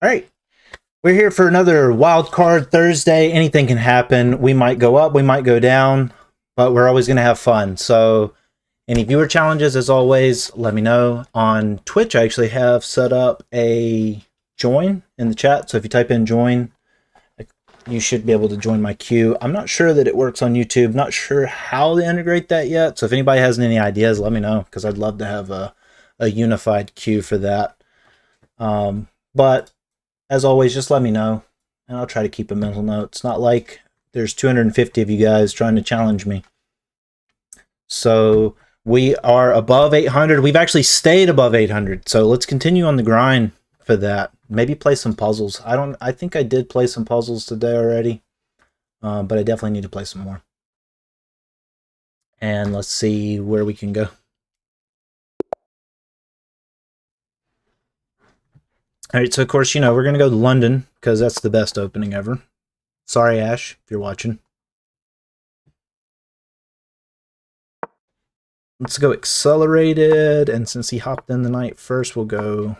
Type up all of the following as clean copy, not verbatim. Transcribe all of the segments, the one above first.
All right. We're here for another wild card Thursday. Anything can happen. We might go up, we might go down, but we're always going to have fun. So any viewer challenges, as always, let me know. On Twitch, I actually have set up a join in the chat. So if you type in join, you should be able to join my queue. I'm not sure that it works on YouTube. Not sure how to integrate that yet. So if anybody has any ideas, let me know, because I'd love to have a unified queue for that. But as always, just let me know, and I'll try to keep a mental note. It's not like there's 250 of you guys trying to challenge me. So we are above 800. We've actually stayed above 800. So let's continue on the grind for that. Maybe play some puzzles. I think I did play some puzzles today already, but I definitely need to play some more. And let's see where we can go. All right, so of course, you know, we're going to go to London because that's the best opening ever. Sorry, Ash, if you're watching. Let's go accelerated, and since he hopped in the night first, we'll go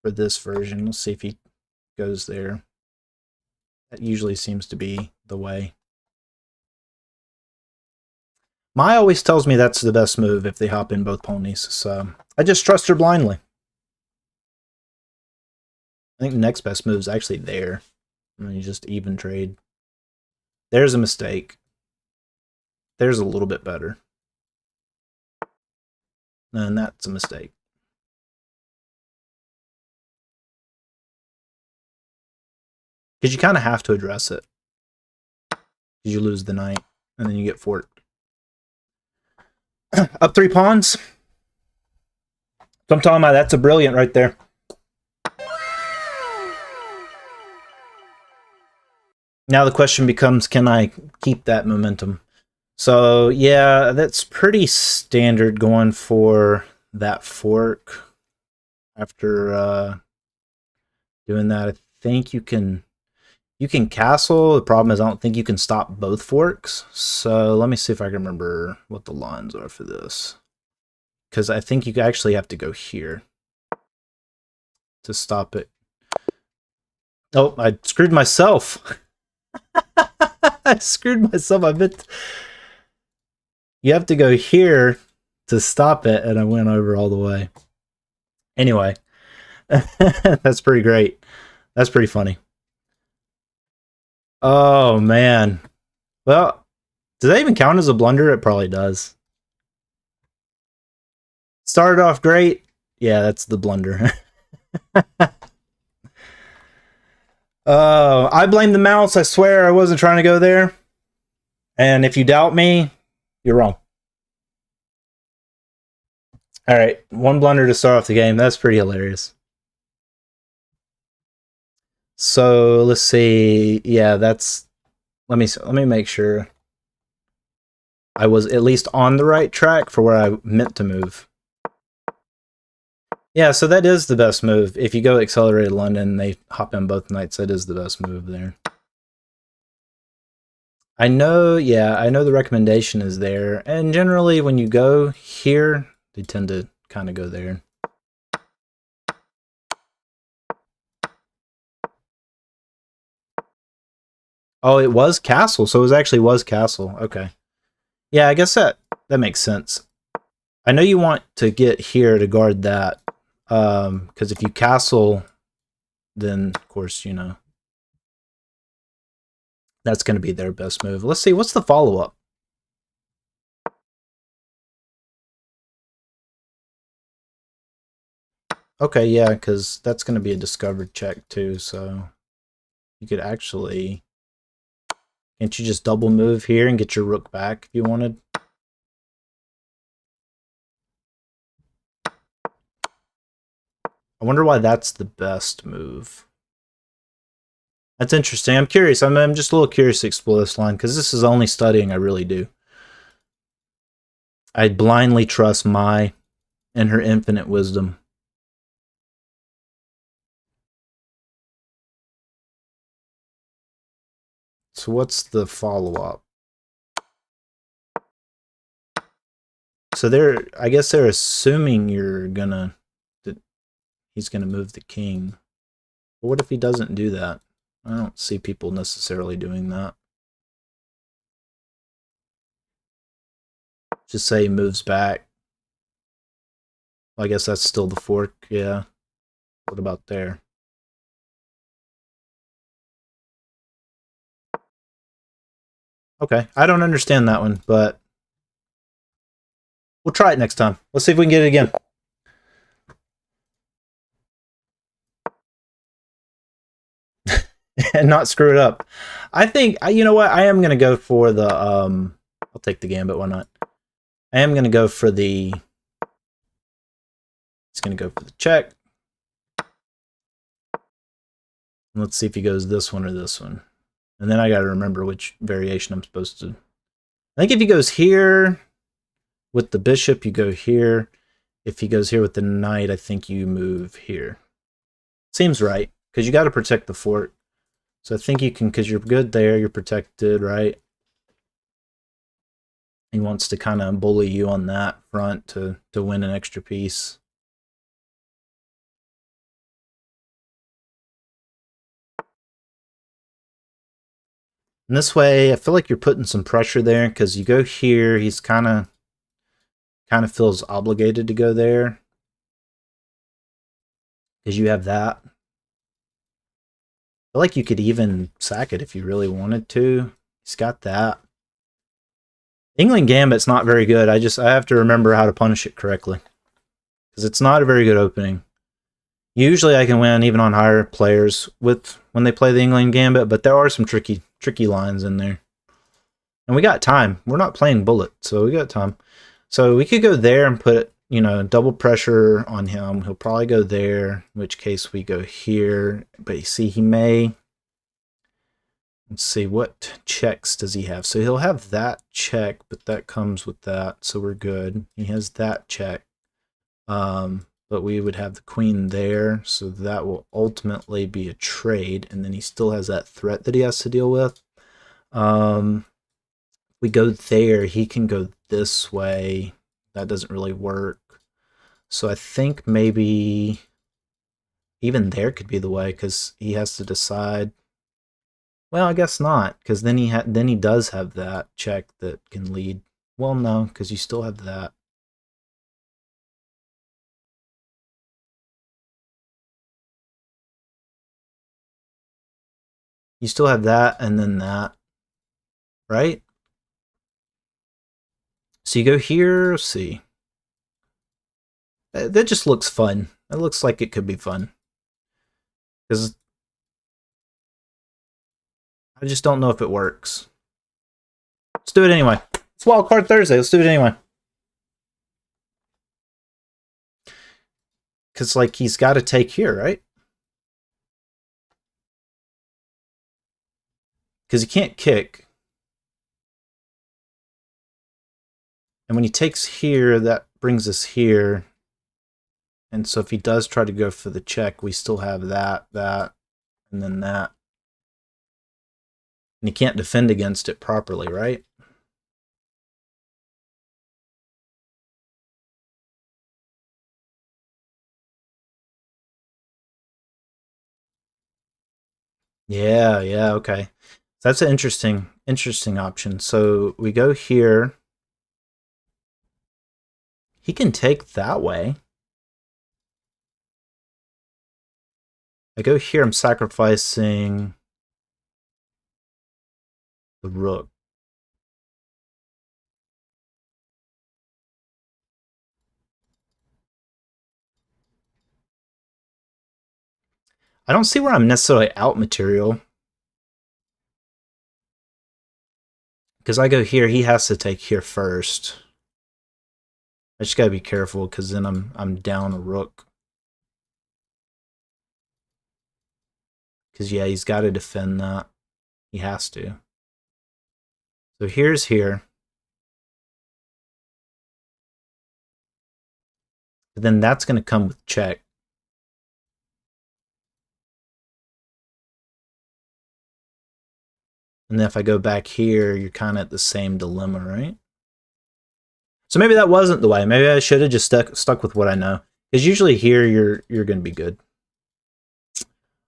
for this version. Let's see if he goes there. That usually seems to be the way. Mai always tells me that's the best move if they hop in both ponies, so I just trust her blindly. I think the next best move is actually there. And then you just even trade. There's a mistake. There's a little bit better. And that's a mistake. Because you kind of have to address it. Because you lose the knight, and then you get forked. Up 3 pawns. So I'm talking about, that's a brilliant right there. Now the question becomes, can I keep that momentum? So yeah, that's pretty standard going for that fork. After doing that, I think you can castle. The problem is I don't think you can stop both forks. So let me see if I can remember what the lines are for this. Because I think you actually have to go here to stop it. Oh, I screwed myself. I screwed myself. I meant you have to go here to stop it, and I went over all the way. Anyway, that's pretty great. That's pretty funny. Oh, man. Well, does that even count as a blunder? It probably does. Started off great. Yeah, that's the blunder. I blame the mouse. I swear I wasn't trying to go there. And if you doubt me, you're wrong. All right, 1 blunder to start off the game. That's pretty hilarious. So let's see. Yeah, that's. Let me make sure I was at least on the right track for where I meant to move. Yeah, so that is the best move. If you go accelerated London, they hop in both knights. That is the best move there. I know, yeah, I know the recommendation is there. And generally, when you go here, they tend to kind of go there. Oh, it was castle. So it actually was castle. Okay. Yeah, I guess that makes sense. I know you want to get here to guard that. Because if you castle, then, of course, you know, that's going to be their best move. Let's see, what's the follow-up? Okay, yeah, because that's going to be a discovered check, too, so you could actually... Can't you just double move here and get your rook back if you wanted? I wonder why that's the best move. That's interesting. I'm curious. I'm just a little curious to explore this line, because this is only studying I really do. I blindly trust Mai and her infinite wisdom. So what's the follow-up? So I guess they're assuming you're gonna... that he's gonna move the king. But what if he doesn't do that? I don't see people necessarily doing that. Just say he moves back. Well, I guess that's still the fork, yeah. What about there? Okay, I don't understand that one, but we'll try it next time. Let's see if we can get it again. And not screw it up. I think, you know what, I am going to go for the, I'll take the gambit, why not? I am going to go for the, it's going to go for the check. Let's see if he goes this one or this one. And then I got to remember which variation I'm supposed to. I think if he goes here with the bishop, you go here. If he goes here with the knight, I think you move here. Seems right, because you got to protect the fork. So I think you can, because you're good there, you're protected, right? He wants to kind of bully you on that front to win an extra piece. And this way, I feel like you're putting some pressure there, because you go here, he's kind of feels obligated to go there. Because you have that. I feel like you could even sack it if you really wanted to. He's got that. England Gambit's not very good. I have to remember how to punish it correctly. Because it's not a very good opening. Usually I can win even on higher players with when they play the England Gambit, but there are some tricky lines in there. And we got time. We're not playing bullet, so we got time. So we could go there and put, you know, double pressure on him. He'll probably go there, in which case we go here. But you see, he may... Let's see, what checks does he have? So he'll have that check, but that comes with that, so we're good. He has that check. But we would have the queen there, so that will ultimately be a trade, and then he still has that threat that he has to deal with. We go there, he can go this way. That doesn't really work. So I think maybe even there could be the way, because he has to decide. Well, I guess not, because then he does have that check that can lead. Well, no, because you still have that. You still have that and then that, right? So you go here, let's see. That just looks fun. It looks like it could be fun. Because I just don't know if it works. Let's do it anyway. It's Wildcard Thursday. Let's do it anyway. Because, like, he's got to take here, right? Because he can't kick. And when he takes here, that brings us here. And so if he does try to go for the check, we still have that, and then that. And he can't defend against it properly, right? Yeah, okay. That's an interesting option. So we go here. He can take that way. I go here, I'm sacrificing the rook. I don't see where I'm necessarily out material. Because I go here, he has to take here first. I just gotta be careful, because then I'm down a rook. Because, yeah, he's got to defend that. He has to. So here's here. But then that's going to come with check. And then if I go back here, you're kind of at the same dilemma, right? So maybe that wasn't the way. Maybe I should have just stuck with what I know. Because usually here, you're going to be good.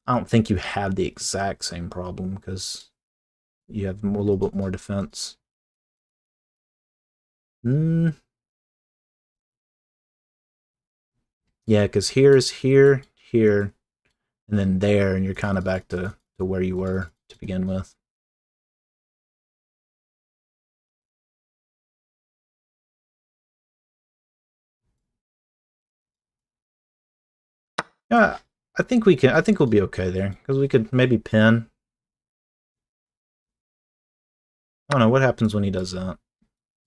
I don't think you have the exact same problem because you have a little bit more defense. Yeah, because here's here, here, and then there, and you're kind of back to where you were to begin with. Yeah, I think we can. I think we'll be okay there because we could maybe pin. I don't know what happens when he does that. Are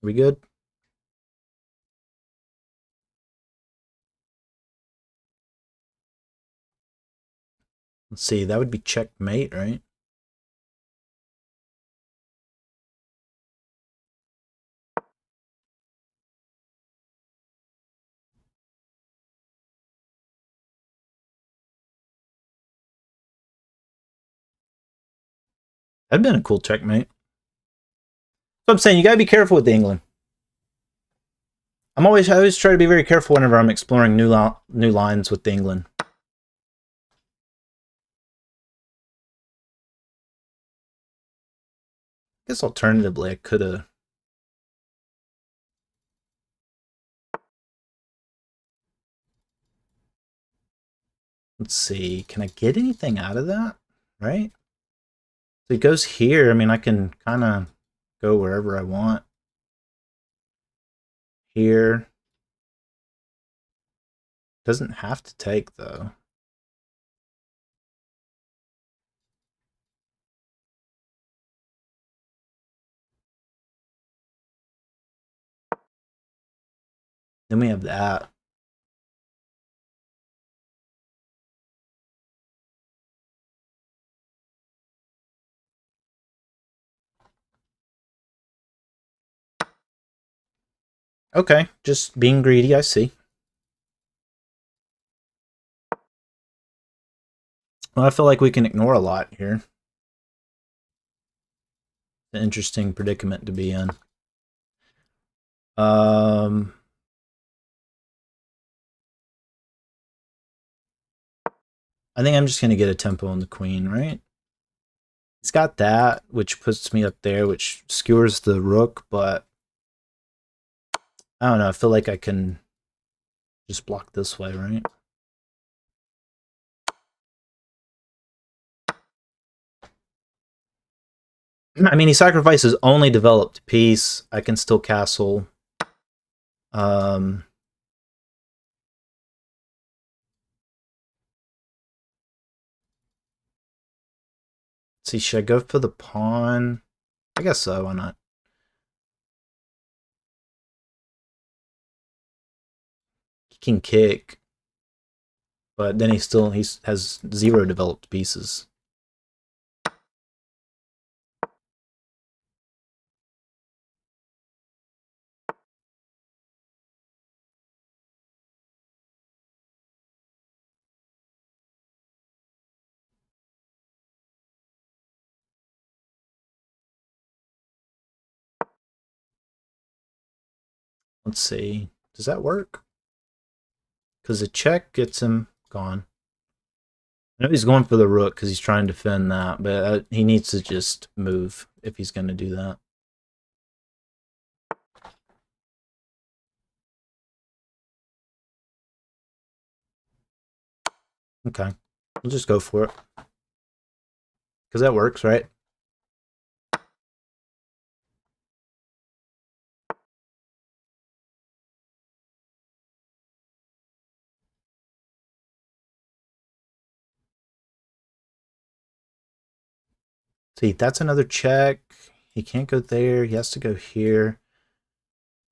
we good? Let's see. That would be checkmate, right? That'd been a cool checkmate. So I'm saying you gotta be careful with the England. I always try to be very careful whenever I'm exploring new lines with the England. I guess alternatively I could have. Let's see. Can I get anything out of that? Right? So it goes here. I mean, I can kind of go wherever I want. Here. Doesn't have to take, though. Then we have that. Okay, just being greedy, I see. Well, I feel like we can ignore a lot here. An interesting predicament to be in. I think I'm just going to get a tempo on the queen, right? He's got that, which puts me up there, which skewers the rook, but I don't know. I feel like I can just block this way, right? I mean, he sacrifices only developed piece. I can still castle. See, should I go for the pawn? I guess so. Why not? He can kick, but then he has 0 developed pieces. Let's see. Does that work? Because the check gets him gone. I know he's going for the rook because he's trying to defend that, but he needs to just move if he's going to do that. Okay. We'll just go for it. Because that works, right? See, that's another check. He can't go there. He has to go here.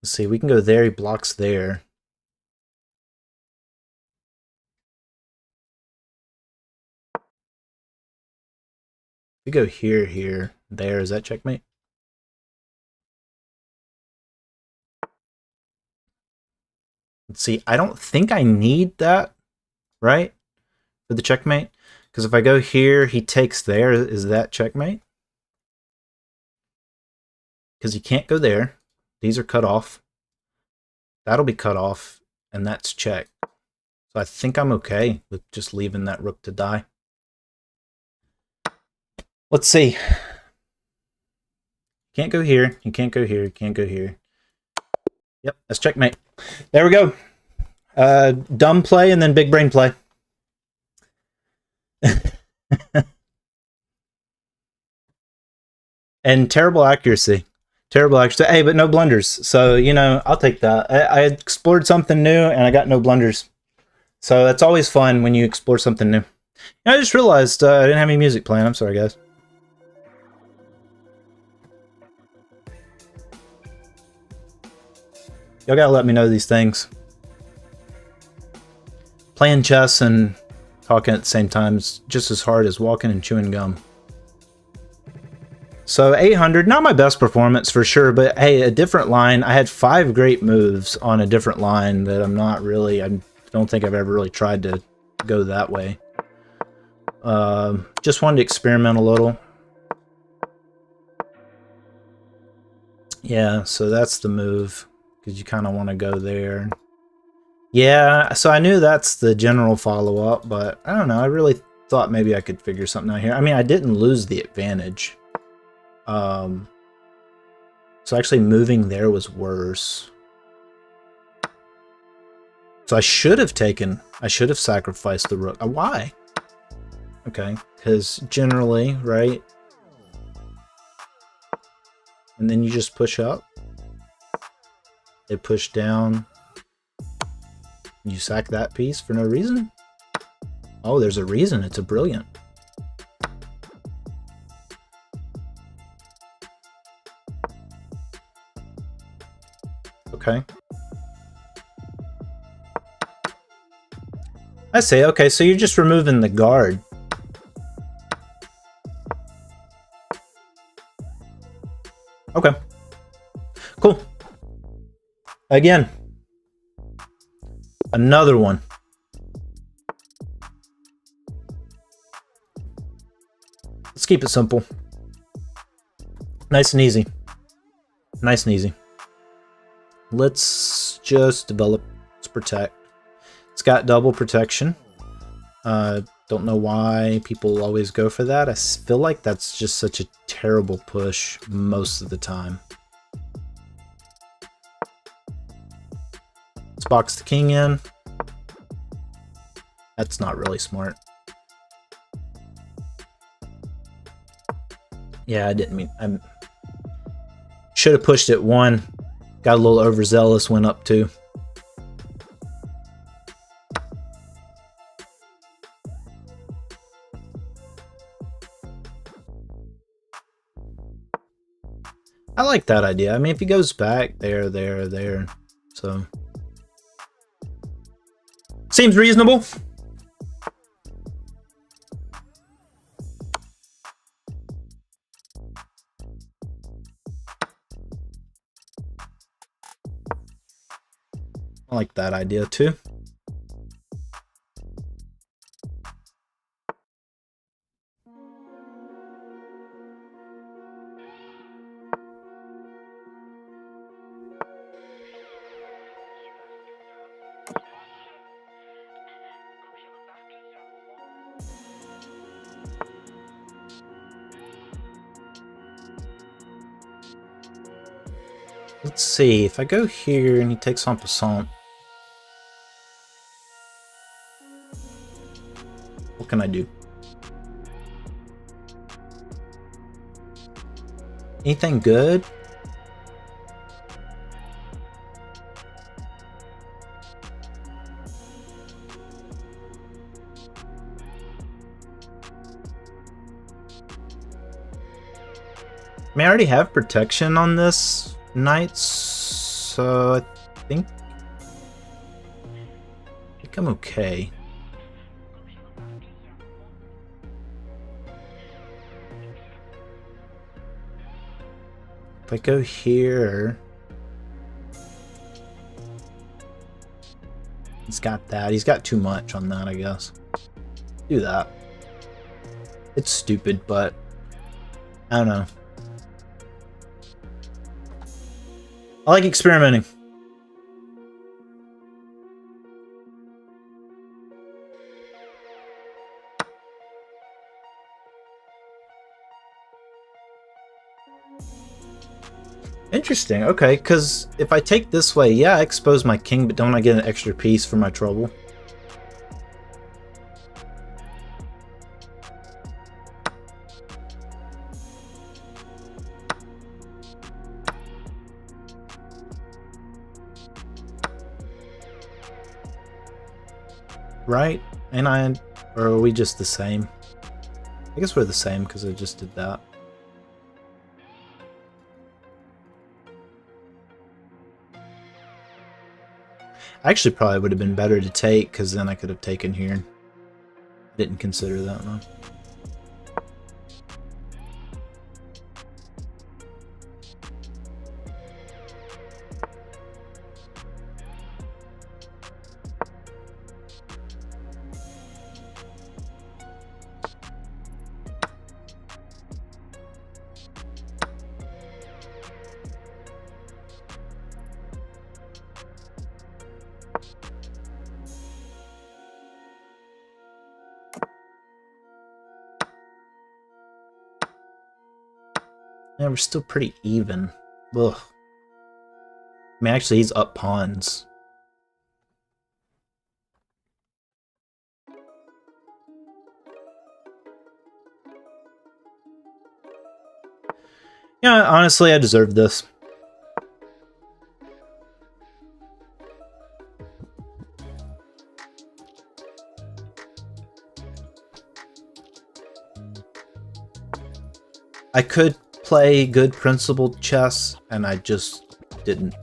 Let's see. We can go there. He blocks there. We go here, here, there. Is that checkmate? Let's see. I don't think I need that, right? For the checkmate. Because if I go here, he takes there. Is that checkmate? Because he can't go there. These are cut off. That'll be cut off. And that's check. So I think I'm okay with just leaving that rook to die. Let's see. Can't go here. You can't go here. You can't go here. Yep, that's checkmate. There we go. Dumb play and then big brain play. And terrible accuracy. Terrible accuracy. Hey, but no blunders. So, you know, I'll take that. I explored something new and I got no blunders. So that's always fun when you explore something new. And I just realized I didn't have any music playing. I'm sorry, guys. Y'all gotta let me know these things. Playing chess and talking at the same time is just as hard as walking and chewing gum. So 800, not my best performance for sure, but hey, a different line. I had 5 great moves on a different line that I don't think I've ever really tried to go that way. Just wanted to experiment a little. Yeah, so that's the move, because you kind of want to go there. Yeah, so I knew that's the general follow-up, but I don't know, I really thought maybe I could figure something out here. I mean, I didn't lose the advantage. So actually moving there was worse. So I should have sacrificed the rook. Why? Okay, because generally, right? And then you just push up. They push down. You sack that piece for no reason? Oh, there's a reason. It's a brilliant. Okay. I see. Okay, so you're just removing the guard. Okay. Cool. Again. Another one. Let's keep it simple. Nice and easy. Nice and easy. Let's just develop. Let's protect. It's got double protection. Don't know why people always go for that. I feel like that's just such a terrible push most of the time. Let's box the king in. That's not really smart. Yeah, I didn't mean... I should have pushed it 1. Got a little overzealous, went up 2. I like that idea. I mean, if he goes back, there, so... Seems reasonable. I like that idea too. Let's see, if I go here and he takes en passant, what can I do? Anything good? I mean, I already have protection on this knight, so I think I'm okay. If I go here, he's got that. He's got too much on that, I guess. Do that. It's stupid, but I don't know. I like experimenting. Interesting. Okay, because if I take this way, yeah, I expose my king, but don't I get an extra piece for my trouble? Right? Or are we just the same? I guess we're the same because I just did that. Actually, probably would have been better to take because then I could have taken here. Didn't consider that though. Yeah, we're still pretty even. Ugh. I mean, actually, he's up pawns. Yeah, honestly, I deserve this. I could play good principled chess, and I just didn't.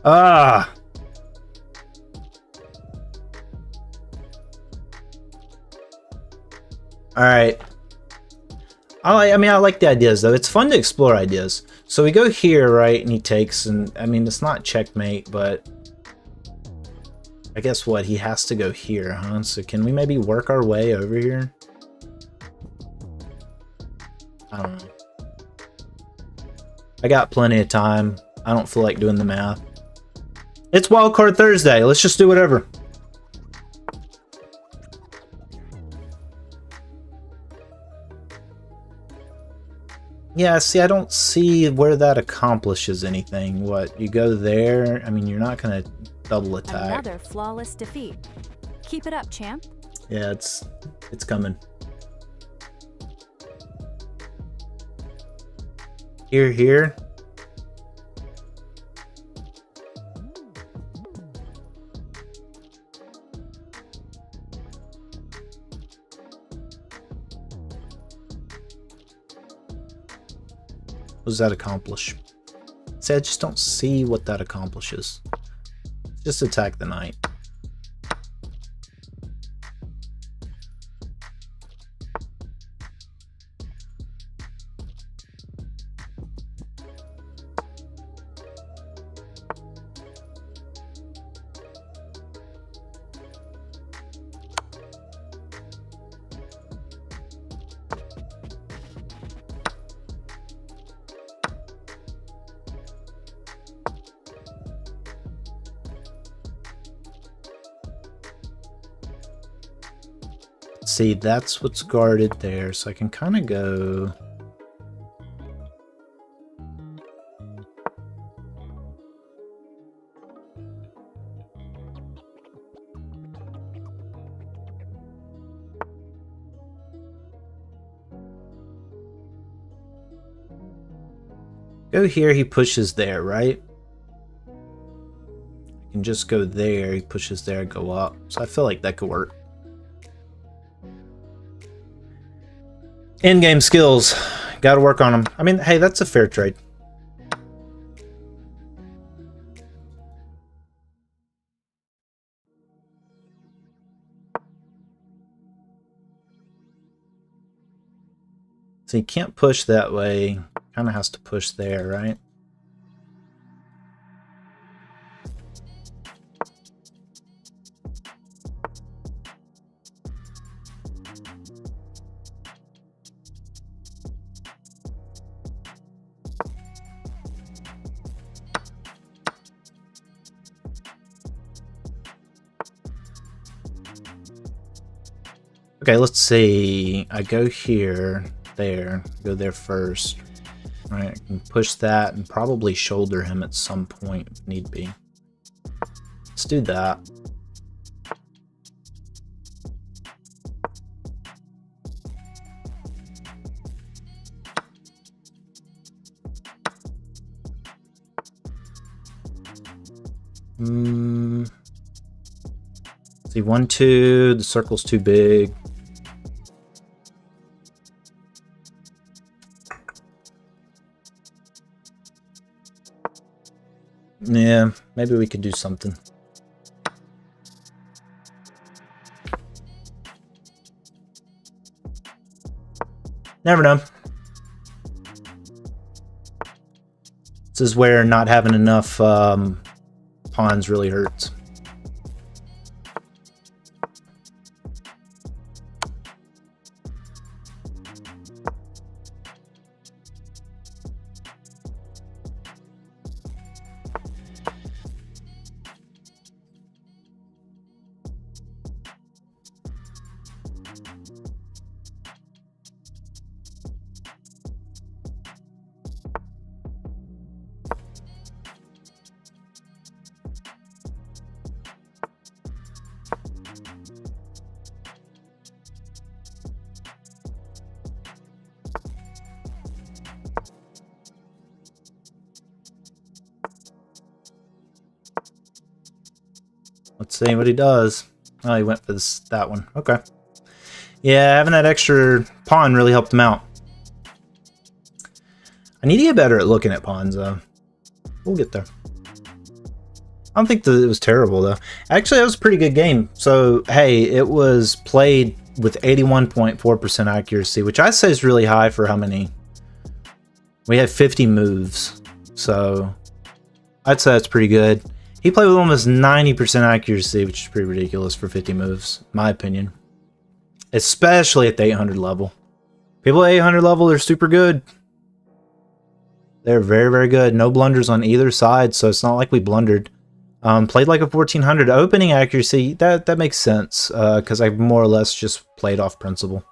Ah! Alright. I mean, I like the ideas, though. It's fun to explore ideas. So we go here, right, and he takes, and, I mean, it's not checkmate, but... I guess what? He has to go here, huh? So can we maybe work our way over here? I don't know. I got plenty of time. I don't feel like doing the math. It's Wildcard Thursday. Let's just do whatever. Yeah, see, I don't see where that accomplishes anything. What, you go there? I mean, you're not going to double attack. Another flawless defeat. Keep it up, champ. Yeah, it's coming. Here. What does that accomplish? See, I just don't see what that accomplishes. Just attack the knight. See, that's what's guarded there, so I can kind of go... Go here, he pushes there, right? I can just go there, he pushes there, go up. So I feel like that could work. In-game skills. Gotta work on them. I mean, hey, that's a fair trade. So you can't push that way. Kind of has to push there, right? Okay, let's see. I go here. there. Go there first. All right, I can push that and probably shoulder him at some point if need be. Let's do that. See, 1, 2, the circle's too big. Yeah, maybe we could do something. Never know. This is where not having enough pawns really hurts. Let's see what he does. Oh, he went for that one. Okay. Yeah, having that extra pawn really helped him out. I need to get better at looking at pawns, though. We'll get there. I don't think that it was terrible, though. Actually, it was a pretty good game. So, hey, it was played with 81.4% accuracy, which I say is really high for how many? We had 50 moves. So, I'd say that's pretty good. He played with almost 90% accuracy, which is pretty ridiculous for 50 moves, in my opinion. Especially at the 800 level. People at 800 level are super good. They're very, very good. No blunders on either side, so it's not like we blundered. Played like a 1400. Opening accuracy, that makes sense, because I more or less just played off principle.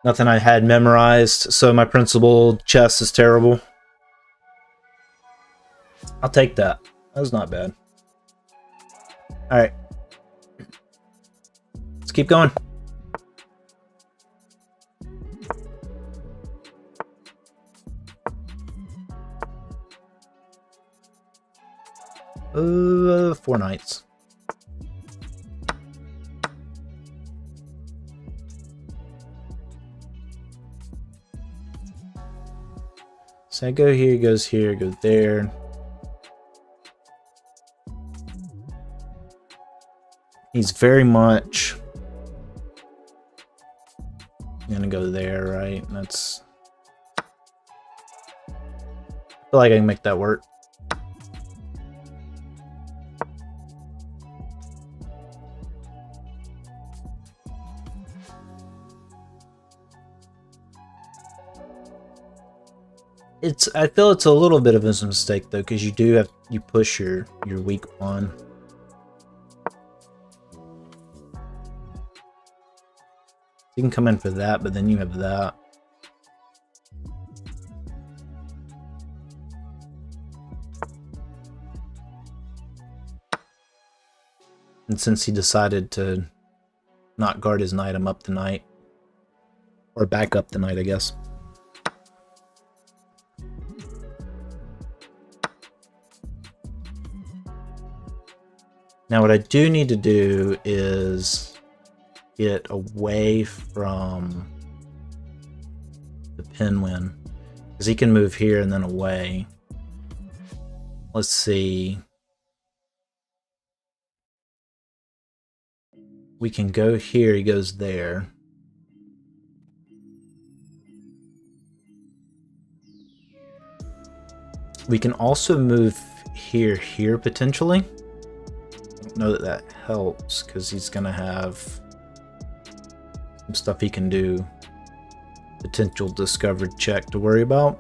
Nothing I had memorized, so my principle chess is terrible. I'll take that. That was not bad. Alright. Let's keep going. Four knights. So I go here, goes here, goes there. He's very much gonna go there, right? That's. I feel like I can make that work. I feel it's a little bit of a mistake though, because you push your weak pawn. You can come in for that, but then you have that. And since he decided to not guard his knight, I'm up the knight. Or back up the knight, I guess. Now what I do need to do is get away from the pinwin, because he can move here and then away. Let's see. We can go here, he goes there. We can also move here potentially. I don't know that helps, because he's gonna have some stuff he can do. Potential discovered check to worry about.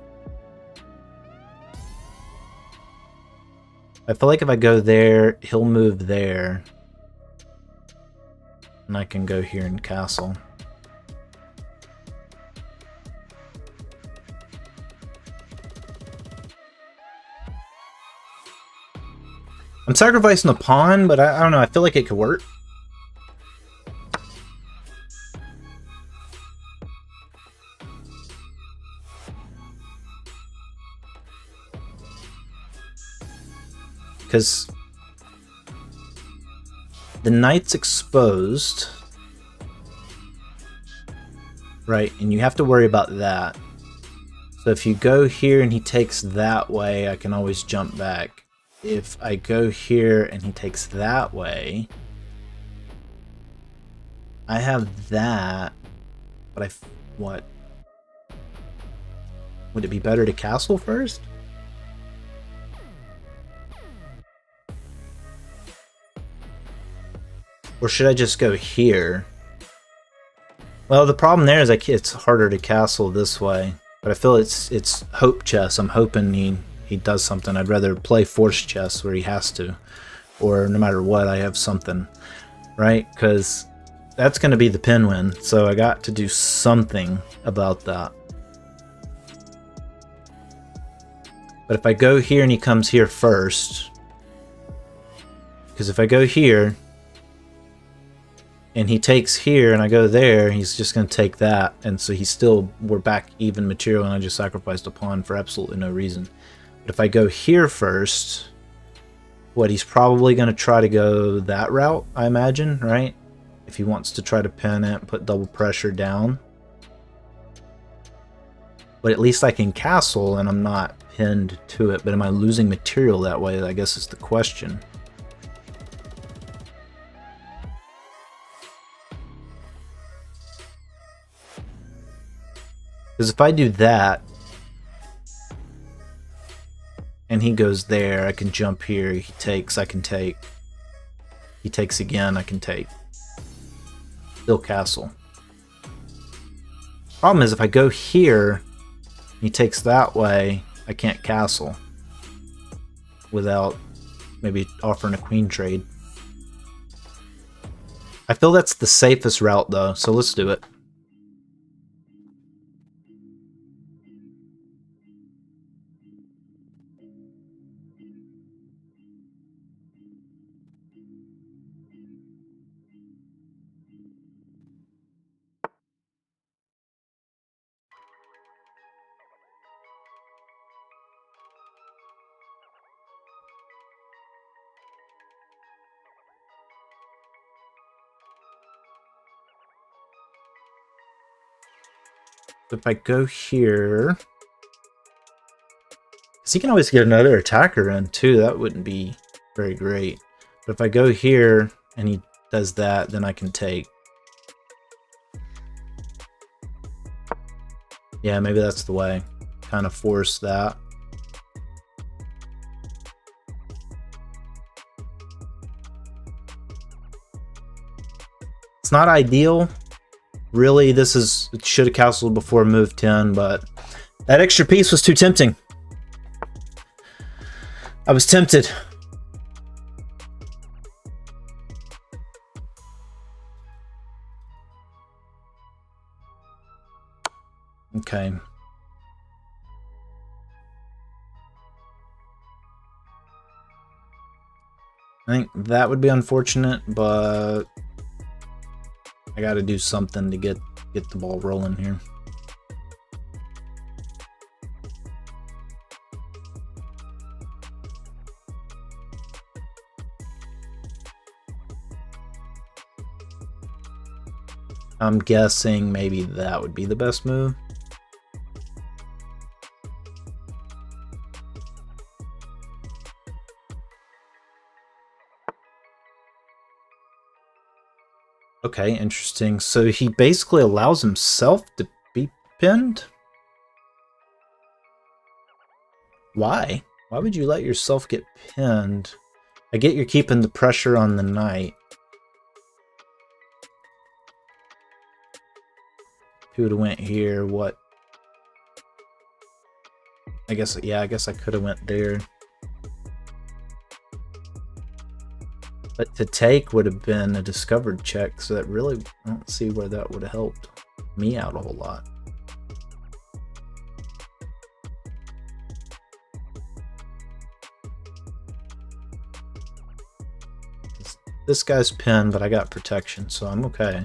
I feel like if I go there, he'll move there. And I can go here and castle. I'm sacrificing a pawn, but I don't know. I feel like it could work. Because the knight's exposed. Right, and you have to worry about that. So if you go here and he takes that way, I can always jump back. If I go here and he takes that way, I have that, but what? Would it be better to castle first? Or should I just go here? Well, the problem there is it's harder to castle this way, but I feel it's hope chess. I'm hoping he does something. I'd rather play force chess where he has to, or no matter what, I have something, right? Because that's going to be the pin win, so I got to do something about that. But if I go here and he comes here first, because if I go here and he takes here and I go there, he's just going to take that, and so we're back even material, and I just sacrificed a pawn for absolutely no reason. But if I go here first, he's probably going to try to go that route, I imagine, right? If he wants to try to pin it and put double pressure down. But at least I can castle and I'm not pinned to it. But am I losing material that way? I guess is the question. Because if I do that, and he goes there, I can jump here, he takes, I can take. He takes again, I can take. Still castle. Problem is, if I go here, he takes that way, I can't castle. Without maybe offering a queen trade. I feel that's the safest route though, so let's do it. If I go here, because he can always get another attacker in too, that wouldn't be very great. But if I go here and he does that, then I can take. Yeah, maybe that's the way. Kind of force that. It's not ideal. Really, it should have castled before move 10, but that extra piece was too tempting. I was tempted. Okay. I think that would be unfortunate, but I got to do something to get the ball rolling here. I'm guessing maybe that would be the best move. Okay, interesting. So he basically allows himself to be pinned? Why? Why would you let yourself get pinned? I get you're keeping the pressure on the knight. If he would have went here, what? I guess, yeah, I guess I could have went there. But to take would have been a discovered check, so that really, I don't see where that would have helped me out a whole lot. this guy's pinned, but I got protection, so I'm okay.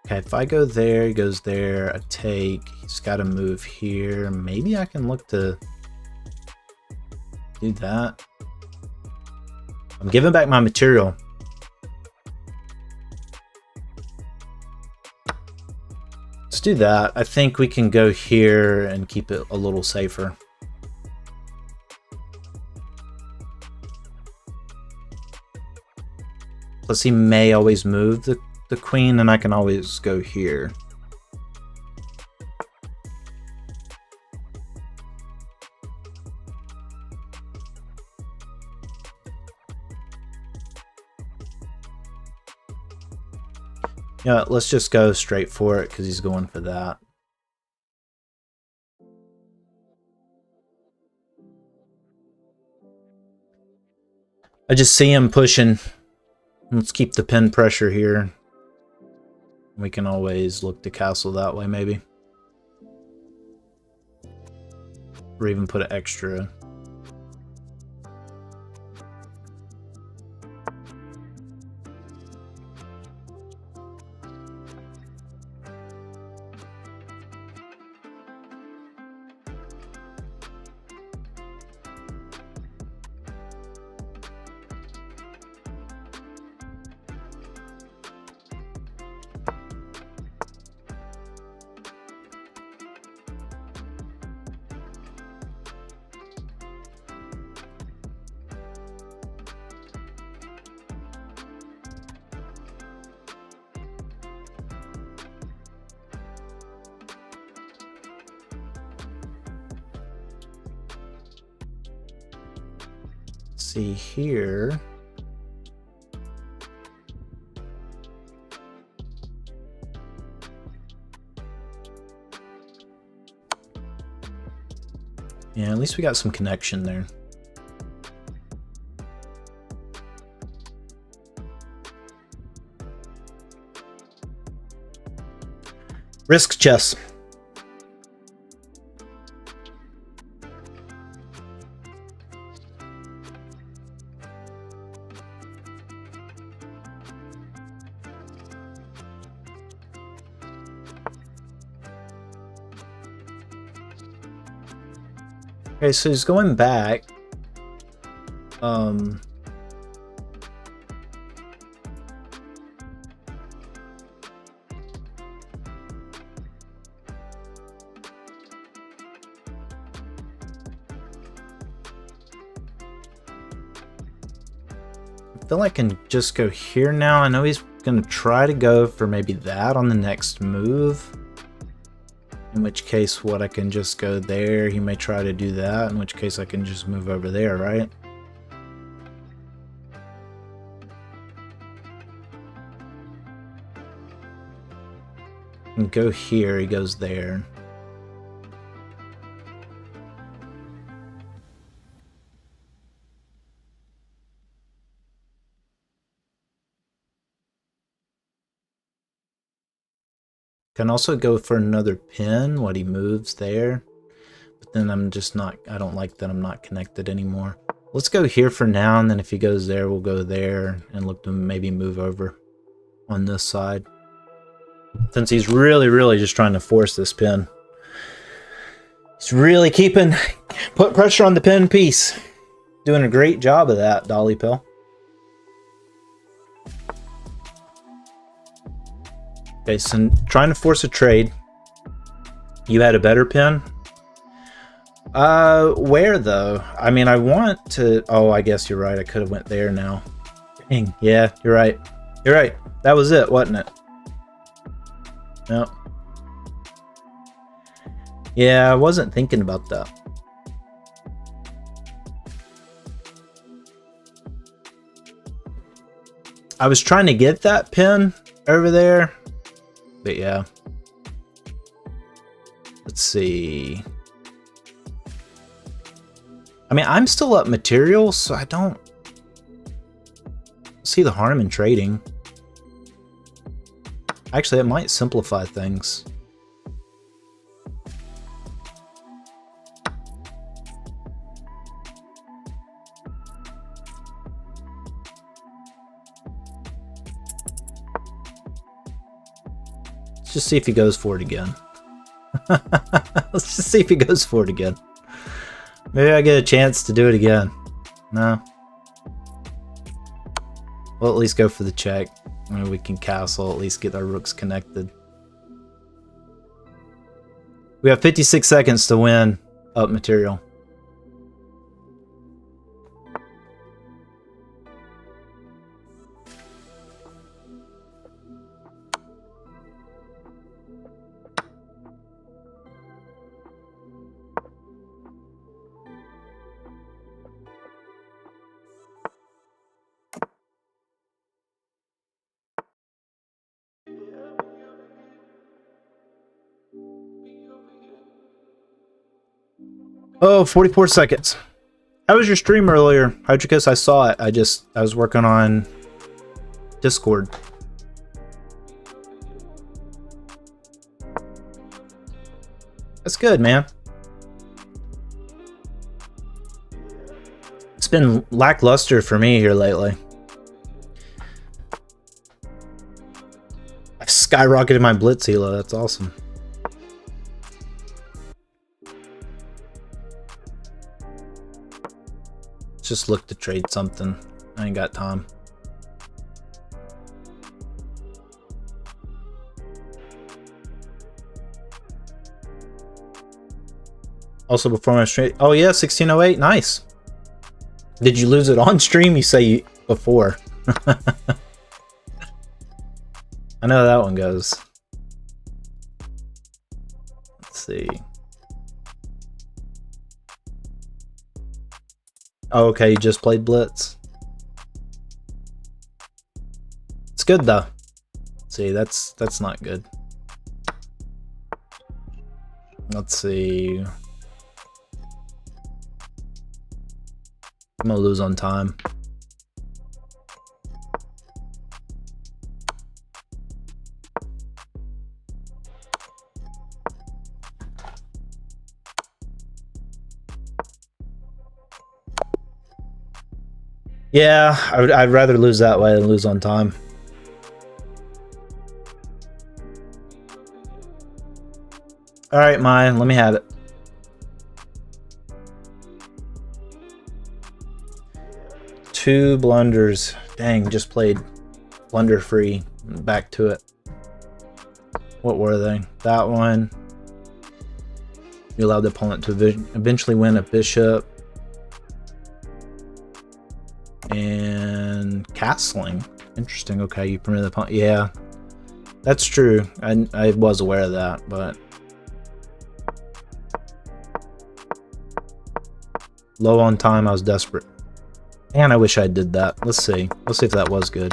Okay, if I go there, he goes there, I take, he's got to move here. Maybe I can look to do that. I'm giving back my material. Let's do that. I think we can go here and keep it a little safer. Plus he may always move the queen, and I can always go here. Yeah, let's just go straight for it because he's going for that. I just see him pushing. Let's keep the pin pressure here. We can always look to castle that way, maybe. Or even put an extra. See here. Yeah, at least we got some connection there. Risk chess. Okay, so he's going back. I feel like I can just go here now. I know he's going to try to go for maybe that on the next move. In which case, what, I can just go there. He may try to do that, in which case I can just move over there, right? And go here, he goes there. Can also go for another pin, what he moves there. But then I'm just not, I don't like that I'm not connected anymore. Let's go here for now, and then if he goes there, we'll go there and look to maybe move over on this side. Since he's really just trying to force this pin. He's really put pressure on the pin piece. Doing a great job of that, Dolly Pill. Okay, so trying to force a trade. You had a better pin? Where though? I mean, I want to... Oh, I guess you're right. I could have went there now. Dang, yeah, you're right. You're right. That was it, wasn't it? No. Yeah, I wasn't thinking about that. I was trying to get that pin over there. But yeah, Let's see. I mean, I'm still up material, so I don't see the harm in trading. Actually, it might simplify things. Let's just see if he goes for it again. Let's just see if he goes for it again. Maybe I get a chance to do it again. No. We'll at least go for the check. Maybe we can castle, at least get our rooks connected. We have 56 seconds to win up material. Oh, 44 seconds. How was your stream earlier, Hydricus? I saw it. I was working on Discord. That's good, man. It's been lackluster for me here lately. I've skyrocketed my Blitz elo. That's awesome. Just look to trade something. I ain't got time. Also before my stream. Oh yeah, 1608. Nice. Did you lose it on stream? You say before. I know how that one goes. Let's see. Oh, okay, you just played Blitz. It's good though. See, that's not good. Let's see. I'm gonna lose on time. Yeah, I'd rather lose that way than lose on time. All right, mine. Let me have it. Two blunders. Dang, just played blunder free. Back to it. What were they? That one. You allowed the opponent to eventually win a bishop. And castling. Interesting. Okay, you permitted the opponent. Yeah, that's true. I was aware of that, but low on time, I was desperate. And I wish I did that. Let's see. Let's see if that was good.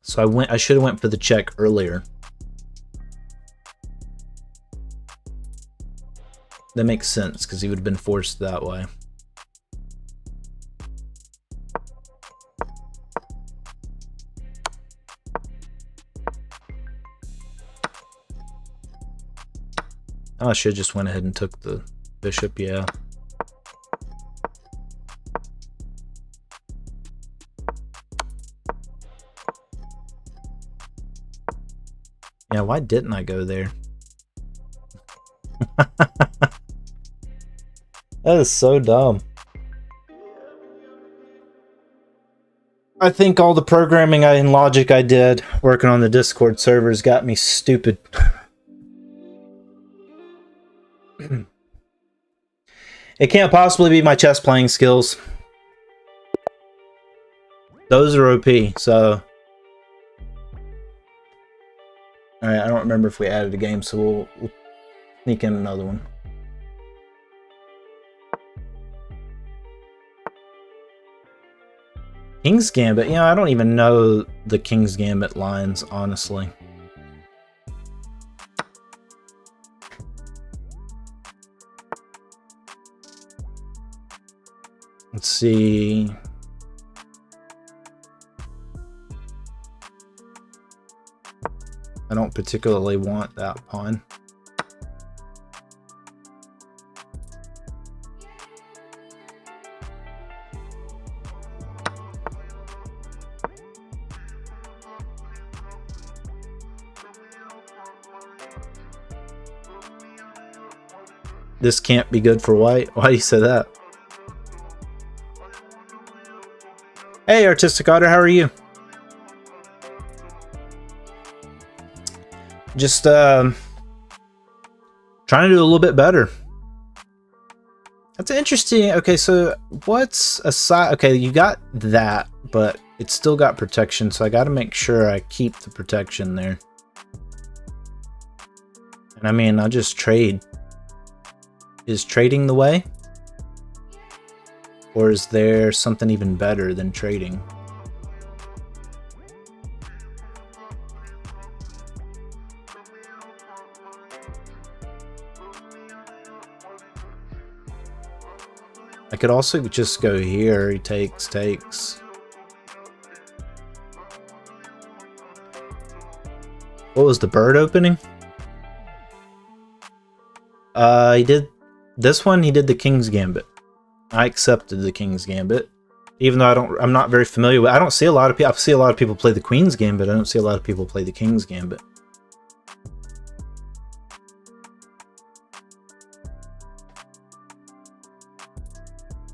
So I should have went for the check earlier. That makes sense because he would have been forced that way. Oh, I should have just went ahead and took the bishop, yeah. Yeah, why didn't I go there? That is so dumb. I think all the programming and logic I did working on the Discord servers got me stupid. It can't possibly be my chess playing skills. Those are OP, so... Alright, I don't remember if we added a game, so we'll sneak in another one. King's Gambit, you know, I don't even know the King's Gambit lines, honestly. Let's see. I don't particularly want that pawn. This can't be good for white. Why do you say that? Hey, Artistic Otter, how are you? Just trying to do a little bit better. That's interesting. Okay, so what's aside? Okay, you got that, but it's still got protection, so I got to make sure I keep the protection there. And I mean, I'll just trade. Is trading the way? Or is there something even better than trading? I could also just go here. He takes. What was the bird opening? He did this one. He did the King's Gambit. I accepted the King's Gambit, even though I'm not very familiar with. I don't see a lot of people. I see a lot of people play the Queen's Gambit. I don't see a lot of people play the King's Gambit.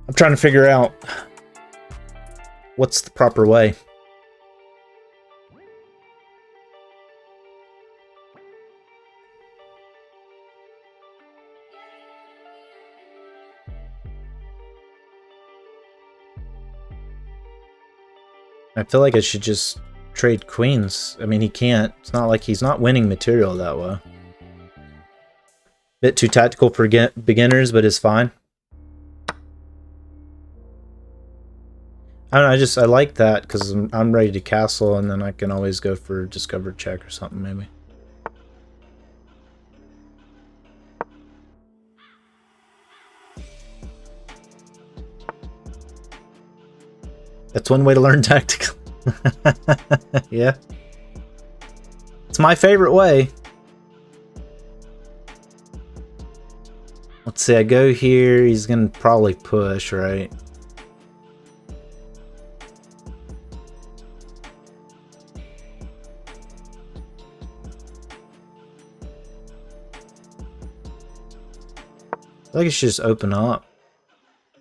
I'm trying to figure out what's the proper way. I feel like I should just trade queens. I mean, he can't. It's not like he's not winning material that way. Bit too tactical for beginners, but it's fine. I don't know, I like that because I'm ready to castle, and then I can always go for discover check or something maybe. That's one way to learn tactics. Yeah. It's my favorite way. Let's see, I go here, he's gonna probably push, right? I feel like it should just open up.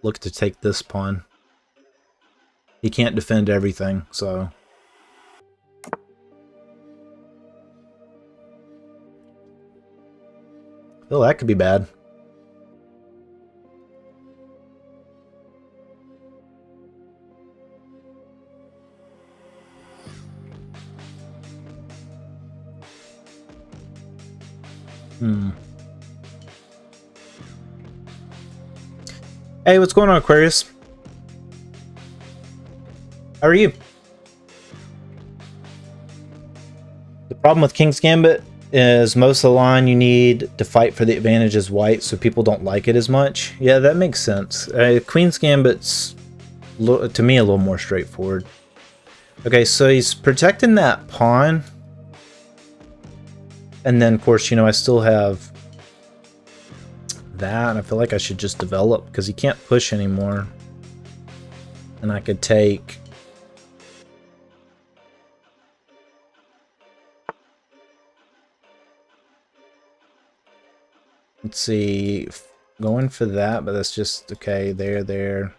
Look to take this pawn. He can't defend everything, so... Oh, that could be bad. Hey, what's going on, Aquarius? How are you? The problem with King's Gambit is most of the line you need to fight for the advantage is white, so people don't like it as much. Yeah, that makes sense. Queen's Gambit's, to me, a little more straightforward. Okay, so he's protecting that pawn. And then, of course, you know, I still have that, and I feel like I should just develop, because he can't push anymore. And I could take... Let's see, going for that, but that's just, okay, there.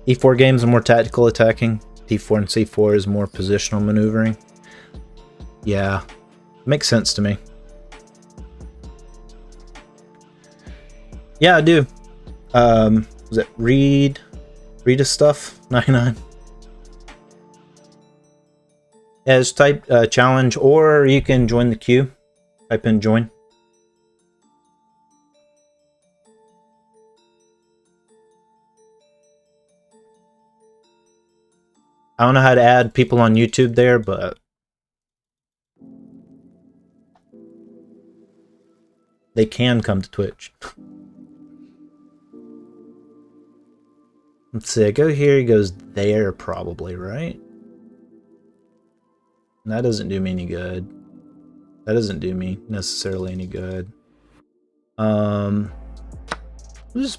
E4 games are more tactical attacking. D4 and C4 is more positional maneuvering. Yeah, makes sense to me. Yeah, I do. Was it read his stuff? 99. as type challenge, or you can join the queue. Type in join. I don't know how to add people on YouTube there, but they can come to Twitch. Let's see, I go here, he goes there probably, right? And that doesn't do me any good. That doesn't do me necessarily any good.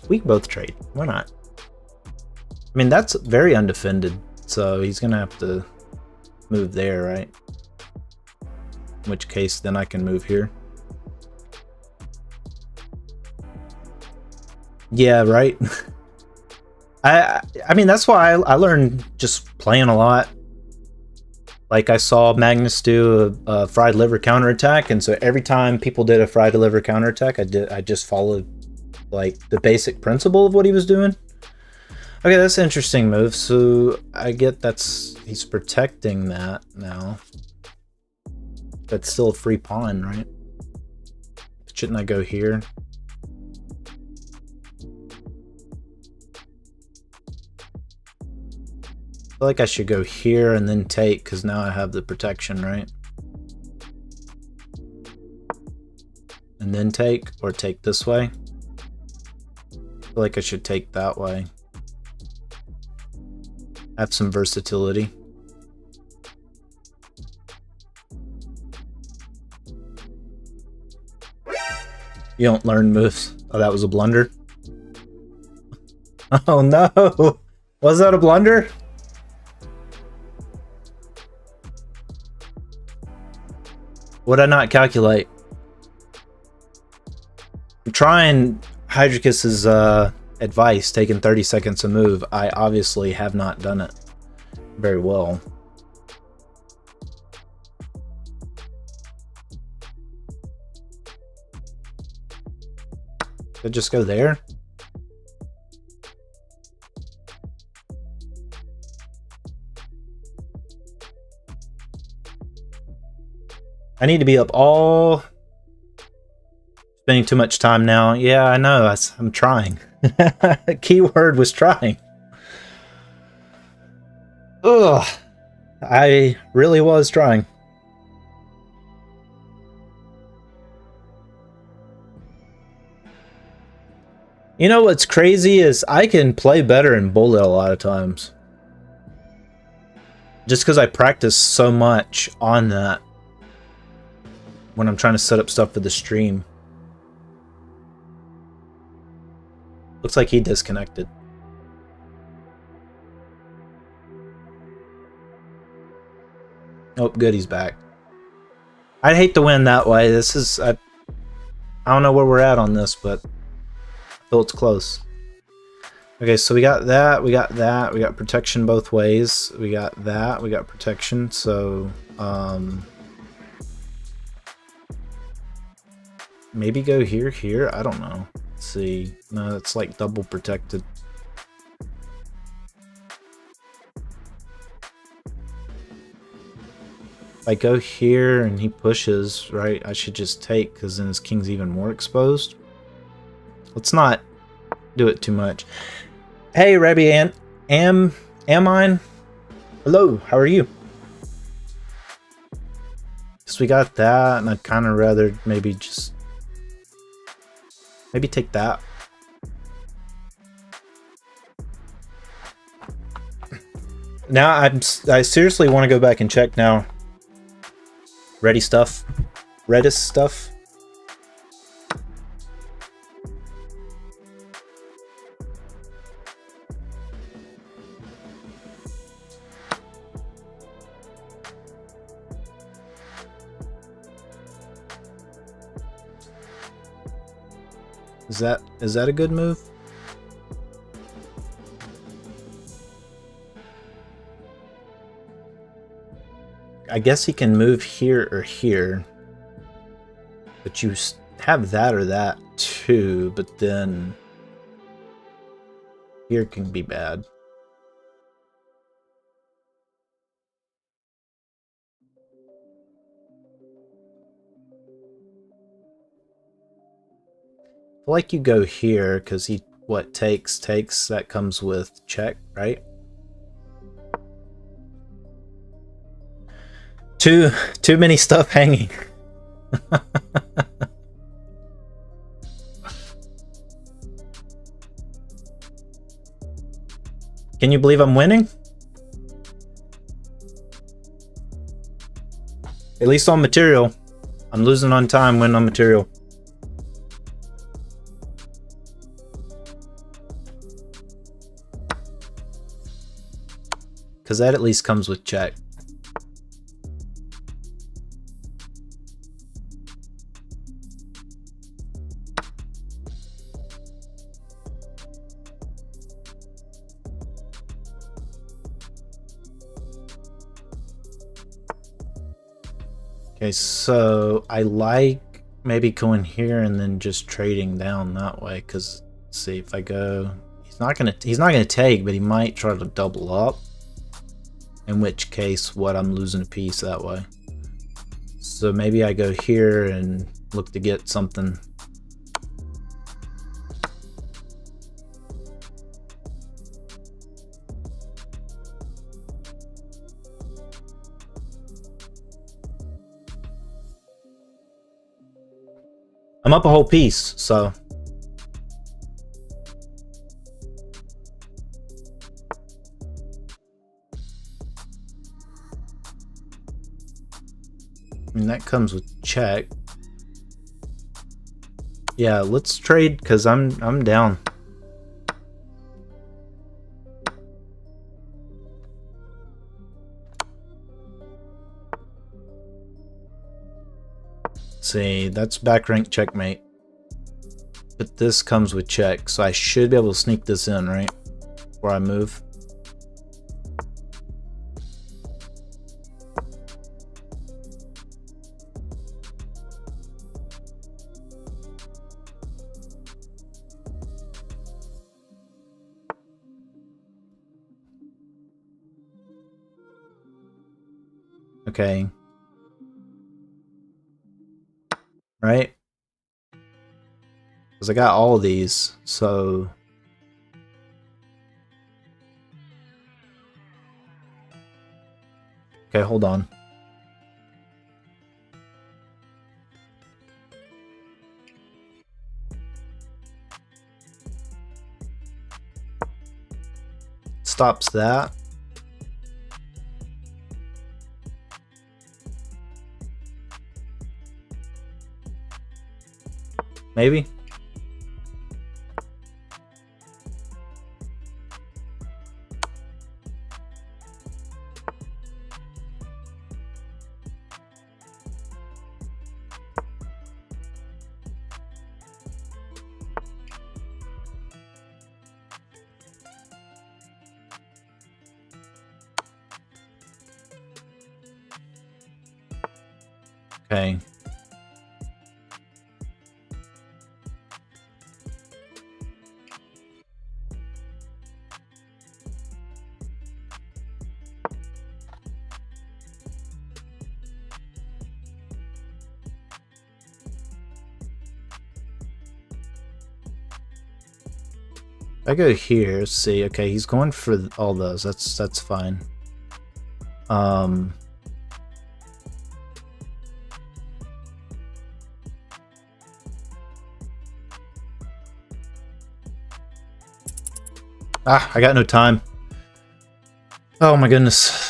We both trade. Why not? I mean, that's very undefended, so he's gonna have to move there, right? In which case, then I can move here. Yeah, right. I mean, that's why I learned just playing a lot. Like, I saw Magnus do a fried liver counterattack, and so every time people did a fried liver counterattack, I just followed like the basic principle of what he was doing. Okay, that's an interesting move. So I get he's protecting that now. That's still a free pawn, right? Shouldn't I go here? I feel like I should go here and then take, because now I have the protection, right? And then take, or take this way. I feel like I should take that way. Have some versatility. You don't learn moves. Oh, that was a blunder? Oh no! Was that a blunder? Would I not calculate? I'm trying Hydricus's advice, taking 30 seconds to move. I obviously have not done it very well. Could just go there. I need to be up all... Spending too much time now. Yeah, I know. I'm trying. Keyword was trying. Ugh. I really was trying. You know what's crazy is I can play better in bullet a lot of times. Just because I practice so much on that when I'm trying to set up stuff for the stream. Looks like he disconnected. Oh, good, he's back. I'd hate to win that way. This is... I don't know where we're at on this, but I feel it's close. Okay, so we got that, we got that, we got protection both ways. We got that, we got protection, so... maybe go here? I don't know. Let's see. No, it's like double protected. If I go here and he pushes, right, I should just take, because then his king's even more exposed. Let's not do it too much. Hey, Rabbi Amine. Hello, how are you? So we got that, and I'd kind of rather maybe just... maybe take that. Now I seriously want to go back and check now. Ready stuff. Redis stuff. Is that a good move? I guess he can move here or here. But you have that or that too, but then here can be bad. feel like you go here because he what takes that comes with check, right? Too many stuff hanging. Can you believe I'm winning? At least on material. I'm losing on time, winning on material. Because that at least comes with check. Okay, so I like maybe going here and then just trading down that way. Because see if I go, he's not gonna take, but he might try to double up. In which case, what, I'm losing a piece that way. So maybe I go here and look to get something. I'm up a whole piece, so. I mean, that comes with check. Yeah, let's trade because I'm down. See, that's back rank checkmate. But this comes with check, so I should be able to sneak this in, right? Before I move. Okay. Right? Because I got all of these, so... Okay, hold on. Stops that. Maybe? Okay. I go here, see, okay, he's going for all those. That's fine. Ah, I got no time. Oh my goodness.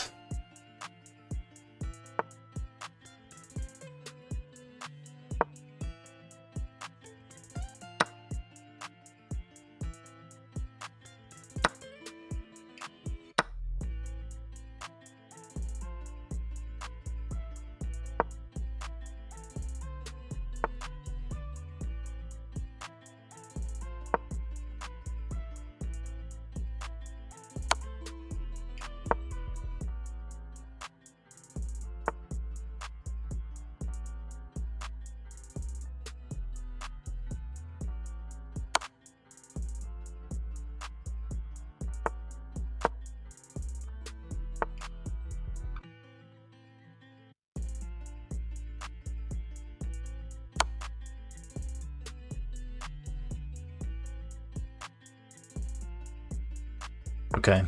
Okay.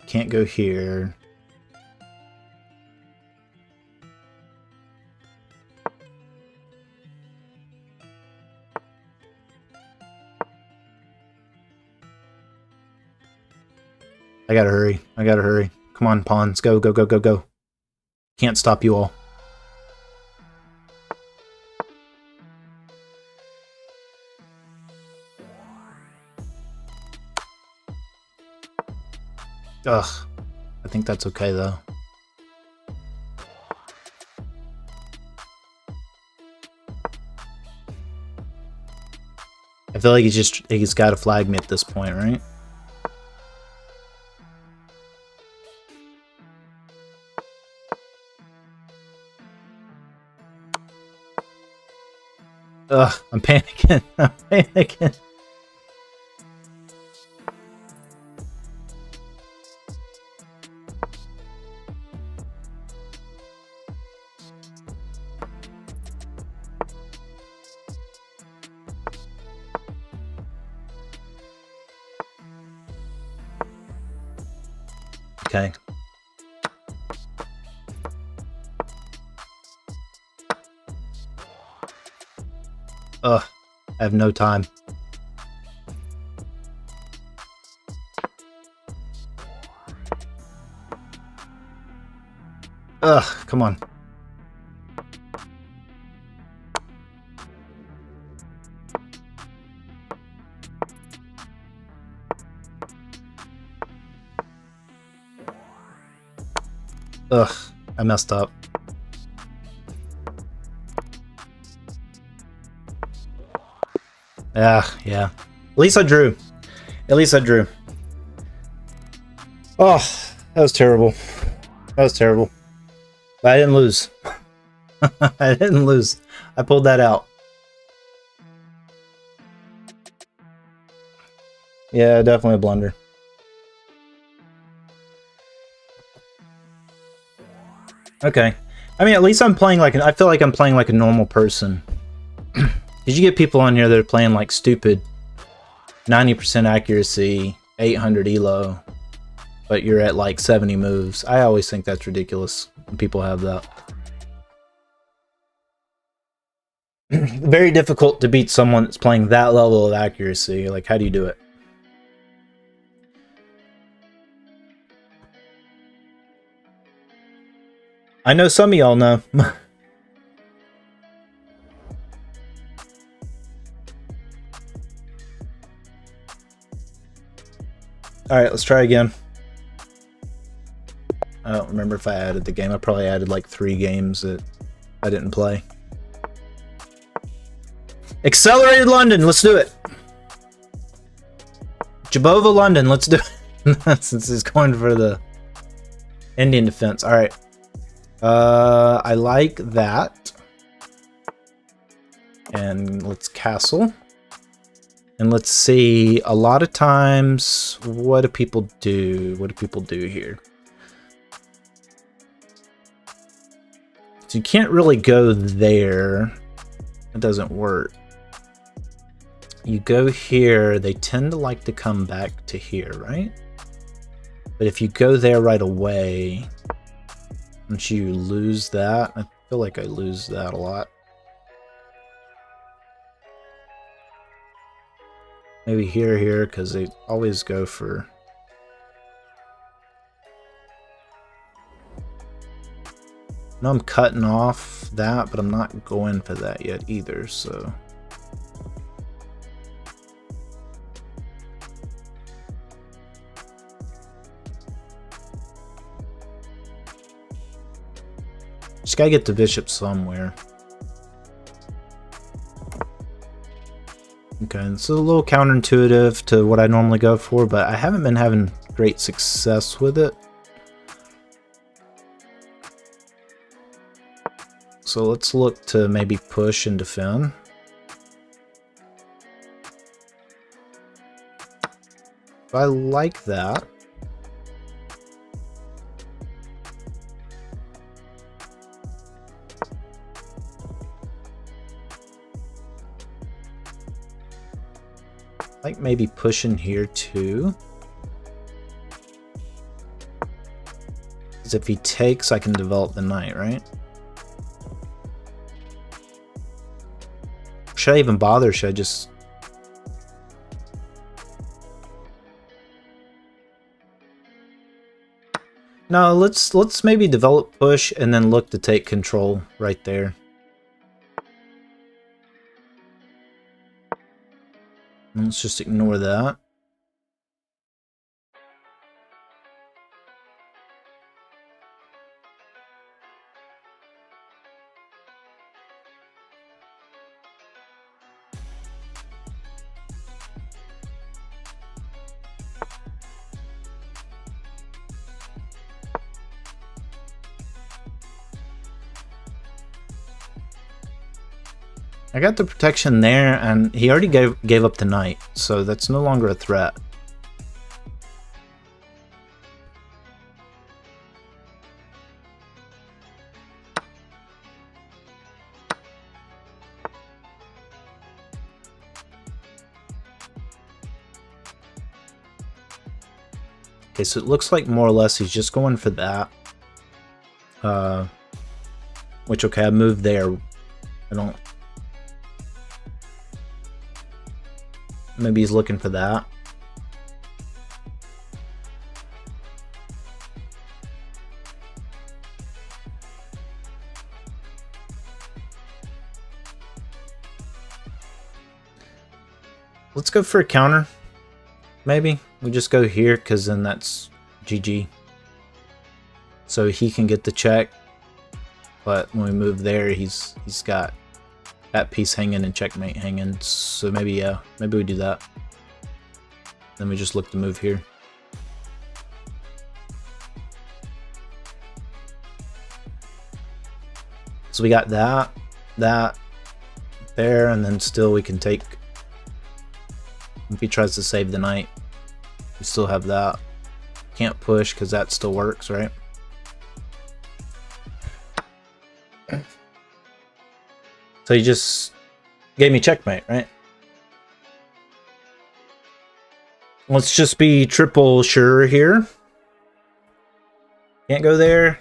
Can't go here. I gotta hurry. I gotta hurry. Come on, pawns. Go, go, go, go, go. Can't stop you all. Ugh. I think that's okay, though. I feel like he's got to flag me at this point, right? Ugh, I'm panicking. I'm panicking. Okay. Ugh, I have no time. Ugh, come on. Ugh, I messed up. Yeah. At least I drew. At least I drew. Oh, that was terrible. That was terrible. But I didn't lose. I didn't lose. I pulled that out. Yeah, definitely a blunder. Okay. I mean, at least I'm playing like I feel like I'm playing like a normal person. Did you get people on here that are playing like stupid 90% accuracy, 800 elo, but you're at like 70 moves? I always think that's ridiculous when people have that. Very difficult to beat someone that's playing that level of accuracy. Like, how do you do it? I know some of y'all know. Alright, let's try again. I don't remember if I added the game. I probably added like 3 games that I didn't play. Accelerated London, let's do it. Jabova London, let's do it. Since he's going for the Indian defense. Alright. I like that. And let's castle. And let's see, a lot of times, what do people do? What do people do here? So you can't really go there. It doesn't work. You go here, they tend to like to come back to here, right? But if you go there right away, don't you lose that? I feel like I lose that a lot. Maybe here, because they always go for... No, I'm cutting off that, but I'm not going for that yet either, so... Just gotta get the bishop somewhere. Okay, it's a little counterintuitive to what I normally go for, but I haven't been having great success with it. So let's look to maybe push and defend. I like that. Like maybe pushing here too. Because if he takes, I can develop the knight, right? Should I even bother? Should I just... No, let's maybe develop push and then look to take control right there. Let's just ignore that. I got the protection there, and he already gave up the knight, so that's no longer a threat. Okay, so it looks like more or less he's just going for that. Which, okay, I moved there. I don't... Maybe he's looking for that. Let's go for a counter. Maybe we just go here because then that's GG. So he can get the check, but when we move there, he's got that piece hanging and checkmate hanging. So maybe, yeah, maybe we do that. Then we just look to move here. So we got that there, and then still we can take, if he tries to save the knight, we still have that. Can't push because that still works, right? So he just gave me checkmate, right? Let's just be triple sure here. Can't go there.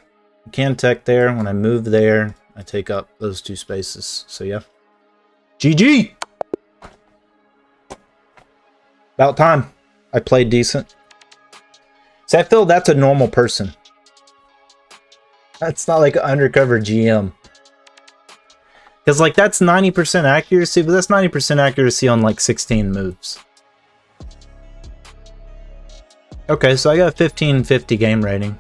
Can tech there. When I move there, I take up those two spaces. So yeah. GG! About time. I played decent. See, I feel that's a normal person. That's not like an undercover GM. Because, like, that's 90% accuracy, but that's 90% accuracy on, like, 16 moves. Okay, so I got a 1550 game rating.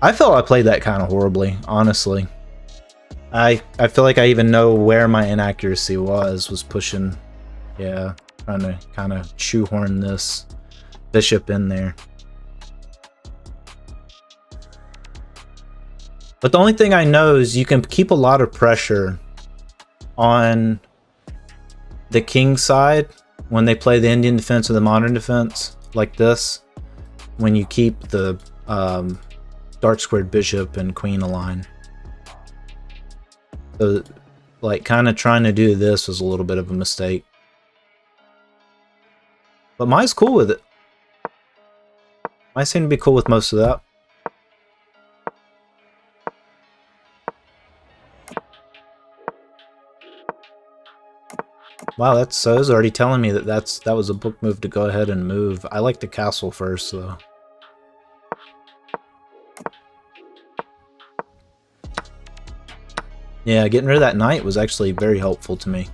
I felt I played that kind of horribly, honestly. I feel like I even know where my inaccuracy was pushing, yeah, trying to kind of shoehorn this bishop in there. But the only thing I know is you can keep a lot of pressure on the king side when they play the Indian defense or the modern defense like this, when you keep the dark squared bishop and queen aligned. So, like, kind of trying to do this was a little bit of a mistake. But Mai's cool with it. Mai seem to be cool with most of that. Wow, that's so it's already telling me that that was a book move to go ahead and move. I like the castle first, though. Yeah, getting rid of that knight was actually very helpful to me.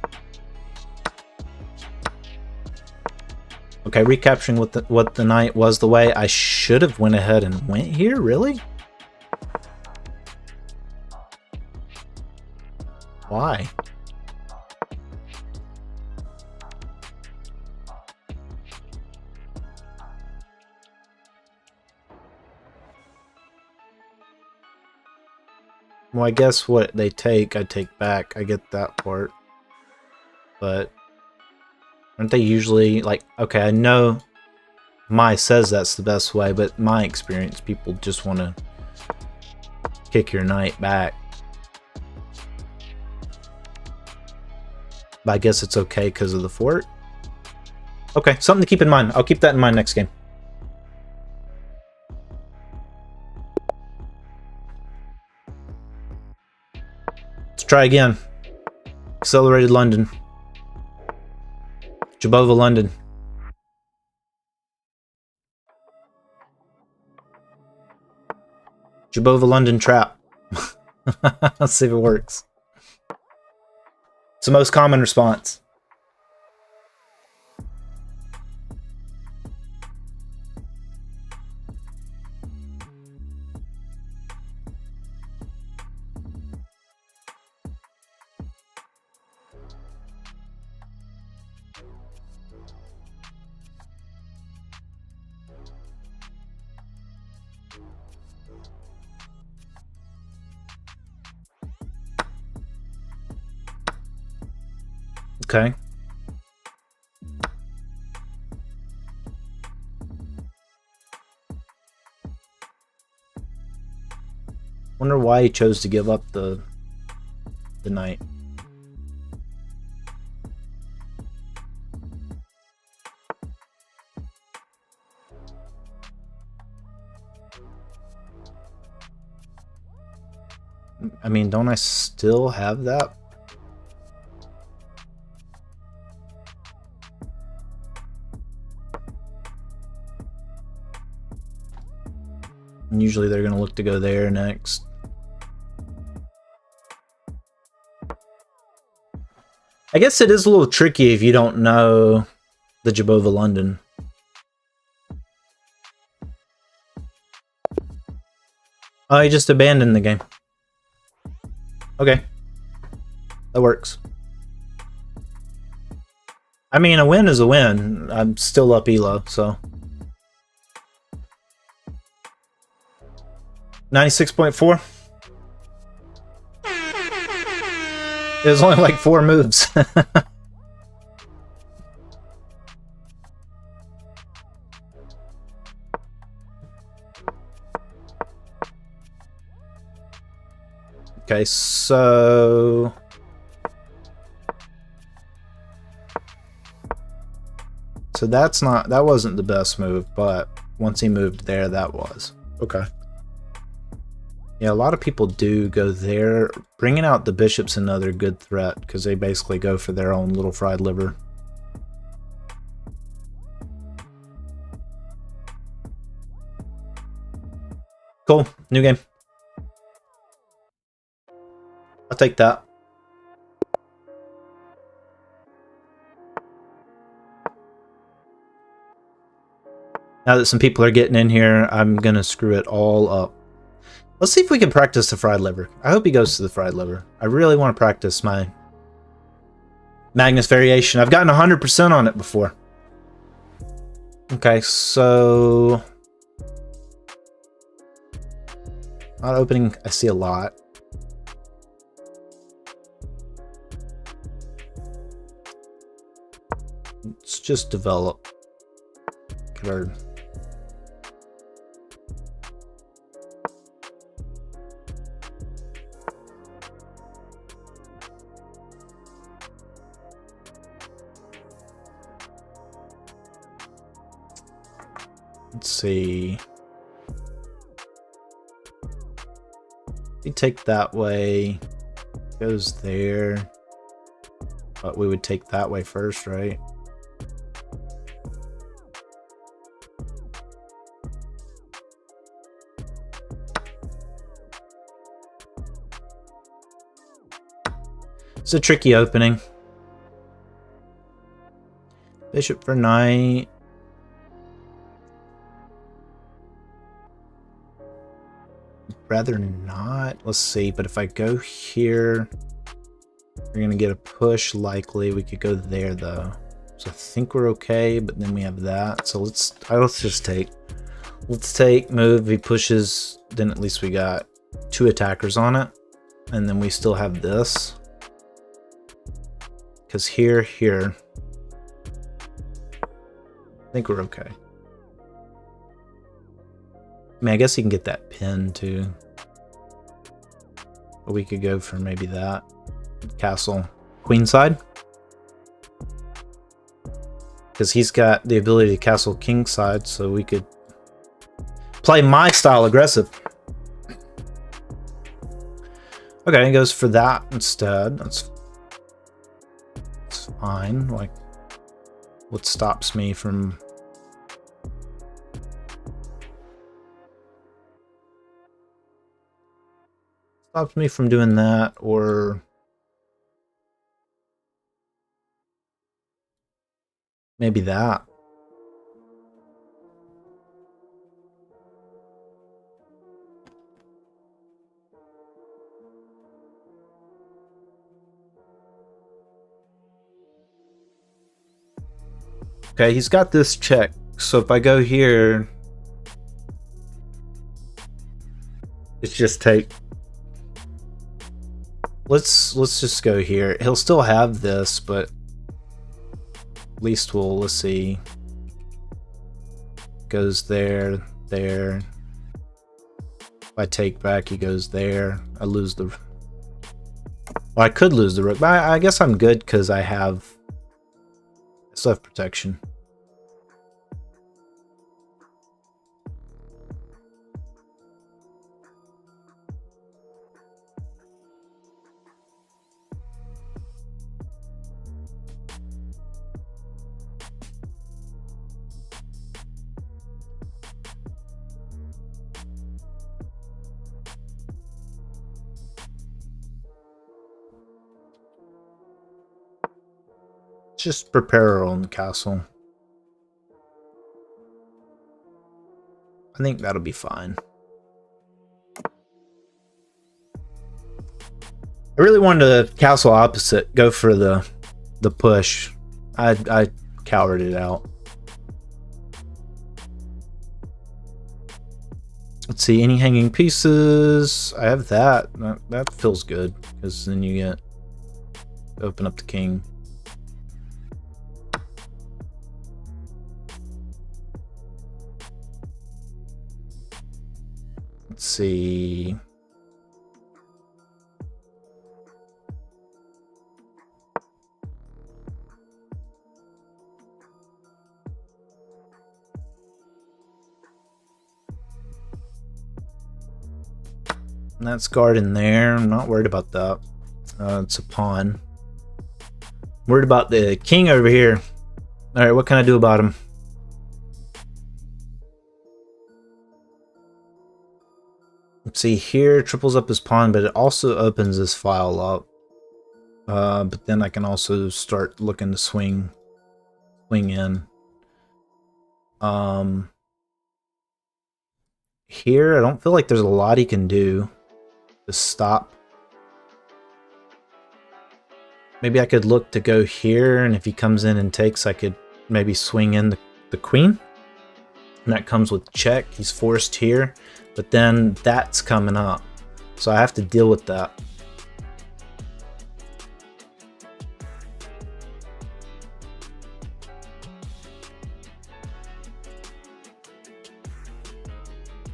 Okay, recapturing what the knight was the way. I should have went ahead and went here, really? Why? Well, I guess what they take, I take back. I get that part. But aren't they usually, like, okay, I know Mai says that's the best way, but my experience, people just want to kick your knight back. But I guess it's okay because of the fort. Okay, something to keep in mind. I'll keep that in mind next game. Let's try again. Accelerated London. Jabova London. Jabova London trap. Let's see if it works. It's the most common response. Okay. Wonder why he chose to give up the knight. I mean, don't I still have that? And usually they're going to look to go there next. I guess it is a little tricky if you don't know the Jabova London. Oh, he just abandoned the game. Okay. That works. I mean, a win is a win. I'm still up ELO, so... 96.4. It was only like 4 moves. Okay, so... So that wasn't the best move, but once he moved there, that was. Okay. Yeah, a lot of people do go there. Bringing out the bishop's another good threat, because they basically go for their own little fried liver. Cool. New game. I'll take that. Now that some people are getting in here, I'm going to screw it all up. Let's see if we can practice the fried liver. I hope he goes to the fried liver. I really want to practice my Magnus variation. I've gotten 100% on it before. Okay, so... Not opening, I see a lot. Let's just develop. Get our... Let's see. We take that way. Goes there. But we would take that way first, right? It's a tricky opening. Bishop for knight. Rather not. Let's see, but if I go here, we're gonna get a push likely. We could go there though. So I think we're okay, but then we have that. So let's just take. Let's take, move, he pushes, then at least we got 2 attackers on it. And then we still have this. Because here. I think we're okay. I mean, I guess he can get that pin too. But we could go for maybe that. Castle. Queenside. because he's got the ability to castle kingside, so we could play my style aggressive. Okay, he goes for that instead. That's fine. Like, what stops me from... Stops me from doing that, or... maybe that. Okay, he's got this check. So if I go here, it's just take. Let's just go here. He'll still have this, but at least let's see. Goes there, there. If I take back, he goes there. I lose the... Well, I could lose the rook, but I guess I'm good because I still have protection. Just prepare our own castle. I think that'll be fine. I really wanted to castle opposite, go for the push. I cowered it out. Let's see, any hanging pieces? I have that. That feels good because then you get open up the king. Let's see. And that's guard in there. I'm not worried about that. It's a pawn. Worried about the king over here. All right, what can I do about him? Let's see here, triples up his pawn, but it also opens this file up. But then I can also start looking to swing in. Here, I don't feel like there's a lot he can do to stop. Maybe I could look to go here, and if he comes in and takes, I could maybe swing in the queen. And that comes with check. He's forced here. But then that's coming up. So I have to deal with that.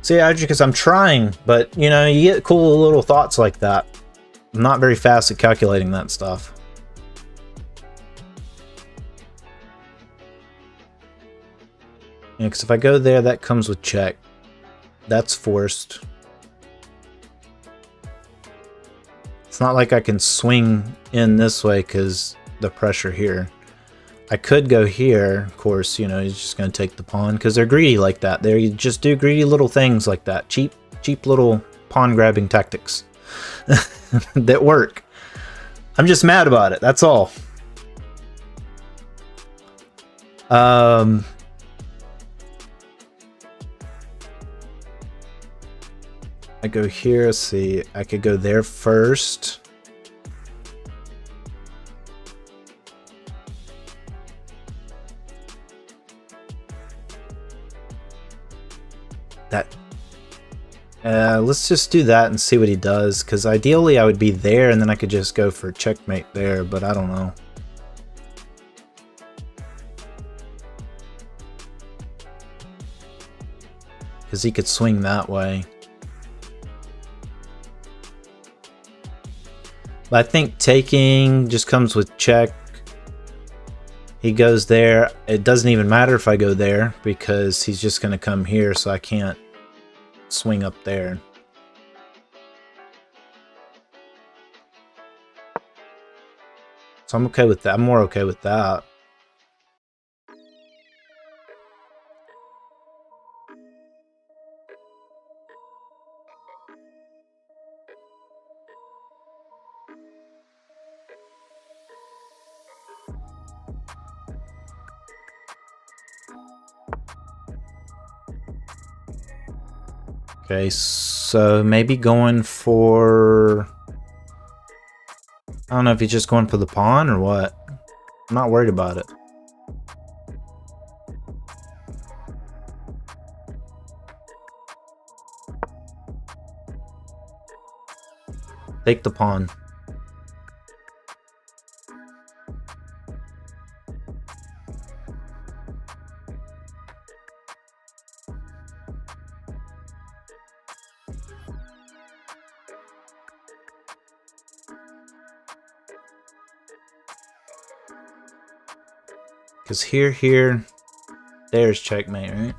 See, because I'm trying, but you know, you get cool little thoughts like that. I'm not very fast at calculating that stuff. Yeah, because if I go there, that comes with check. That's forced. It's not like I can swing in this way because the pressure here. I could go here, of course, you know, he's just going to take the pawn because they're greedy like that. They just do greedy little things like that. Cheap little pawn grabbing tactics that work. I'm just mad about it. That's all. I go here, let's see, I could go there first. Let's just do that and see what he does, because ideally I would be there and then I could just go for checkmate there, but I don't know. Because he could swing that way. But I think taking just comes with check. He goes there. It doesn't even matter if I go there because he's just going to come here, so I can't swing up there. So I'm okay with that. I'm more okay with that. Okay, so maybe going for... I don't know if he's just going for the pawn or what. I'm not worried about it. Take the pawn. Because here, there's checkmate, right?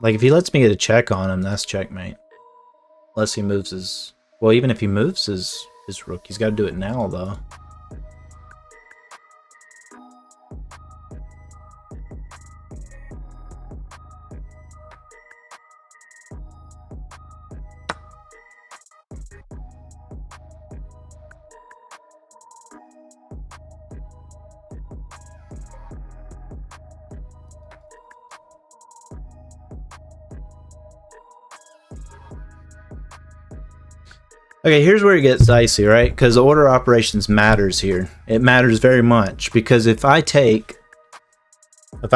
Like, if he lets me get a check on him, that's checkmate. Unless he moves his... Well, even if he moves his rook, he's got to do it now, though. Okay, here's where it gets dicey, right? Because order operations matters here. It matters very much, because if I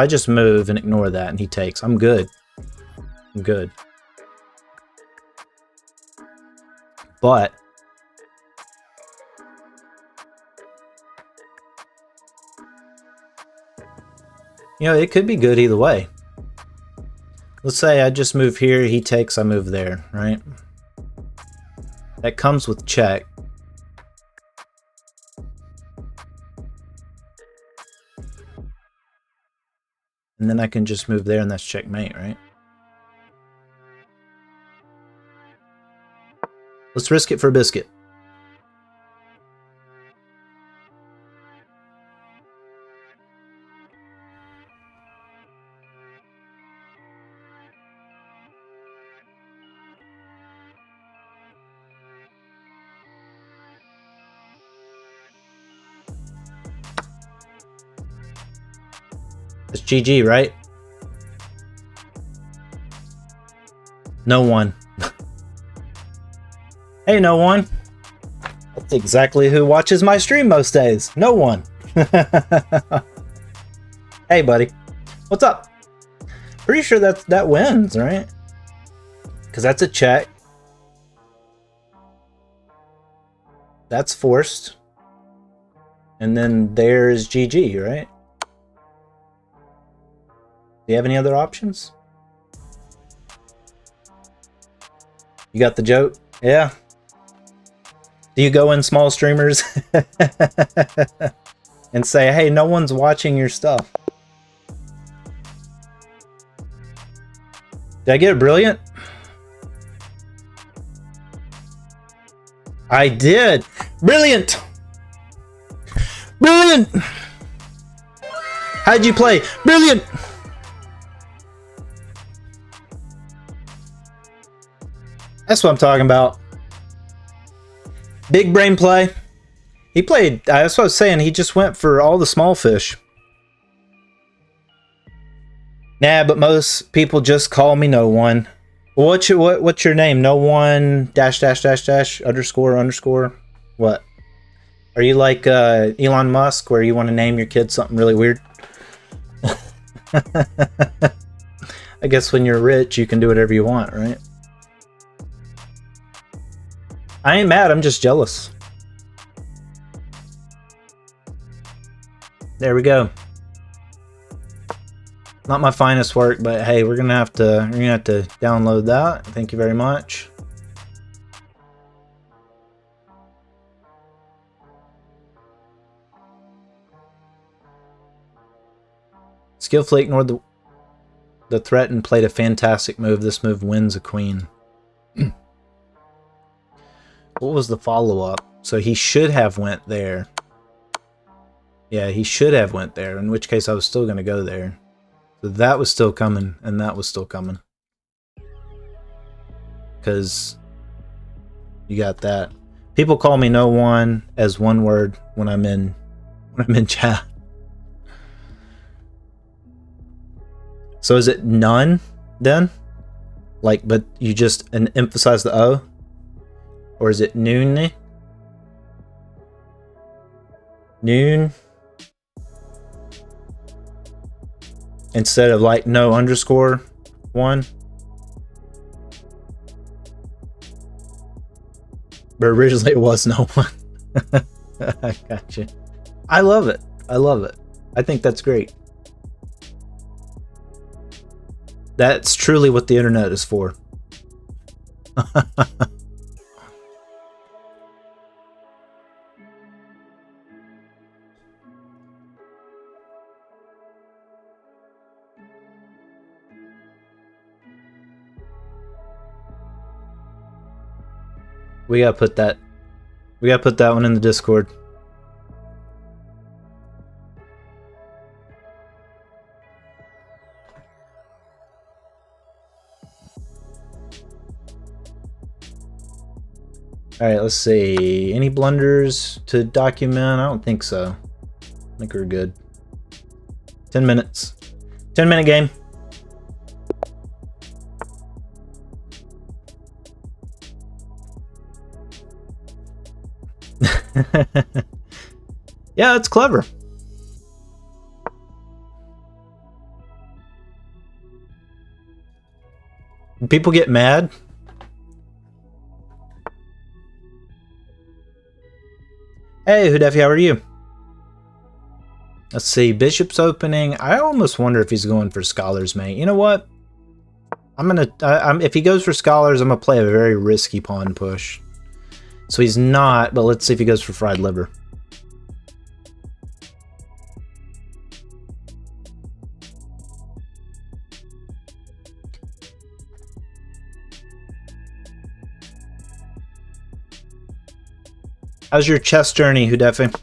just move and ignore that and he takes, I'm good. I'm good. But you know, it could be good either way. Let's say I just move here, he takes, I move there, right? That comes with check. And then I can just move there and that's checkmate, right? Let's risk it for a biscuit. It's GG, right? No one. Hey, no one. That's exactly who watches my stream most days. No one. Hey, buddy. What's up? Pretty sure that wins, right? Because that's a check. That's forced. And then there's GG, right? Do you have any other options? You got the joke? Yeah. Do you go in small streamers and say, hey, no one's watching your stuff? Did I get it brilliant? I did. Brilliant. Brilliant. How'd you play? Brilliant. That's what I'm talking about. Big brain play. He played, that's what I was saying, he just went for all the small fish. Nah, but most people just call me no one. What's your name? No one dash underscore. What? Are you like Elon Musk, where you want to name your kid something really weird? I guess when you're rich, you can do whatever you want, right? I ain't mad, I'm just jealous. There we go. Not my finest work, but hey, we're gonna have to download that. Thank you very much. Skillfully ignored the threat and played a fantastic move. This move wins a queen. What was the follow-up? So he should have went there. Yeah, he should have went there, in which case I was still going to go there. So that was still coming, and that was still coming. Because you got that. People call me no one as one word when I'm in chat. So is it none then? Like, but you just emphasize the O? Or is it noon? Noon? Instead of like no underscore one? But originally it was no one. I gotcha. I love it. I love it. I think that's great. That's truly what the internet is for. We gotta put that one in the Discord. Alright, let's see. Any blunders to document? I don't think so. I think we're good. 10 minutes. 10-minute game. Yeah, it's clever. People get mad. Hey, Hudefi, how are you? Let's see, Bishop's opening. I almost wonder if he's going for Scholars, mate. You know what? If he goes for Scholars, I'm gonna play a very risky pawn push. So he's not, but let's see if he goes for Fried Liver. How's your chess journey, Hudefi?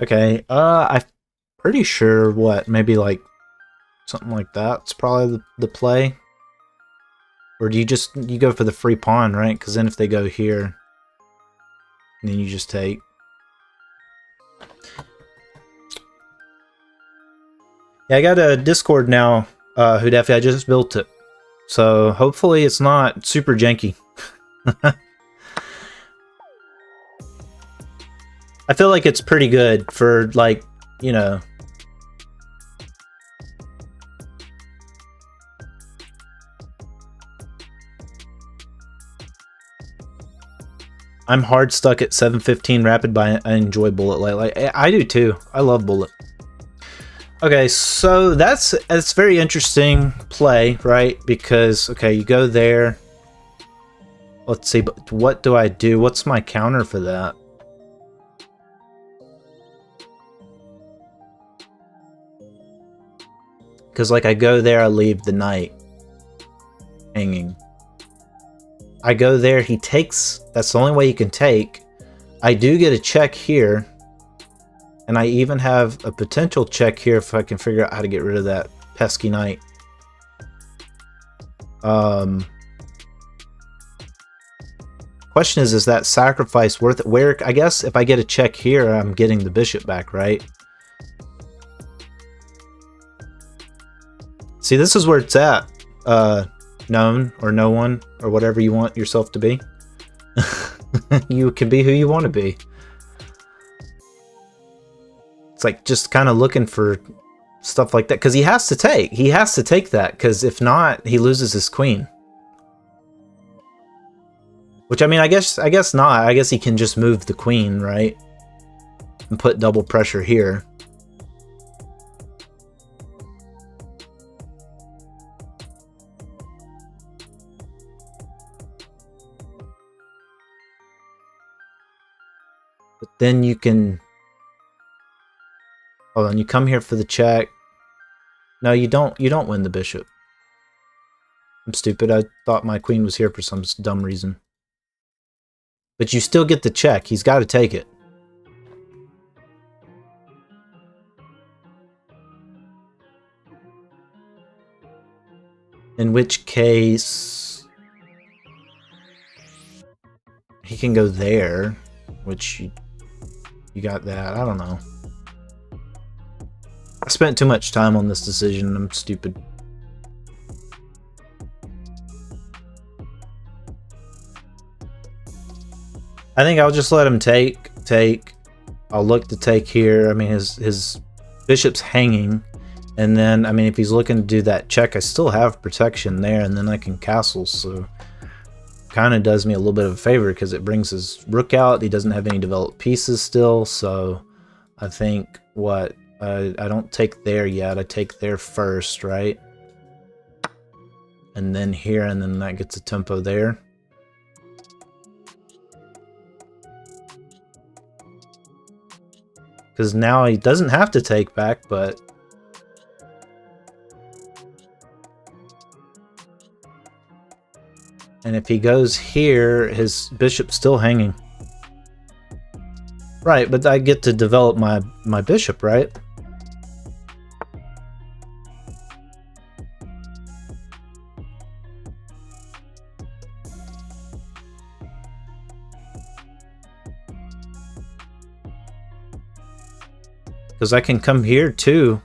Okay, I'm pretty sure what, maybe like something like that's probably the play. Or do you go for the free pawn, right? Because then if they go here, then you just take. Yeah, I got a Discord now, Hudefi. I just built it. So hopefully it's not super janky. I feel like it's pretty good for, like, you know. I'm hard stuck at 715 rapid, but I enjoy bullet like I do too. I love bullet. Okay, so that's very interesting play, right? Because okay, you go there. Let's see, but what do I do? What's my counter for that? Because like I go there, I leave the knight hanging. I go there, he takes. That's the only way you can take. I do get a check here. And I even have a potential check here if I can figure out how to get rid of that pesky knight. Question is that sacrifice worth it? Where, I guess if I get a check here, I'm getting the bishop back, right? See, this is where it's at. Known or no one or whatever you want yourself to be. You can be who you want to be. It's like just kind of looking for stuff like that because he has to take. He has to take that because if not, he loses his queen. Which I mean, I guess not. I guess he can just move the queen, right? And put double pressure here. But then you can... Hold on, you come here for the check. No, you don't win the bishop. I'm stupid. I thought my queen was here for some dumb reason. But you still get the check. He's got to take it. In which case... he can go there. Which you got that. I don't know. I spent too much time on this decision. I'm stupid. I think I'll just let him take. I'll look to take here. I mean, his bishop's hanging. And then, I mean, if he's looking to do that check, I still have protection there. And then I can castle. So, kind of does me a little bit of a favor because it brings his rook out. He doesn't have any developed pieces still. So, I think what... I don't take there yet. I take there first, right? And then here, and then that gets a tempo there. Because now he doesn't have to take back, but... And if he goes here, his bishop's still hanging. Right, but I get to develop my bishop, right? Because I can come here too.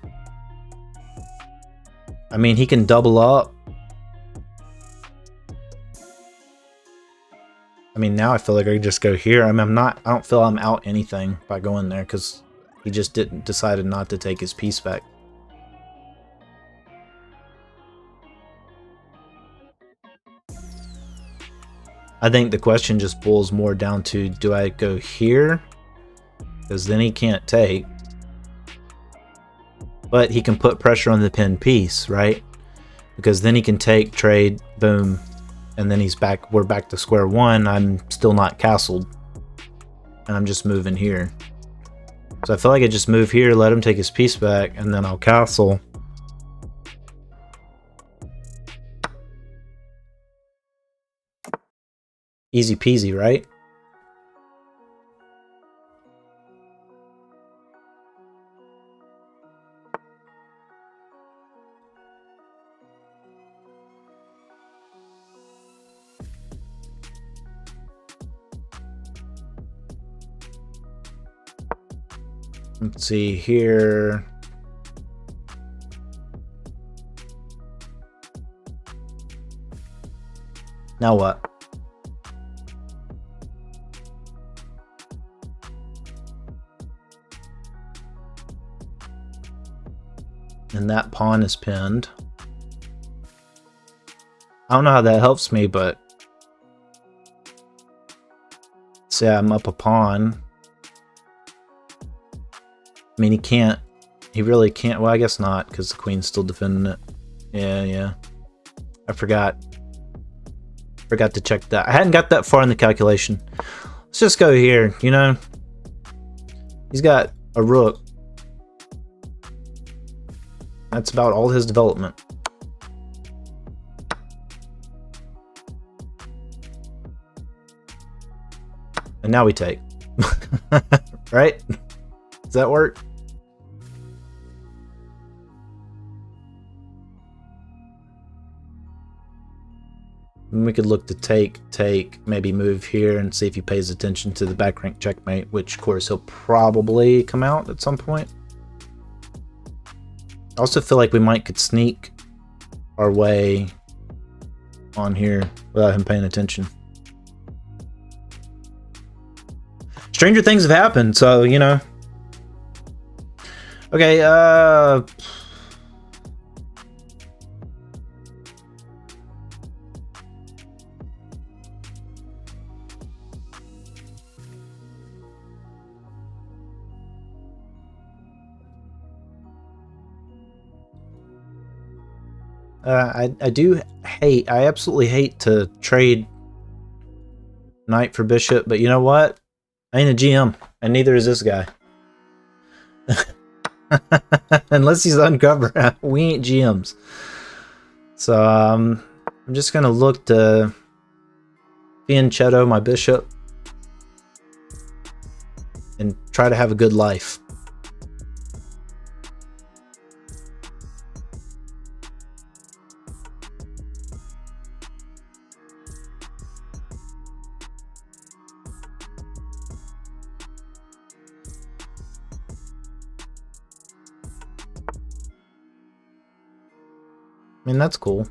I mean, he can double up. I mean, now I feel like I can just go here. I mean, I don't feel I'm out anything by going there because he just decided not to take his piece back. I think the question just boils more down to, do I go here? Because then he can't take. But he can put pressure on the pinned piece, right? Because then he can take, trade, boom, and then he's back. We're back to square one. I'm still not castled, and I'm just moving here. So I feel like I just move here, let him take his piece back, and then I'll castle. Easy peasy, right? Let's see here. Now what? And that pawn is pinned. I don't know how that helps me, but say I'm up a pawn. I mean, he really can't, well, I guess not, because the queen's still defending it. Yeah. I forgot to check that. I hadn't got that far in the calculation. Let's just go here, you know? He's got a rook. That's about all his development. And now we take. Right? Does that work? And we could look to take, maybe move here and see if he pays attention to the back rank checkmate, which of course he'll probably come out at some point. I also feel like we could sneak our way on here without him paying attention. Stranger things have happened, so, you know. Okay, I absolutely hate to trade knight for bishop, but you know what? I ain't a GM. and neither is this guy. Unless he's uncovered. We ain't GMs. So I'm just gonna look to fianchetto my bishop and try to have a good life. I mean, that's cool.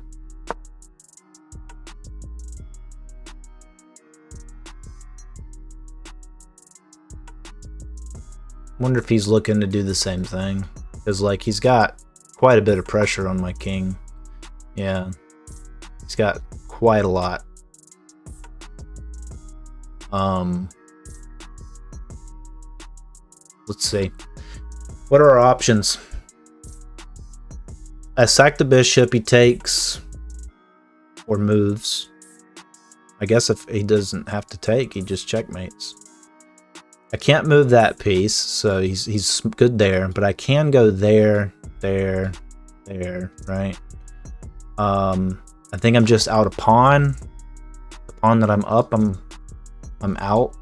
Wonder if he's looking to do the same thing. Because, like, he's got quite a bit of pressure on my king. Yeah. He's got quite a lot. Let's see. What are our options? I sack the bishop, he takes or moves. I guess if he doesn't have to take, he just checkmates. I can't move that piece, so he's good there, but I can go there, there, right? I think I'm just out a pawn. The pawn that I'm up, I'm out.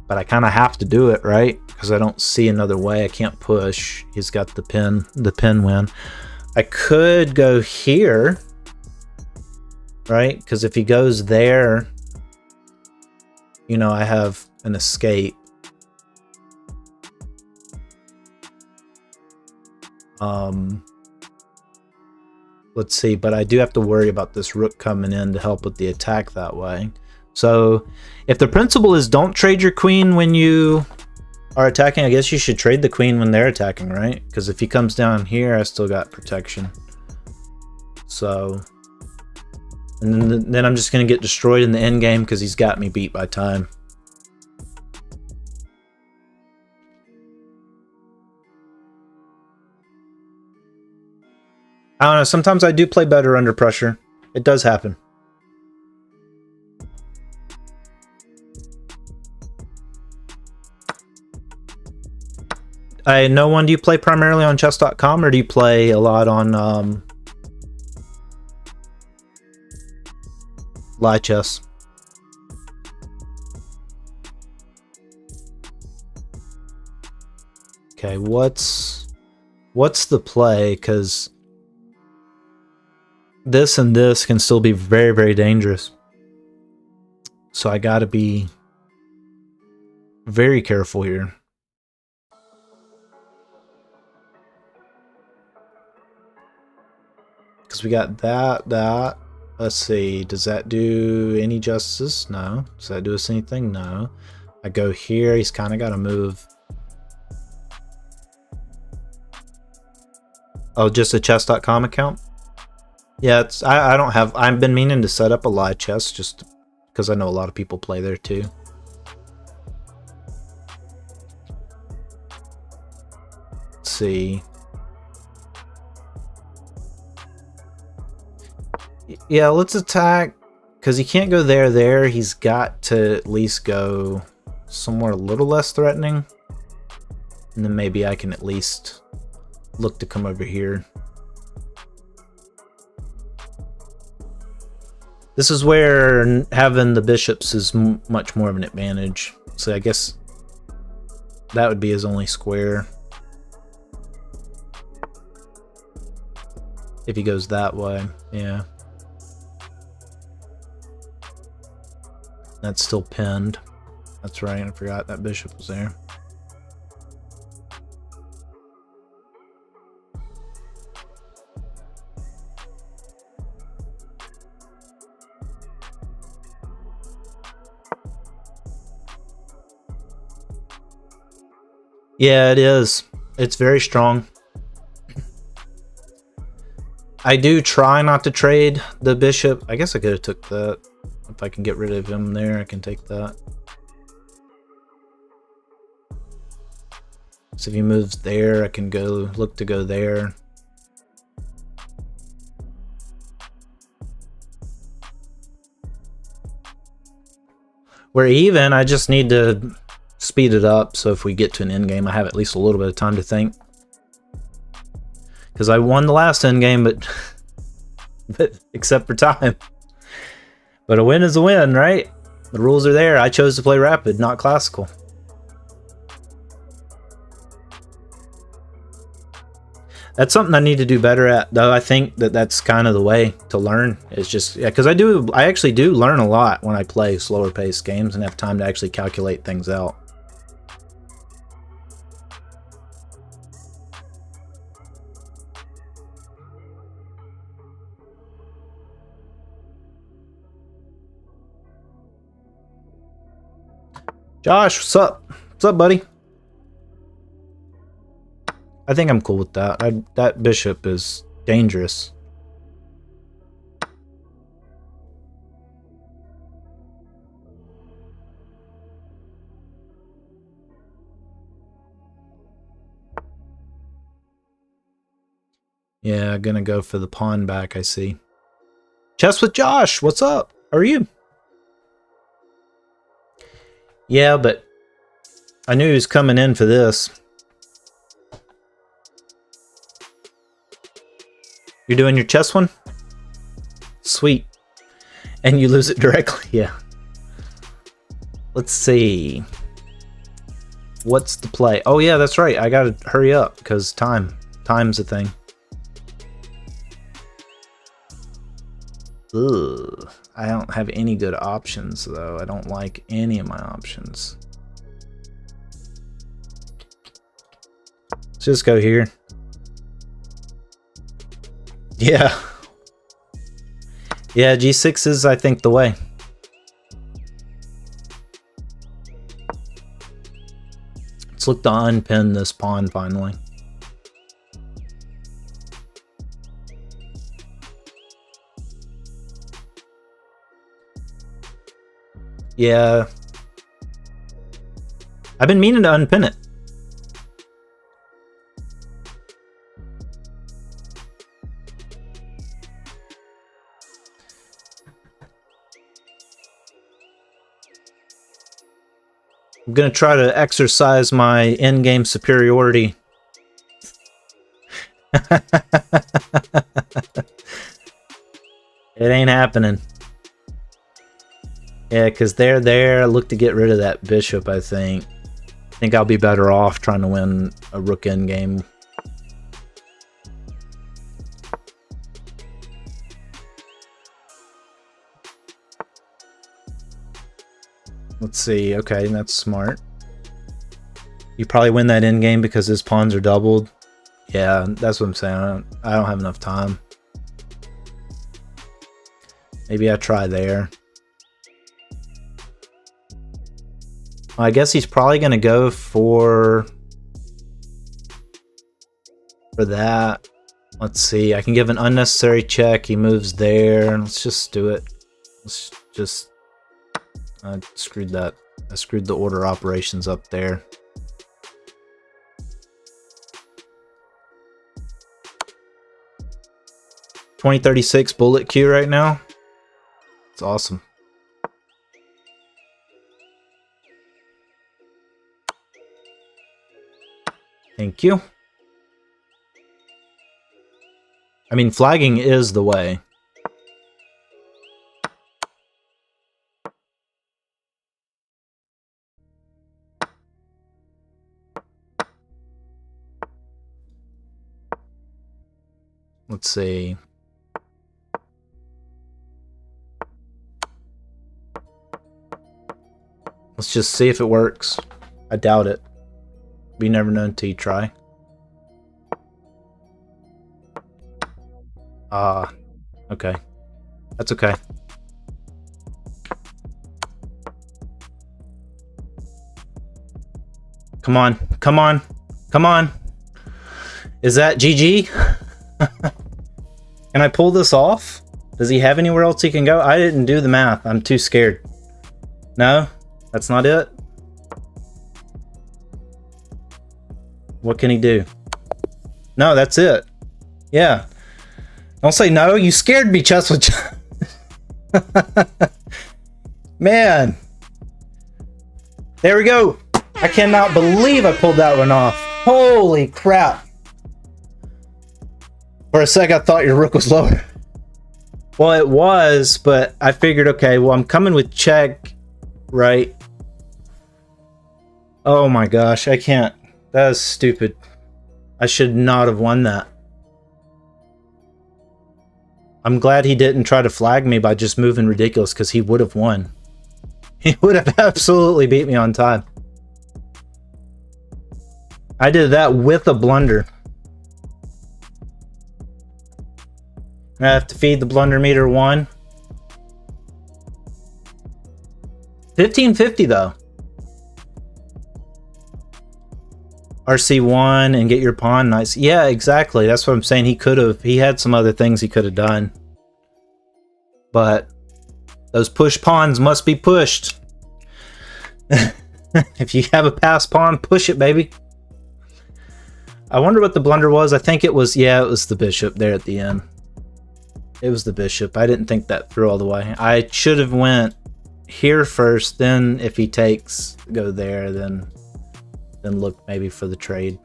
But I kind of have to do it, right? Because I don't see another way. I can't push. He's got the pin win. I could go here, right? Because if he goes there, you know, I have an escape. Let's see, but I do have to worry about this rook coming in to help with the attack that way. So if the principle is don't trade your queen when you are attacking, I guess you should trade the queen when they're attacking, right? Because if he comes down here, I still got protection. So, and then I'm just going to get destroyed in the end game because he's got me beat by time. I don't know, sometimes I do play better under pressure. It does happen. I know one, do you play primarily on chess.com or do you play a lot on live chess? Okay, what's the play? Because this and this can still be very, very dangerous. So I gotta be very careful here. Because we got that. Let's see, does that do any justice? No. Does that do us anything? No. I go here, he's kind of got to move. Oh, just a chess.com account? Yeah, it's I don't have, I've been meaning to set up a live chess just because I know a lot of people play there too. Let's see. Yeah, let's attack, because he can't go there. He's got to at least go somewhere a little less threatening. And then maybe I can at least look to come over here. This is where having the bishops is much more of an advantage. So I guess that would be his only square. If he goes that way, yeah. That's still pinned. That's right, I forgot that bishop was there. Yeah, it is. It's very strong. I do try not to trade the bishop. I guess I could have took that. If I can get rid of him there, I can take that. So if he moves there, I can go look to go there. We're even. I just need to speed it up so if we get to an end game, I have at least a little bit of time to think. Because I won the last end game, but except for time. But a win is a win, right? The rules are there. I chose to play rapid, not classical. That's something I need to do better at, though. I think that that's kind of the way to learn. It's just, yeah, because I actually do learn a lot when I play slower paced games and have time to actually calculate things out. Josh, what's up? What's up, buddy? I think I'm cool with that. That bishop is dangerous. Yeah, gonna go for the pawn back, I see. Chess with Josh, what's up? How are you? Yeah, but I knew he was coming in for this. You're doing your chess one? Sweet. And you lose it directly, yeah. Let's see. What's the play? Oh yeah, that's right. I gotta hurry up because time's a thing. Ugh. I don't have any good options though. I don't like any of my options. Let's just go here. Yeah. Yeah, G6 is, I think, the way. Let's look to unpin this pawn finally. Yeah. I've been meaning to unpin it. I'm gonna try to exercise my endgame superiority. It ain't happening. Yeah, because they're there. I look to get rid of that bishop, I think. I think I'll be better off trying to win a rook endgame. Let's see. Okay, that's smart. You probably win that endgame because his pawns are doubled. Yeah, that's what I'm saying. I don't have enough time. Maybe I try there. I guess he's probably going to go for that. Let's see. I can give an unnecessary check. He moves there. Let's just do it. Let's just... I screwed that. I screwed the order operations up there. .2036 bullet queue right now. It's awesome. Thank you. I mean, flagging is the way. Let's see. Let's just see if it works. I doubt it. We never know until you try. Okay. That's okay. Come on. Come on. Come on. Is that GG? Can I pull this off? Does he have anywhere else he can go? I didn't do the math. I'm too scared. No? That's not it? What can he do? No, that's it. Yeah. Don't say no. You scared me, Chess with Man. There we go. I cannot believe I pulled that one off. Holy crap. For a sec, I thought your rook was lower. Well, it was, but I figured, okay, well, I'm coming with check, right? Oh my gosh, I can't. That is stupid. I should not have won that. I'm glad he didn't try to flag me by just moving ridiculous, because he would have won. He would have absolutely beat me on time. I did that with a blunder. I have to feed the blunder meter 1. 1550 though. RC1 and get your pawn nice. Yeah, exactly. That's what I'm saying. He had some other things he could have done. But those push pawns must be pushed. If you have a pass pawn, push it, baby. I wonder what the blunder was. I think it was, yeah, it was the bishop there at the end. It was the bishop. I didn't think that through all the way. I should have went here first, then if he takes, go there, then look maybe for the trade.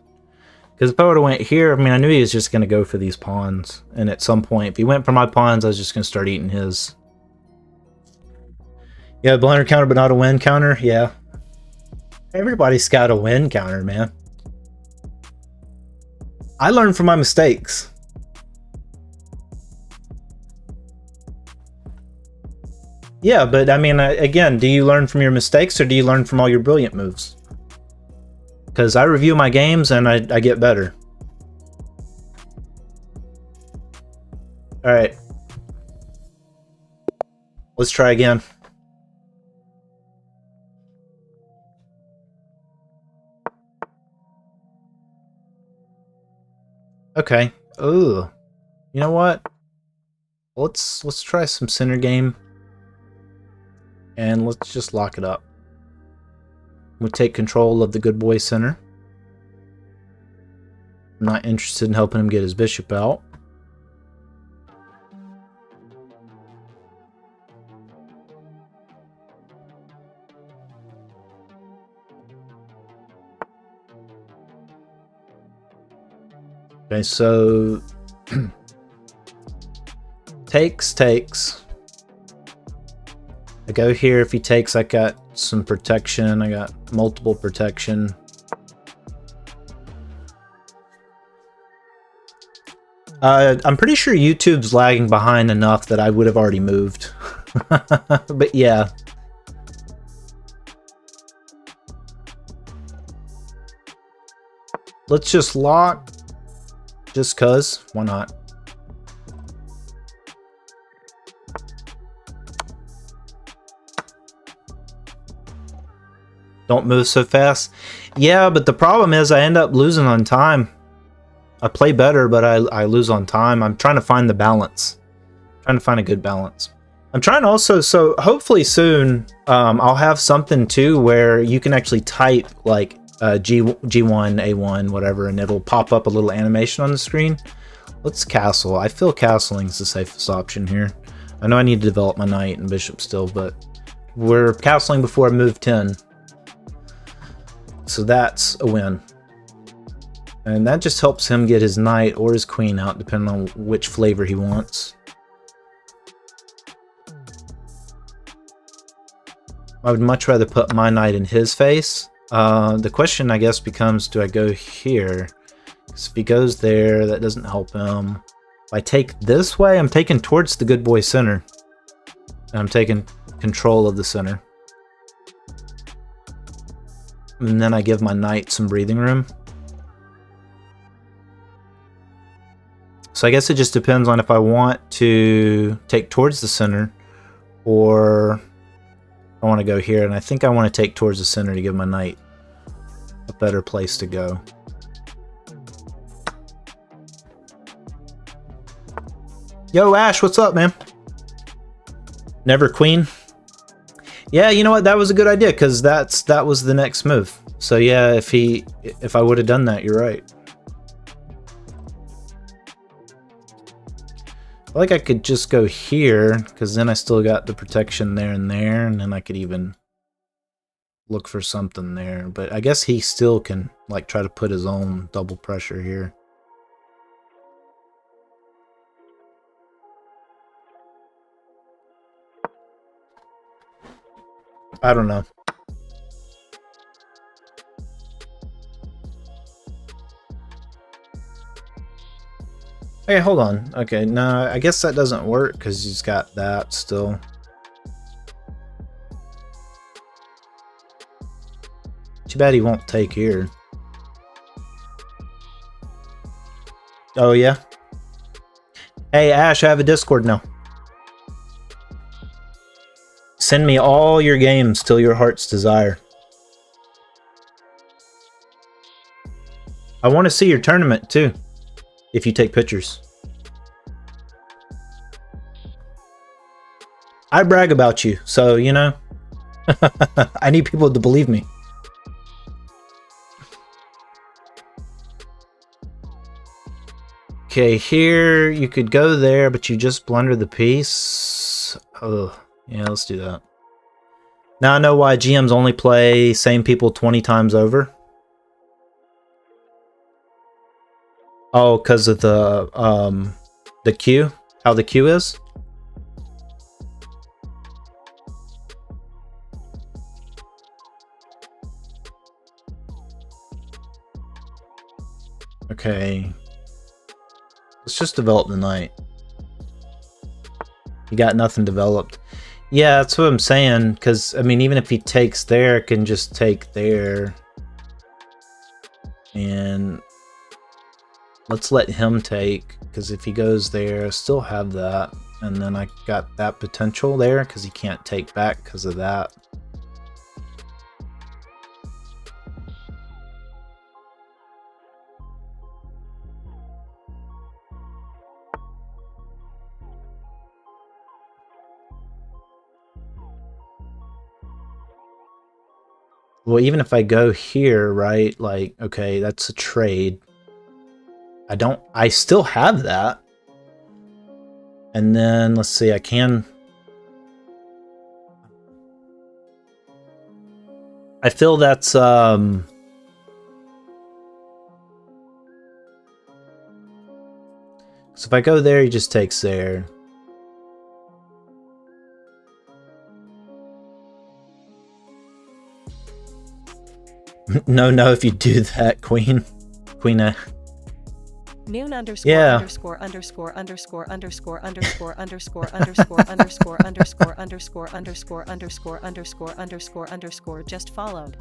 Because if I would have went here, I mean, I knew he was just going to go for these pawns. And at some point, if he went for my pawns, I was just going to start eating his. Yeah, blunder counter, but not a win counter. Yeah. Everybody's got a win counter, man. I learn from my mistakes. Yeah, but I mean, again, do you learn from your mistakes or do you learn from all your brilliant moves? Because I review my games and I get better. Alright. Let's try again. Okay. Ooh. You know what? Let's try some center game. And let's just lock it up. We'll take control of the good boy center. I'm not interested in helping him get his bishop out. Okay, so takes. I go here. If he takes, I got some protection. I got multiple protection. I'm pretty sure YouTube's lagging behind enough that I would have already moved. But yeah. Let's just lock. Just cuz. Why not? Don't move so fast. Yeah, but the problem is I end up losing on time. I play better, but I lose on time. I'm trying to find the balance. Trying to find a good balance. I'm trying also, so hopefully soon I'll have something too where you can actually type like G1, A1, whatever, and it'll pop up a little animation on the screen. Let's castle. I feel castling is the safest option here. I know I need to develop my knight and bishop still, but we're castling before I move 10. So that's a win. And that just helps him get his knight or his queen out, depending on which flavor he wants. I would much rather put my knight in his face. The question, I guess, becomes, do I go here? Because if he goes there, that doesn't help him. If I take this way, I'm taking towards the good boy center. And I'm taking control of the center. And then I give my knight some breathing room. So I guess it just depends on if I want to take towards the center or I want to go here. And I think I want to take towards the center to give my knight a better place to go. Yo, Ash, what's up, man? Never queen. Yeah, you know what? That was a good idea because that was the next move. So yeah, if I would have done that, you're right. I feel like I could just go here because then I still got the protection there, and then I could even look for something there. But I guess he still can like try to put his own double pressure here. I don't know. Hey, hold on. Okay, no, I guess that doesn't work because he's got that still. Too bad he won't take here. Oh, yeah? Hey, Ash, I have a Discord now. Send me all your games till your heart's desire. I want to see your tournament, too. If you take pictures. I brag about you, so, you know. I need people to believe me. Okay, here you could go there, but you just blunder the piece. Oh, yeah, let's do that. Now I know why GMs only play same people 20 times over. Oh, because of the queue? How the queue is? Okay. Let's just develop the knight. You got nothing developed. Yeah, that's what I'm saying, because, I mean, even if he takes there, it can just take there. And let's let him take, because if he goes there, I still have that. And then I got that potential there, because he can't take back because of that. Well, even if I go here, right, like, okay, that's a trade. I still have that. And then, let's see, I can... I feel that's, so if I go there, he just takes there. No, if you do that, Queen. Noon underscore yeah. underscore underscore underscore underscore underscore underscore underscore underscore underscore underscore underscore underscore underscore underscore underscore just followed.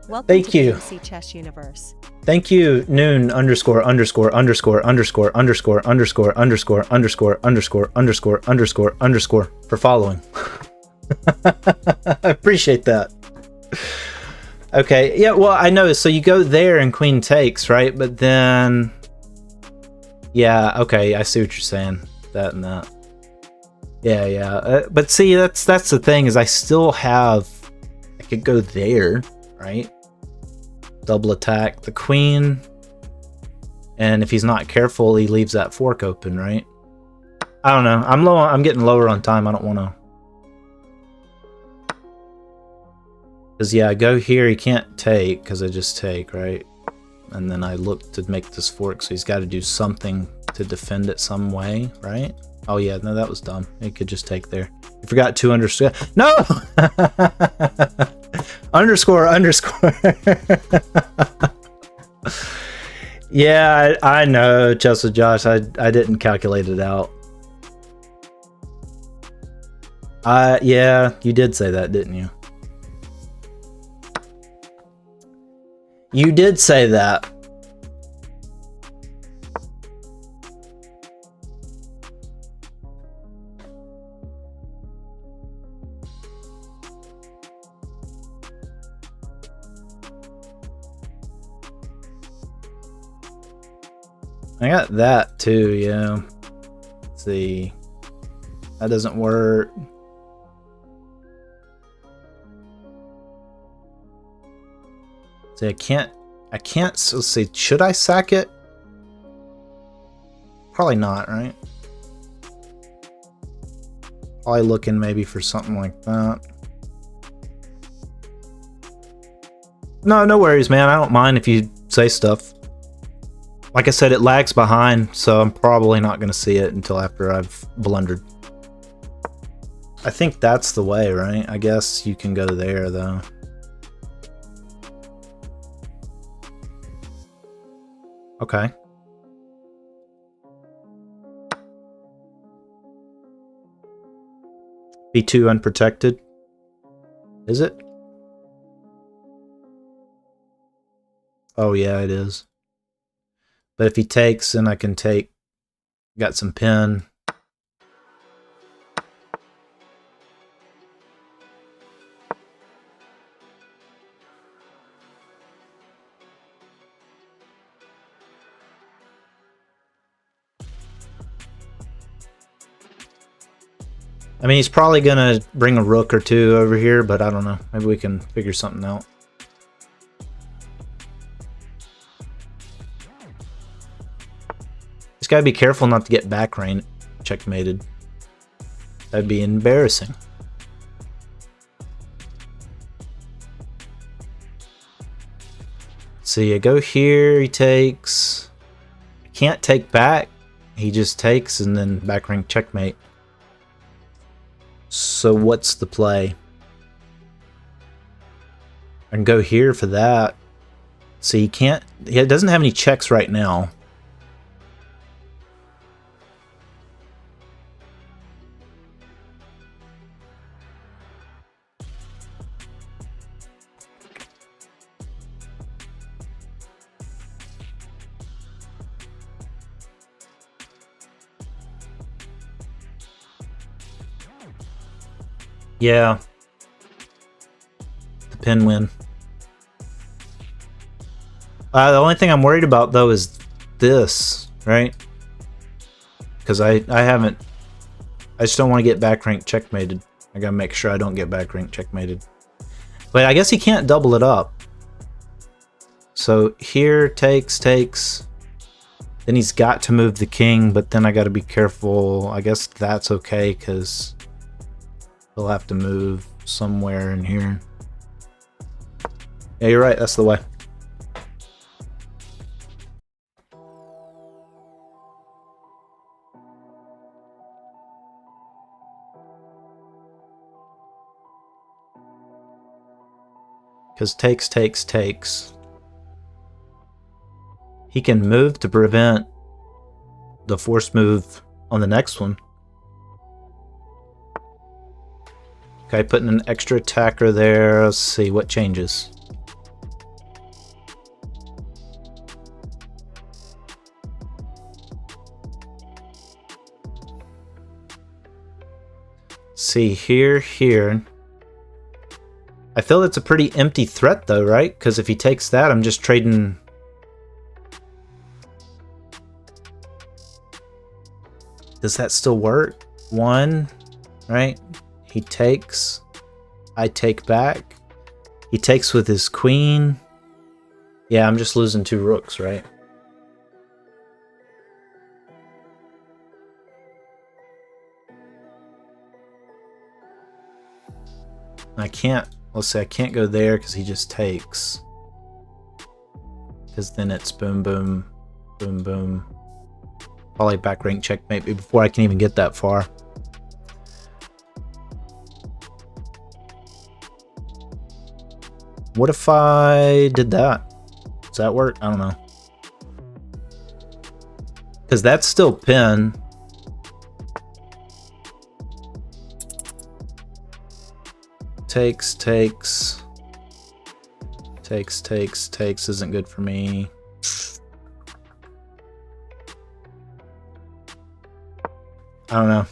Welcome Thank to you. the PC Chess Universe. Thank you, Noon underscore underscore underscore underscore underscore underscore underscore underscore underscore underscore underscore underscore for following. I appreciate that. Okay, yeah, well, I know. So you go there and queen takes, right? But then, yeah, okay, I see what you're saying. That and that. Yeah. But see, that's the thing is I still have. I could go there, right? Double attack the queen, and if he's not careful, he leaves that fork open, right? I don't know. I'm low. I'm getting lower on time. I don't want to. Because, yeah, I go here, he can't take, because I just take, right? And then I look to make this fork, so he's got to do something to defend it some way, right? Oh, yeah, no, that was dumb. He could just take there. You forgot 2 underscore. No! underscore. Yeah, I know, Chelsea Josh. I didn't calculate it out. Yeah, you did say that, didn't you? You did say that. I got that too, yeah. Let's see. That doesn't work. See, I can't, so let's see, should I sack it? Probably not, right? Probably looking maybe for something like that. No, no worries, man. I don't mind if you say stuff. Like I said, it lags behind, so I'm probably not going to see it until after I've blundered. I think that's the way, right? I guess you can go there, though. Okay. B2 unprotected. Is it? Oh, yeah, it is. But if he takes, then I can take... Got some pin. I mean, he's probably going to bring a rook or two over here, but I don't know. Maybe we can figure something out. Just got to be careful not to get back range checkmated. That'd be embarrassing. So you go here, he takes. Can't take back. He just takes and then back rank checkmate. So what's the play? I can go here for that. See, he can't. He doesn't have any checks right now. Yeah. The pin win. The only thing I'm worried about, though, is this, right? Because I haven't... I just don't want to get back rank checkmated. I gotta make sure I don't get back rank checkmated. But I guess he can't double it up. So here, takes. Then he's got to move the king, but then I gotta be careful. I guess that's okay, because... We'll have to move somewhere in here. Yeah, you're right. That's the way. Because takes. He can move to prevent the force move on the next one. Okay, putting an extra attacker there. Let's see what changes. See, here. I feel it's a pretty empty threat though, right? Because if he takes that, I'm just trading... Does that still work? One, right? He takes. I take back. He takes with his queen. Yeah, I'm just losing 2 rooks, right? I can't. Let's say I can't go there because he just takes. Because then it's boom, boom, boom, boom. Probably back rank checkmate before I can even get that far. What if I did that? Does that work? I don't know. Because that's still pin. Takes isn't good for me. I don't know.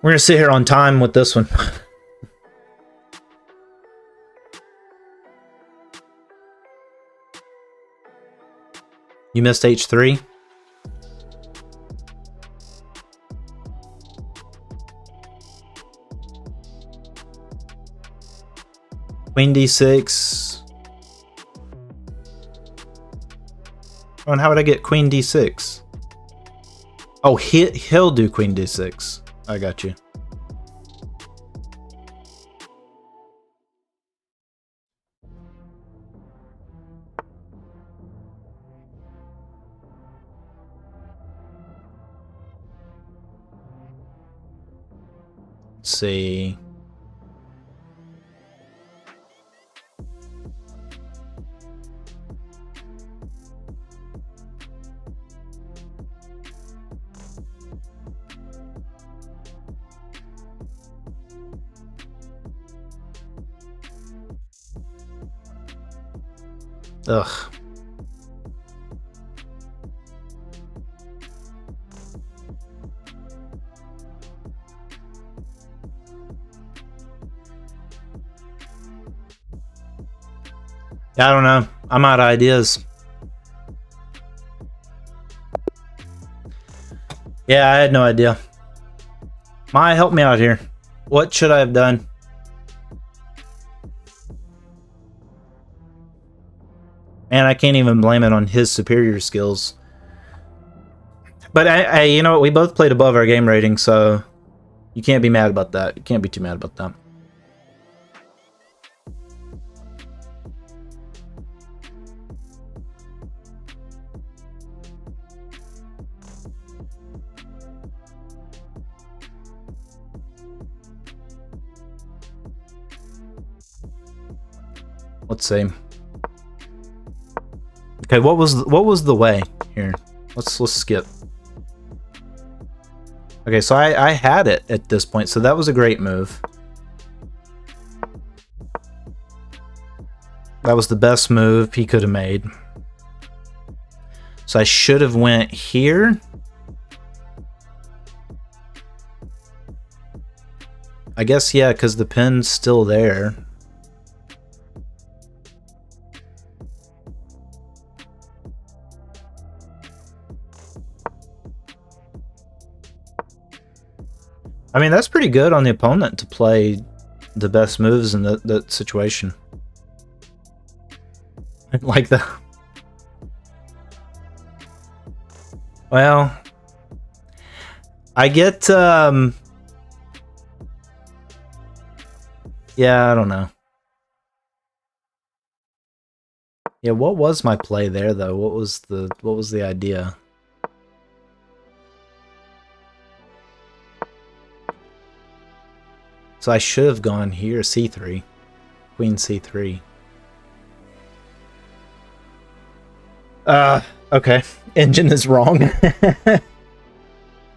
We're gonna sit here on time with this one. You missed H3. Queen D6. Oh, and how would I get queen d6? Oh, he'll do queen d6. I got you. Let's see. Ugh. I don't know. I'm out of ideas. Yeah, I had no idea. Maya, help me out here. What should I have done? And I can't even blame it on his superior skills. But I you know what? We both played above our game rating, so you can't be mad about that. You can't be too mad about that. Let's see. Okay, what was the way here? Let's skip. Okay, so I had it at this point, so that was a great move. That was the best move he could have made. So I should have went here. I guess, yeah, because the pin's still there. I mean, that's pretty good on the opponent to play the best moves in that situation. Like that. Well, I get, yeah, I don't know. Yeah, what was my play there, though? What was the idea? So I should have gone here, c3. Queen c3. Okay. Engine is wrong.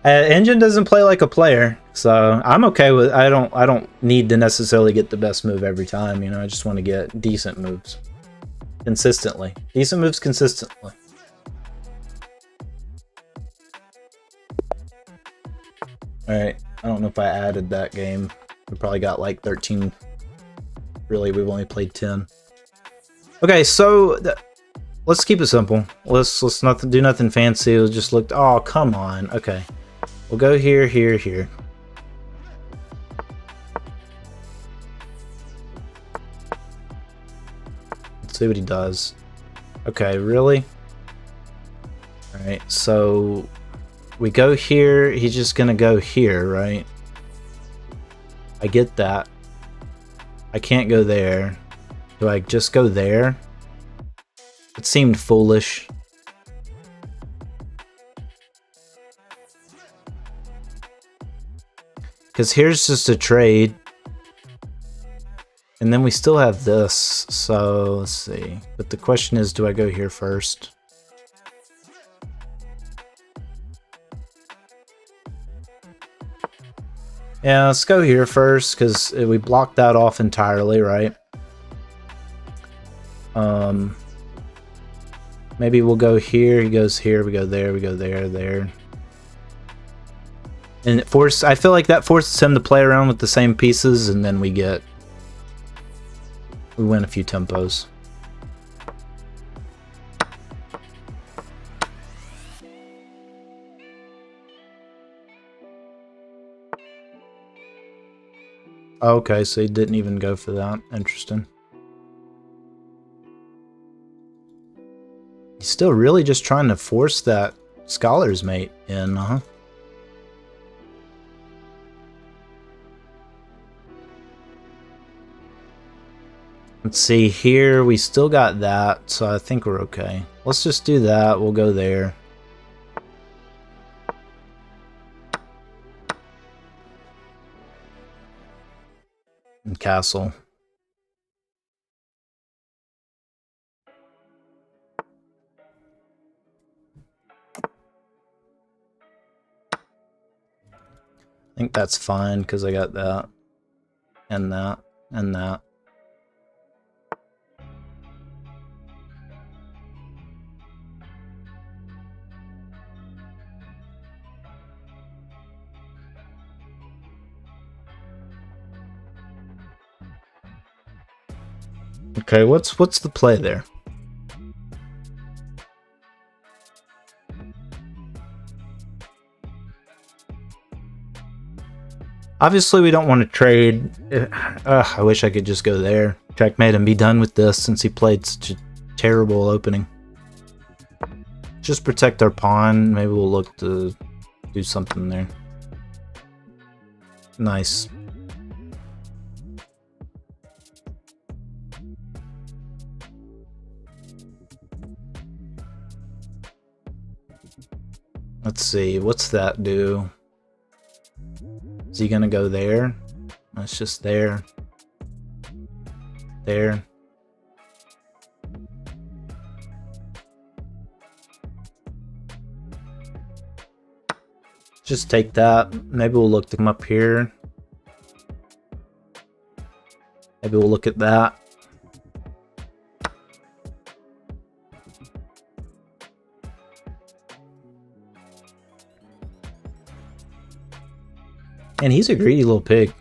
Engine doesn't play like a player, so I'm okay with. I don't need to necessarily get the best move every time. You know, I just want to get decent moves consistently. Decent moves consistently. All right. I don't know if I added that game. We probably got like 13. Really, we've only played 10. Okay, so let's keep it simple. Let's not do nothing fancy. We'll just look. Oh, come on. Okay, we'll go here, here, here. Let's see what he does. Okay, really? All right, so we go here. He's just gonna go here, right? I get that. I can't go there. Do I just go there? It seemed foolish. Because here's just a trade. And then we still have this. So, let's see. But the question is, do I go here first? Yeah, let's go here first, because we blocked that off entirely, right? Maybe we'll go here, he goes here, we go there, we go there, there. And I feel like that forces him to play around with the same pieces, and then we win a few tempos. Okay, so he didn't even go for that. Interesting. He's still really just trying to force that Scholar's Mate in, Let's see, here we still got that, so I think we're okay. Let's just do that, we'll go there. And castle. I think that's fine because I got that and that and that. Okay, what's the play there? Obviously, we don't want to trade. I wish I could just go there. Checkmate and be done with this since he played such a terrible opening. Just protect our pawn. Maybe we'll look to do something there. Nice. Let's see, what's that do? Is he gonna go there? That's just there. There. Just take that. Maybe we'll look to come up here. Maybe we'll look at that. And he's a greedy little pig.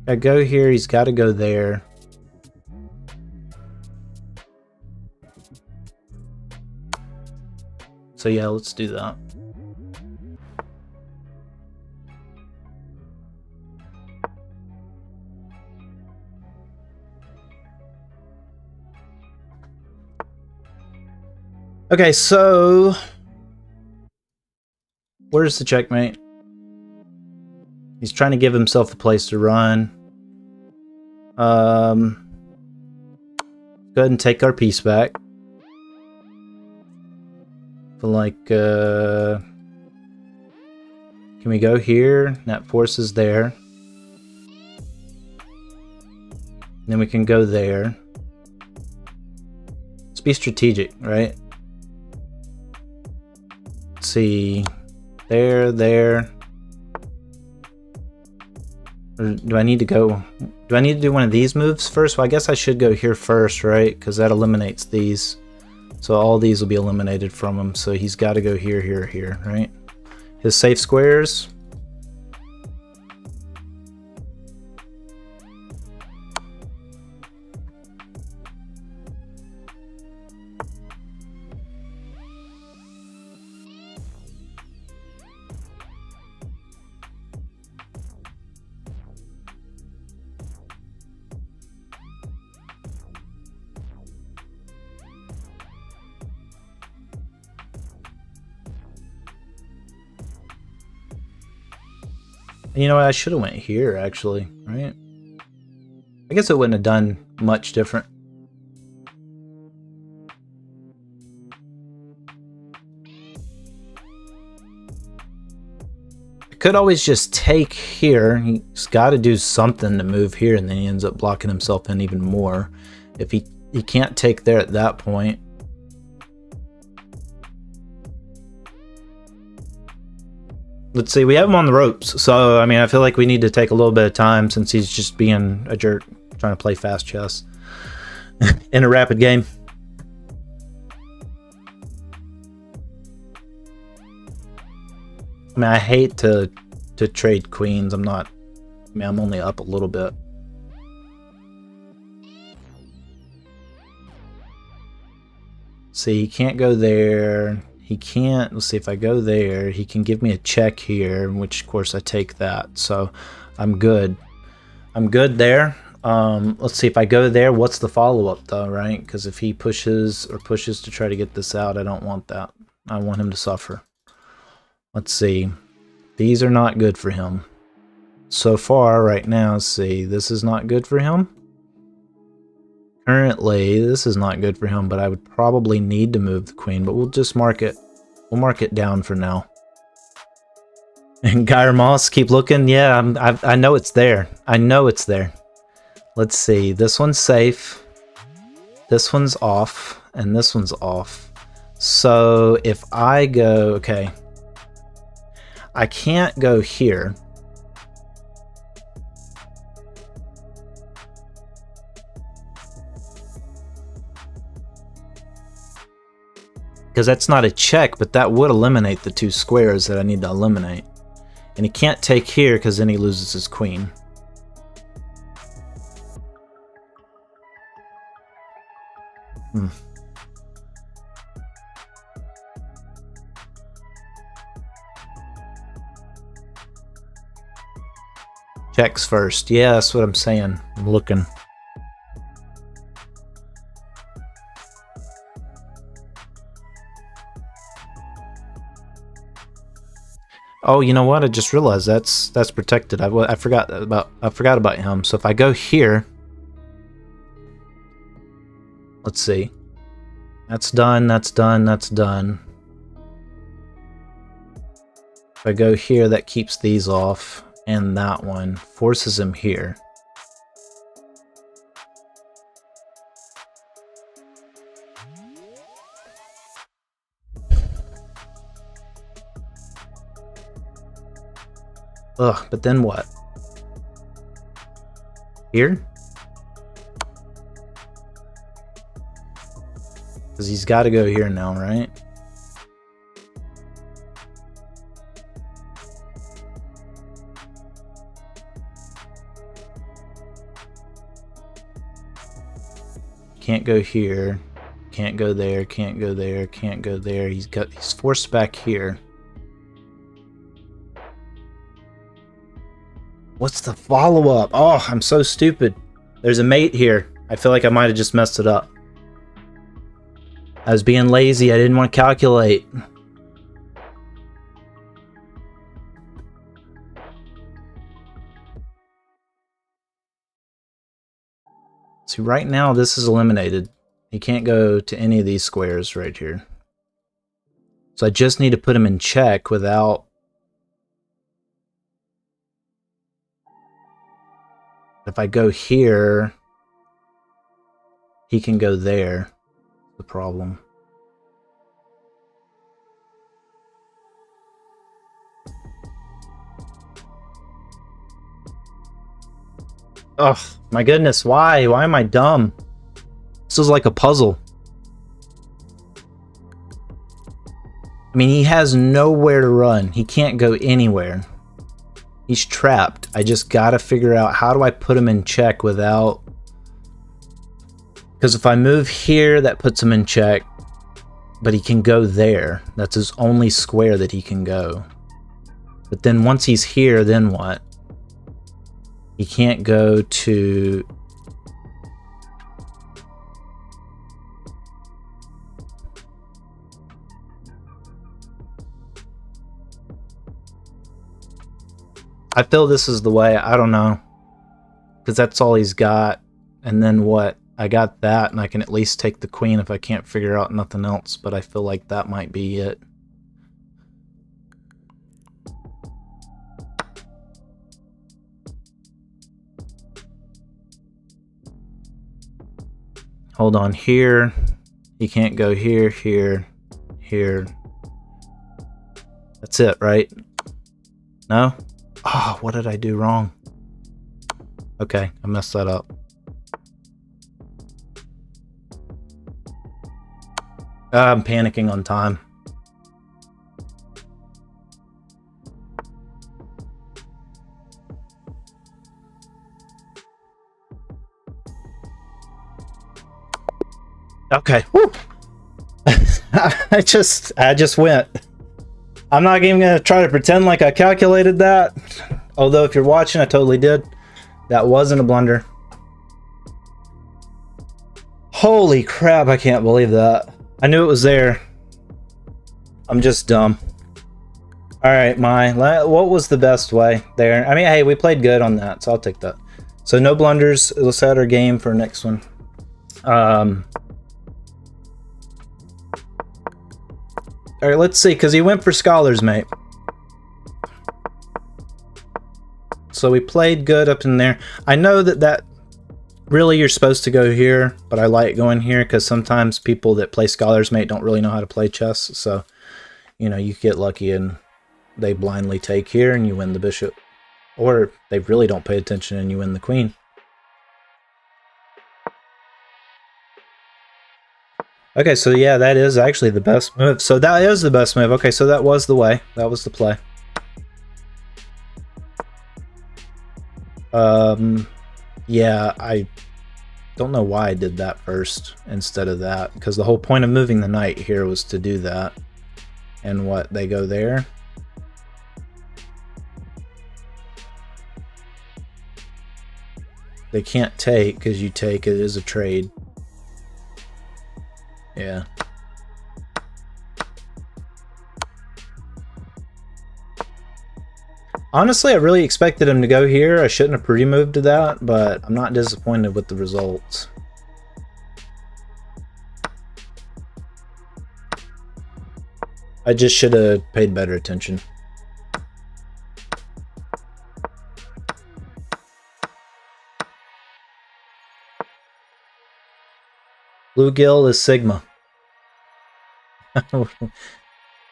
I go here, he's got to go there. So yeah, let's do that. Okay, so where's the checkmate? He's trying to give himself a place to run. Go ahead and take our piece back. Feel like, can we go here? That force is there. Then we can go there. Let's be strategic, right? Let's see. There. Or do I need to go? Do I need to do one of these moves first? Well, I guess I should go here first, right? Because that eliminates these. So all these will be eliminated from him. So he's got to go here, here, right? His safe squares. You know what? I should have went here, actually, right? I guess it wouldn't have done much different. I could always just take here. He's got to do something to move here, and then he ends up blocking himself in even more. If he can't take there at that point. Let's see, we have him on the ropes, so I mean, I feel like we need to take a little bit of time since he's just being a jerk, trying to play fast chess in a rapid game. I mean, I hate to trade queens. I'm not... I mean, I'm only up a little bit. See, he can't go there. He can't... Let's see, if I go there, he can give me a check here, which, of course, I take that. So, I'm good. I'm good there. Let's see, if I go there, what's the follow-up, though, right? Because if he pushes to try to get this out, I don't want that. I want him to suffer. Let's see. These are not good for him. So far, right now, let's see. This is not good for him. Currently, this is not good for him, but I would probably need to move the queen, but we'll just mark it. We'll mark it down for now. And Gyre Moss, keep looking. Yeah, I know it's there. I know it's there. Let's see. This one's safe. This one's off. And this one's off. So if I go... Okay. I can't go here. Because that's not a check, but that would eliminate the 2 squares that I need to eliminate. And he can't take here because then he loses his queen. Checks first. Yeah, that's what I'm saying. I'm looking. Oh, you know what? I just realized that's protected. I forgot about him. So if I go here, let's see. That's done. That's done. That's done. If I go here, that keeps these off, and that one forces him here. Ugh, but then what? Here? Because he's got to go here now, right? Can't go here. Can't go there. Can't go there. Can't go there. He's forced back here. What's the follow-up? Oh, I'm so stupid. There's a mate here. I feel like I might have just messed it up. I was being lazy. I didn't want to calculate. See, right now this is eliminated. He can't go to any of these squares right here. So I just need to put him in check without... If I go here, he can go there. The problem. Ugh, my goodness, why? Why am I dumb? This is like a puzzle. I mean, he has nowhere to run. He can't go anywhere. He's trapped. I just gotta figure out how do I put him in check without... Because if I move here, that puts him in check. But he can go there. That's his only square that he can go. But then once he's here, then what? He can't go to... I feel this is the way. I don't know. Because that's all he's got. And then what? I got that, and I can at least take the queen if I can't figure out nothing else, but I feel like that might be it. Hold on, here. He can't go here, here, here. That's it, right? No? Oh, what did I do wrong? Okay, I messed that up. I'm panicking on time. Okay. Woo. I just went. I'm not even gonna try to pretend like I calculated that. Although if you're watching, I totally did. That wasn't a blunder. Holy crap, I can't believe that. I knew it was there. I'm just dumb. Alright, what was the best way there? I mean, hey, we played good on that, so I'll take that. So no blunders. Let's add our game for next one. Alright, let's see, because he went for Scholars, mate. So we played good up in there. I know that really you're supposed to go here, but I like going here because sometimes people that play Scholars, mate, don't really know how to play chess. So, you know, you get lucky and they blindly take here and you win the bishop. Or they really don't pay attention and you win the queen. Okay, so yeah, that is actually the best move. So that is the best move. Okay, so that was the way. That was the play. Yeah, I don't know why I did that first instead of that, because the whole point of moving the knight here was to do that. And what, they go there? They can't take, because you take, it is a trade. Yeah. Honestly, I really expected him to go here. I shouldn't have pre-moved to that, but I'm not disappointed with the results. I just should have paid better attention. Bluegill is Sigma. Is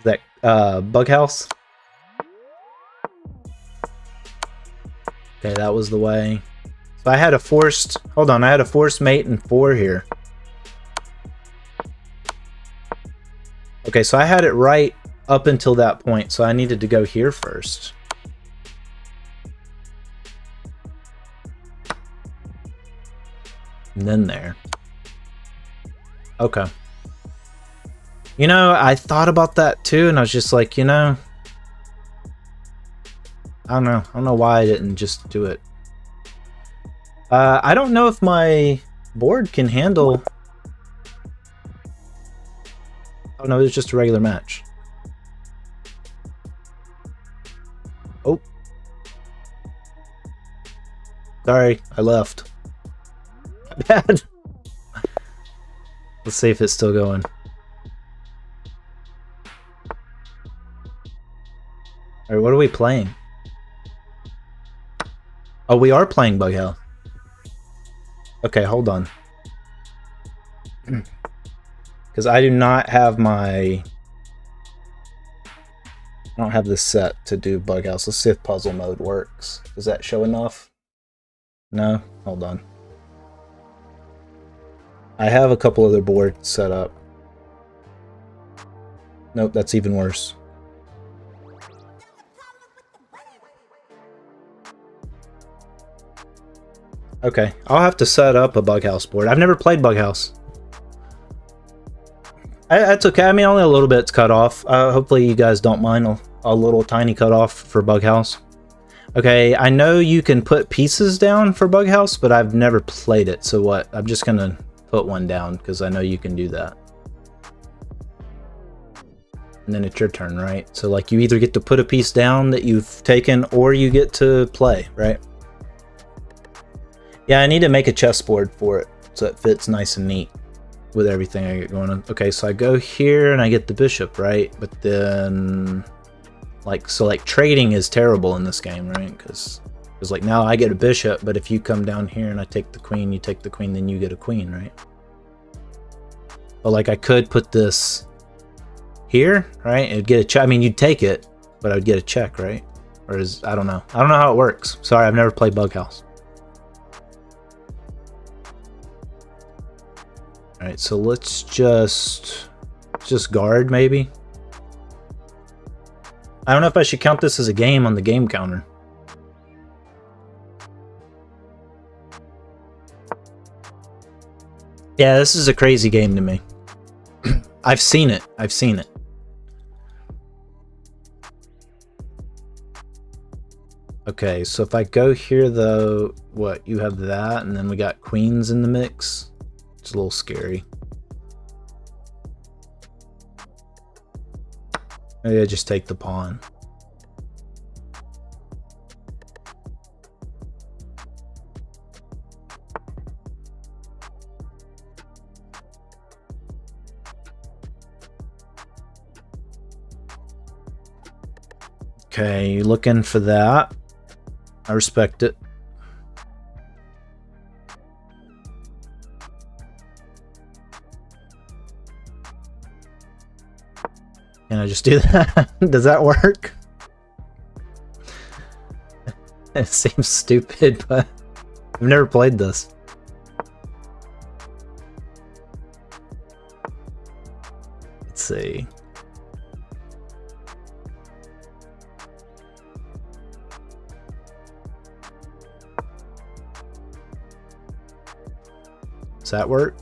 that Bug House? Okay, that was the way. So I had a forced, hold on, I had a forced mate in 4 here. Okay, so I had it right up until that point, so I needed to go here first. And then there. Okay. You know, I thought about that too, and I was just like, you know, I don't know why I didn't just do it. I don't know if my board can handle. Oh no, it was just a regular match. Oh. Sorry, I left. Bad. Let's see if it's still going. Alright, what are we playing? Oh, we are playing Bug Hell. Okay, hold on. Because I do not have my... I don't have this set to do Bug House. Let's see if puzzle mode works. Does that show enough? No? Hold on. I have a couple other boards set up. Nope, that's even worse. Okay, I'll have to set up a Bug House board. I've never played Bug House. That's okay. I mean, only a little bit's cut off. Hopefully you guys don't mind a little tiny cut off for Bug House. Okay, I know you can put pieces down for Bug House, but I've never played it. So what? I'm just going to put one down because I know you can do that. And then it's your turn, right? So like you either get to put a piece down that you've taken or you get to play, right? Yeah, I need to make a chessboard for it so it fits nice and neat with everything I get going on. Okay, so I go here and I get the bishop, right? But then, like, so like trading is terrible in this game, right? Because like now I get a bishop, but if you come down here and I take the queen, you take the queen, then you get a queen, right? But like I could put this here, right? It'd get a check. I mean, you'd take it, but I would get a check, right? Or is, I don't know. I don't know how it works. Sorry, I've never played Bug House. Alright, so let's just guard, maybe. I don't know if I should count this as a game on the game counter. Yeah, this is a crazy game to me. I've seen it. I've seen it. Okay, so if I go here though, what, you have that, and then we got queens in the mix. It's a little scary. Maybe I just take the pawn. Okay, you looking for that. I respect it. Can I just do that? Does that work? It seems stupid, but I've never played this. Let's see. Does that work?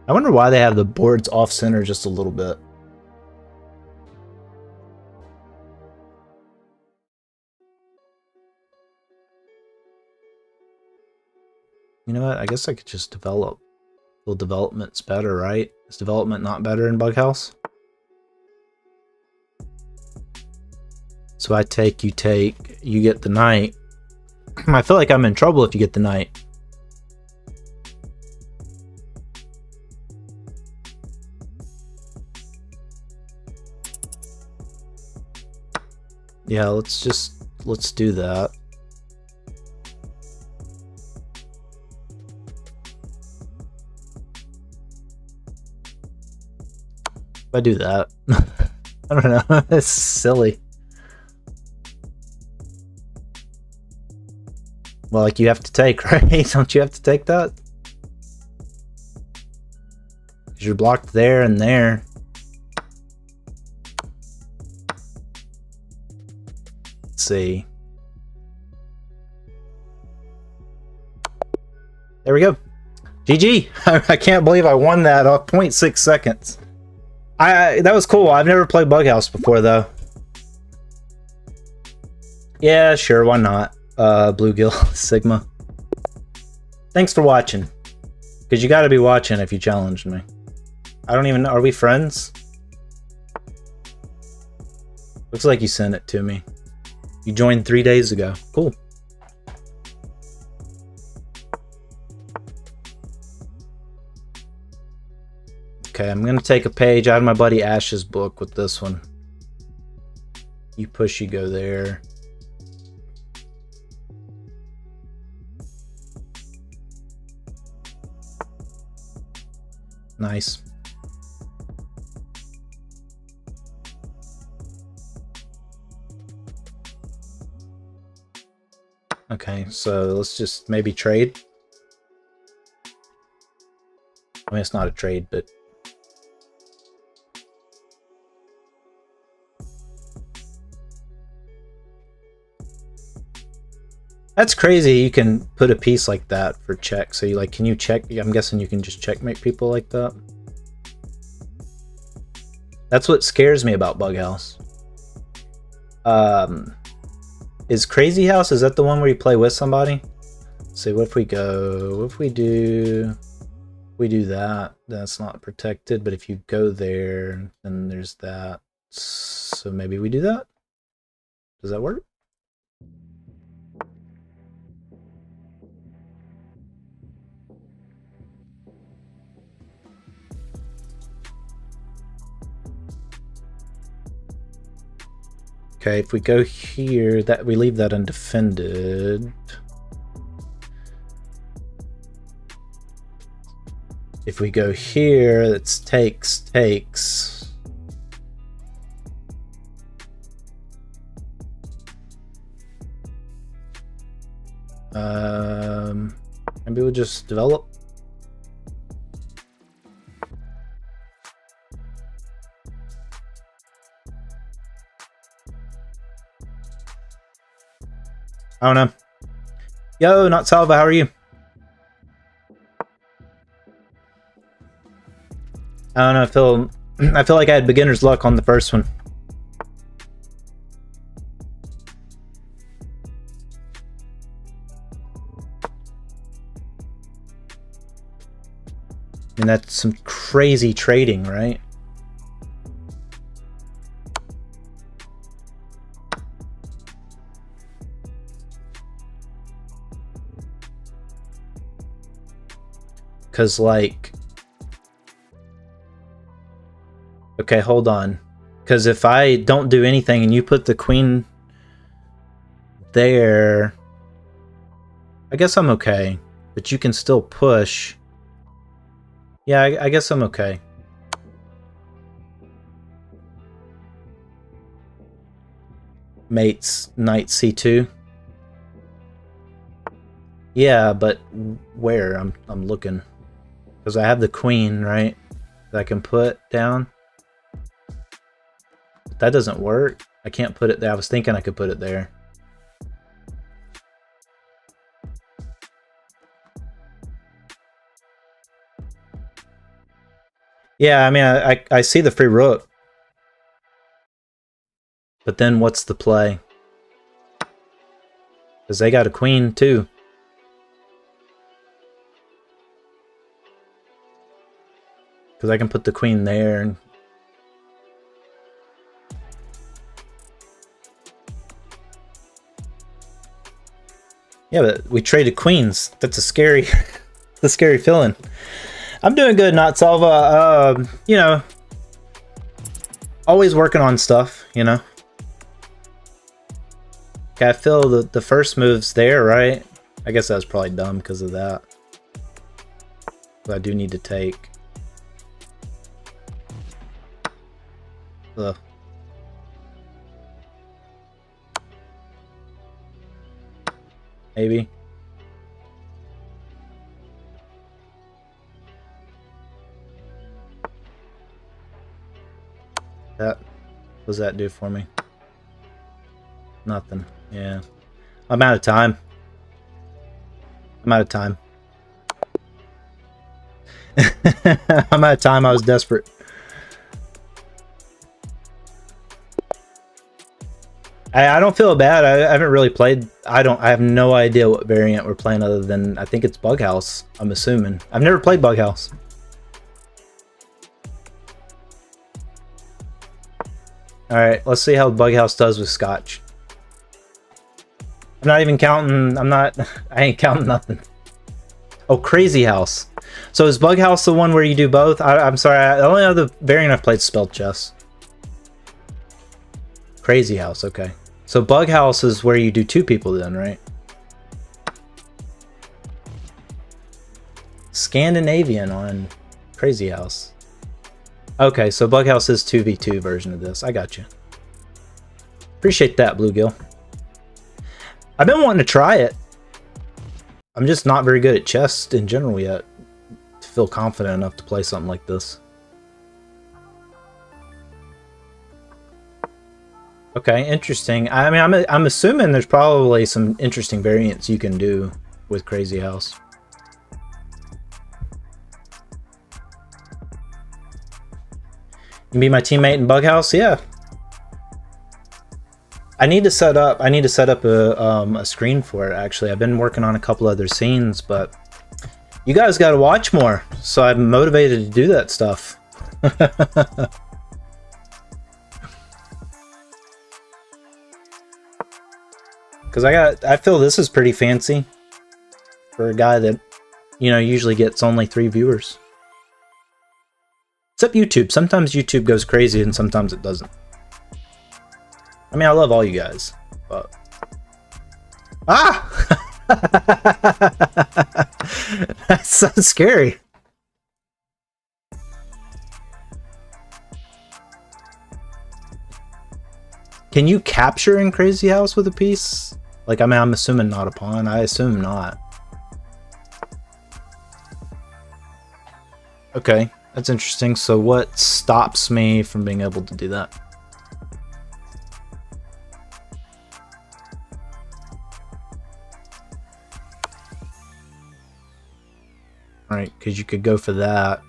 I wonder why they have the boards off center just a little bit. You know what? I guess I could just develop. Well, development's better, right? Is development not better in Bughouse? So I take, you get the knight. I feel like I'm in trouble if you get the knight. Yeah, let's do that. If I do that, I don't know, it's silly. Well, like, you have to take, right? Don't you have to take that? Because you're blocked there and there. Let's see. There we go. GG. I can't believe I won that off 0.6 seconds. That was cool. I've never played Bughouse before, though. Yeah, sure, why not? Bluegill Sigma. Thanks for watching. Because you gotta be watching if you challenged me. I don't even know. Are we friends? Looks like you sent it to me. You joined 3 days ago. Cool. Okay, I'm gonna take a page out of my buddy Ash's book with this one. You push, you go there. Nice. Okay, so let's just maybe trade. I mean, it's not a trade, but that's crazy. You can put a piece like that for check. So you like, can you check? I'm guessing you can just checkmate people like that. That's what scares me about Bughouse. Is Crazy House, is that the one where you play with somebody? Let's see, what if we go, what if we do that, that's not protected, but if you go there, then there's that. So maybe we do that? Does that work? Okay, if we go here, that we leave that undefended. If we go here, it's takes. Maybe we'll just develop. I don't know. Yo, not Salva, how are you? I don't know, I feel like I had beginner's luck on the first one. And that's some crazy trading, right? Because, like... Okay, hold on. Because if I don't do anything and you put the queen there... I guess I'm okay. But you can still push... Yeah, I guess I'm okay. Mates, knight c2. Yeah, but where? I'm looking. Because I have the queen, right? That I can put down. But that doesn't work. I can't put it there. I was thinking I could put it there. Yeah, I mean, I see the free rook. But then what's the play? Because they got a queen, too. Because I can put the queen there. And... Yeah, but we traded queens. That's a scary, a scary feeling. I'm doing good, Not Salva. You know, always working on stuff, you know. Okay, I feel the first move's there, right? I guess that was probably dumb because of that. But I do need to take. Ugh. Maybe. What does that do for me? Nothing. Yeah. I'm out of time. I'm out of time. I'm out of time. I was desperate. I don't feel bad. I haven't really played. I have no idea what variant we're playing other than I think it's Bughouse. I'm assuming. I've never played Bughouse. All right, let's see how Bughouse does with Scotch. I'm not even counting. I ain't counting nothing. Oh, Crazy House. So is Bughouse the one where you do both? I'm sorry. The only other variant I've played is Spell Chess. Crazy House. Okay. So Bughouse is where you do two people then, right? Scandinavian on Crazy House. Okay, so Bughouse is 2v2 version of this. I got you. Appreciate that, Bluegill. I've been wanting to try it. I'm just not very good at chess in general yet to feel confident enough to play something like this. Okay, interesting. I mean, I'm assuming there's probably some interesting variants you can do with Crazy House. You can be my teammate in Bughouse? Yeah. I need to set up a screen for it, actually. I've been working on a couple other scenes, but you guys got to watch more, so I'm motivated to do that stuff. Because I feel this is pretty fancy for a guy that, you know, usually gets only 3 viewers. Except YouTube. Sometimes YouTube goes crazy and sometimes it doesn't. I mean, I love all you guys, but... Ah! That's so scary. Can you capture in Crazy House with a piece? Like, I mean, I'm assuming not a pawn. I assume not. Okay, that's interesting. So what stops me from being able to do that? right? Because you could go for that.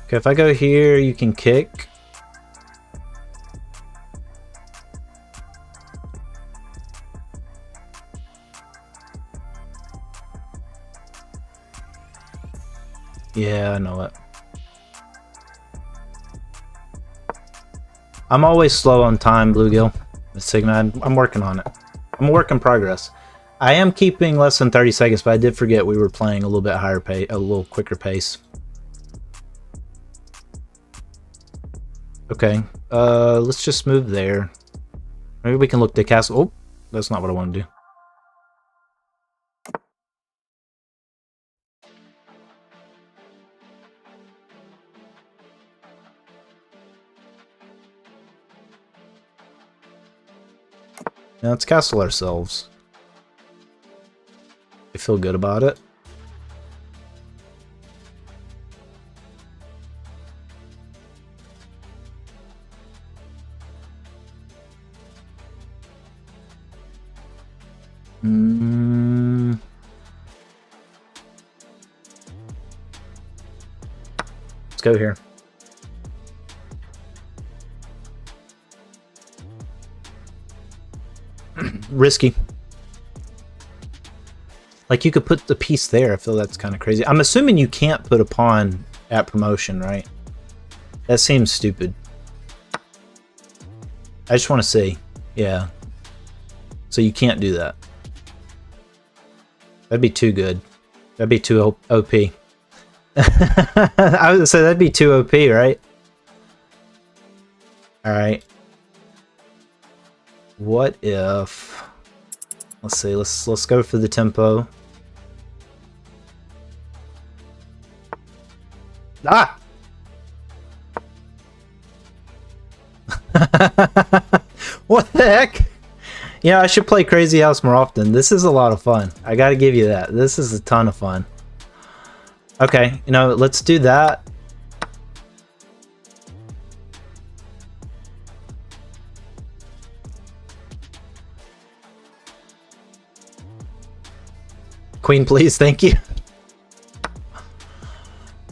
Okay, if I go here, you can kick. Yeah, I know it. I'm always slow on time, Bluegill. Sigma, I'm working on it. I'm a work in progress. I am keeping less than 30 seconds, but I did forget we were playing a little bit higher pace, a little quicker pace. Okay, let's just move there. Maybe we can look to castle. Oh, that's not what I want to do. Now let's castle ourselves. I feel good about it. Let's go here. Risky. Like, you could put the piece there. I feel that's kind of crazy. I'm assuming you can't put a pawn at promotion, right? That seems stupid. I just want to see. Yeah. So you can't do that. That'd be too good. That'd be too OP. I would say that'd be too OP, right? Alright. What if... Let's see, let's go for the tempo. Ah! What the heck? Yeah, I should play Crazy House more often. This is a lot of fun. I gotta give you that. This is a ton of fun. Okay, you know, let's do that. Queen, please, thank you.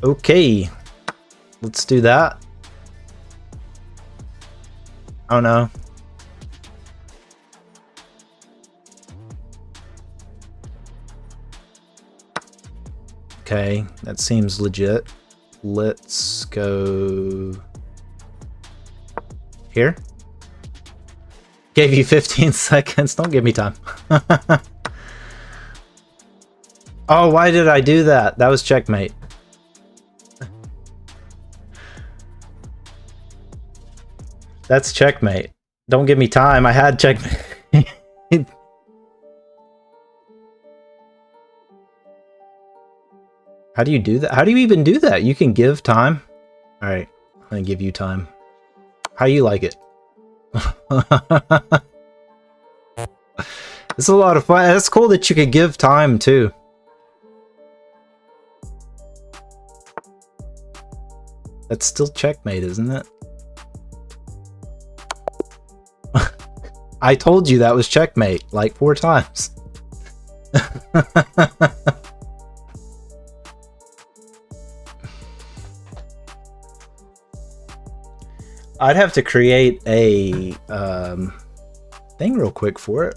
Okay, let's do that. Oh no. Okay, that seems legit. Let's go here. Gave you 15 seconds. Don't give me time. Oh, why did I do that? That was checkmate. That's checkmate. Don't give me time. I had checkmate. How do you do that? How do you even do that? You can give time? Alright, I'm gonna give you time. How you like it? It's a lot of fun. That's cool that you could give time too. That's still checkmate, isn't it? I told you that was checkmate like 4 times. I'd have to create a thing real quick for it.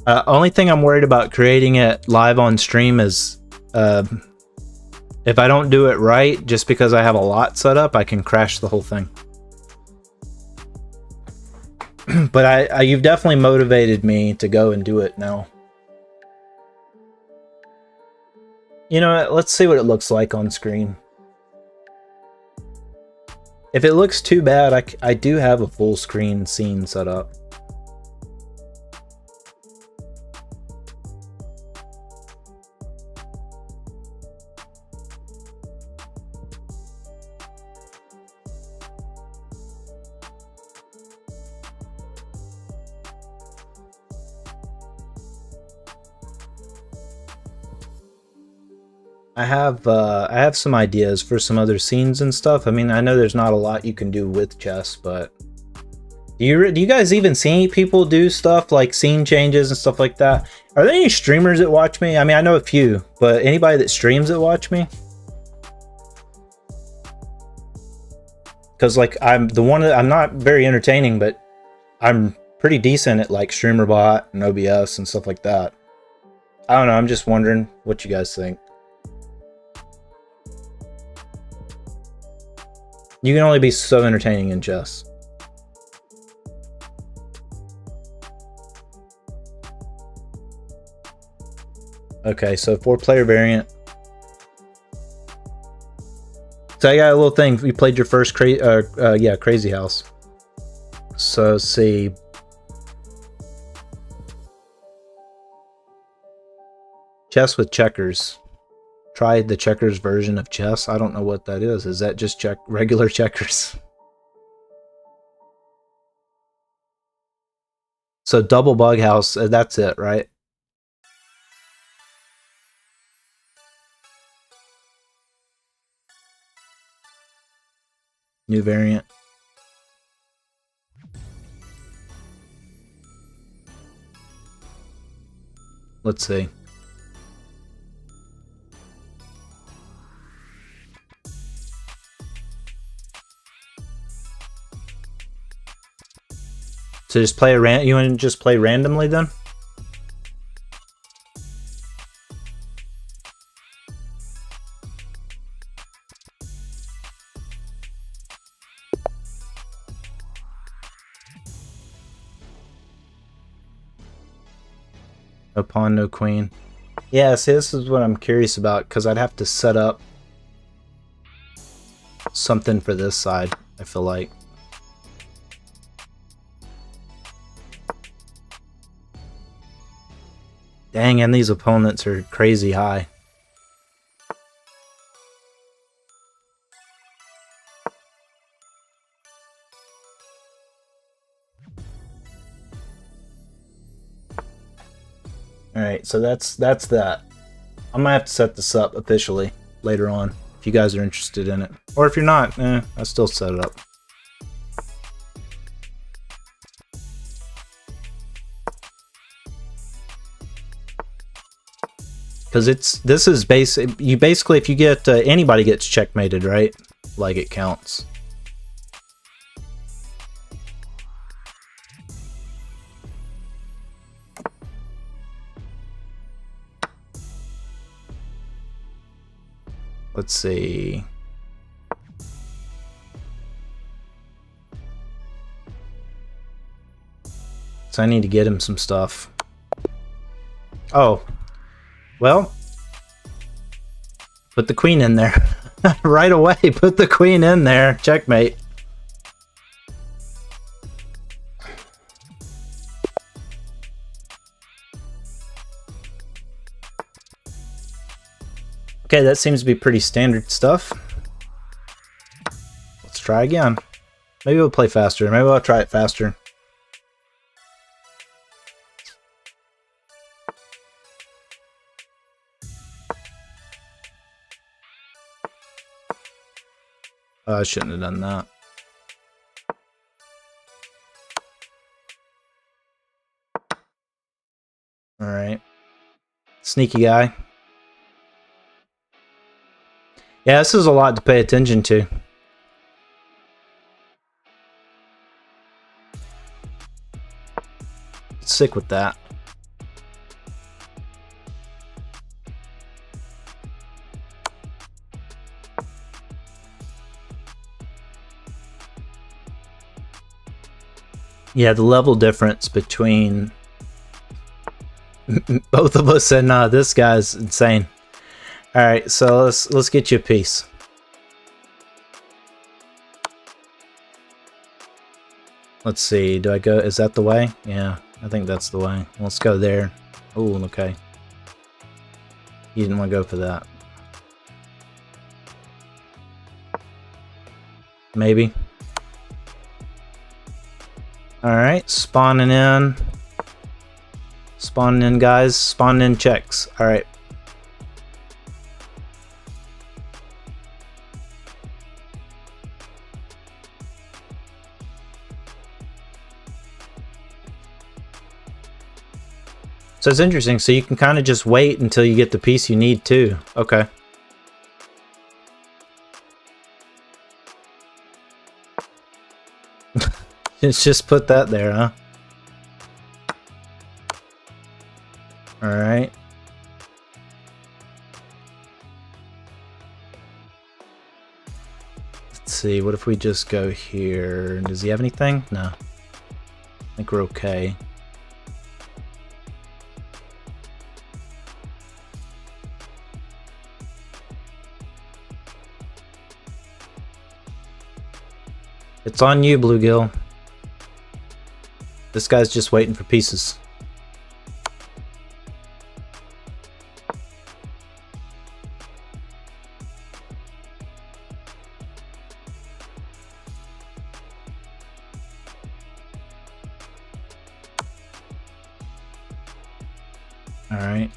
Only thing I'm worried about creating it live on stream is if I don't do it right, just because I have a lot set up, I can crash the whole thing. But you've definitely motivated me to go and do it now. You know what? Let's see what it looks like on screen. If it looks too bad, I do have a full screen scene set up. I have some ideas for some other scenes and stuff. I mean, I know there's not a lot you can do with chess, but do you guys even see people do stuff like scene changes and stuff like that? Are there any streamers that watch me? I mean, I know a few, but anybody that streams that watch me? Because like I'm not very entertaining, but I'm pretty decent at like StreamerBot and OBS and stuff like that. I don't know. I'm just wondering what you guys think. You can only be so entertaining in chess. Okay, so 4-player variant. So I got a little thing. You played your first Crazy House. So let's see. Chess with checkers. Try the checkers version of chess. I don't know what that is. Is that just regular checkers? So double bug house. That's it, right? New variant. Let's see. So just play you want to just play randomly then? No pawn, no queen. Yeah, see, this is what I'm curious about, because I'd have to set up something for this side, I feel like. Dang, and these opponents are crazy high. Alright, so that's that. I'm gonna have to set this up officially later on, if you guys are interested in it. Or if you're not, I'll still set it up. Because this is basically if you get anybody gets checkmated, right? Like it counts. Let's see. So I need to get him some stuff. Oh. Well, put the queen in there. Right away, put the queen in there. Checkmate. Okay, that seems to be pretty standard stuff. Let's try again. Maybe we'll play faster. Maybe I'll try it faster. I shouldn't have done that. Alright. Sneaky guy. Yeah, this is a lot to pay attention to. Stick with that. Yeah, the level difference between both of us and this guy's insane. All right, so let's get you a piece. Let's see. Do I go? Is that the way? Yeah, I think that's the way. Let's go there. Oh, okay. You didn't want to go for that. Maybe. Alright, spawning in. Spawning in, guys. Spawning in checks. Alright. So it's interesting. So you can kind of just wait until you get the piece you need too. Okay. It's just put that there, huh? Alright. Let's see, what if we just go here? Does he have anything? No. I think we're okay. It's on you, Bluegill. This guy's just waiting for pieces. All right.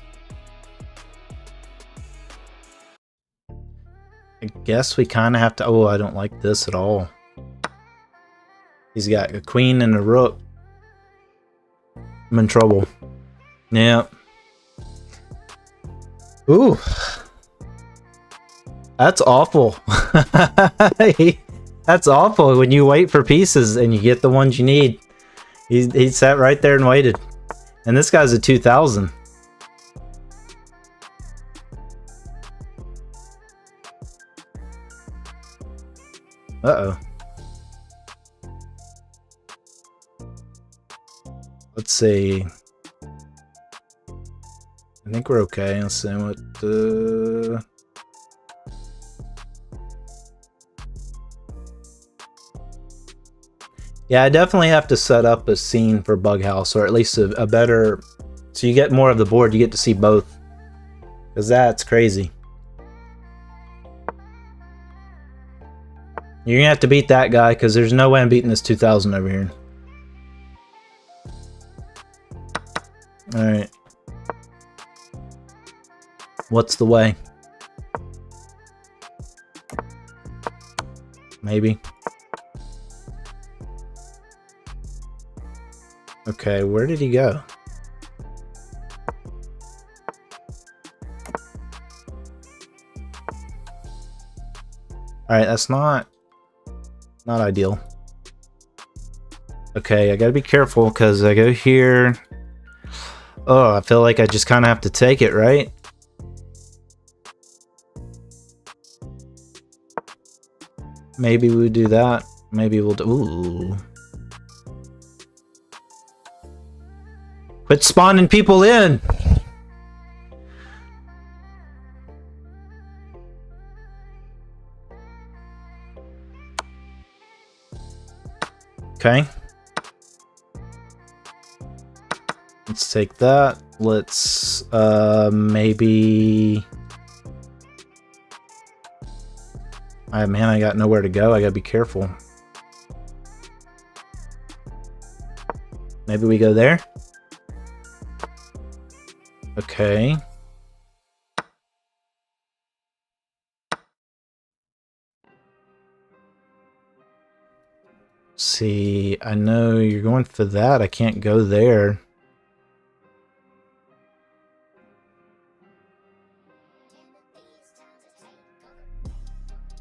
I guess we kind of have to... Oh, I don't like this at all. He's got a queen and a rook. I'm in trouble. Yeah. Ooh. That's awful. That's awful when you wait for pieces and you get the ones you need. He sat right there and waited. And this guy's a 2000. Uh-oh. Let's see. I think we're okay. Let's see what Yeah, I definitely have to set up a scene for Bug House, or at least a better... So you get more of the board, you get to see both. Because that's crazy. You're gonna have to beat that guy, because there's no way I'm beating this 2000 over here. Alright. What's the way? Maybe. Okay, where did he go? Alright, that's not ideal. Okay, I gotta be careful because I go here. Oh, I feel like I just kind of have to take it, right? Maybe we'll do that. Maybe we'll do... Ooh. Quit spawning people in! Okay. Let's take that. Let's maybe... man, I got nowhere to go. I gotta be careful. Maybe we go there? Okay. See, I know you're going for that. I can't go there.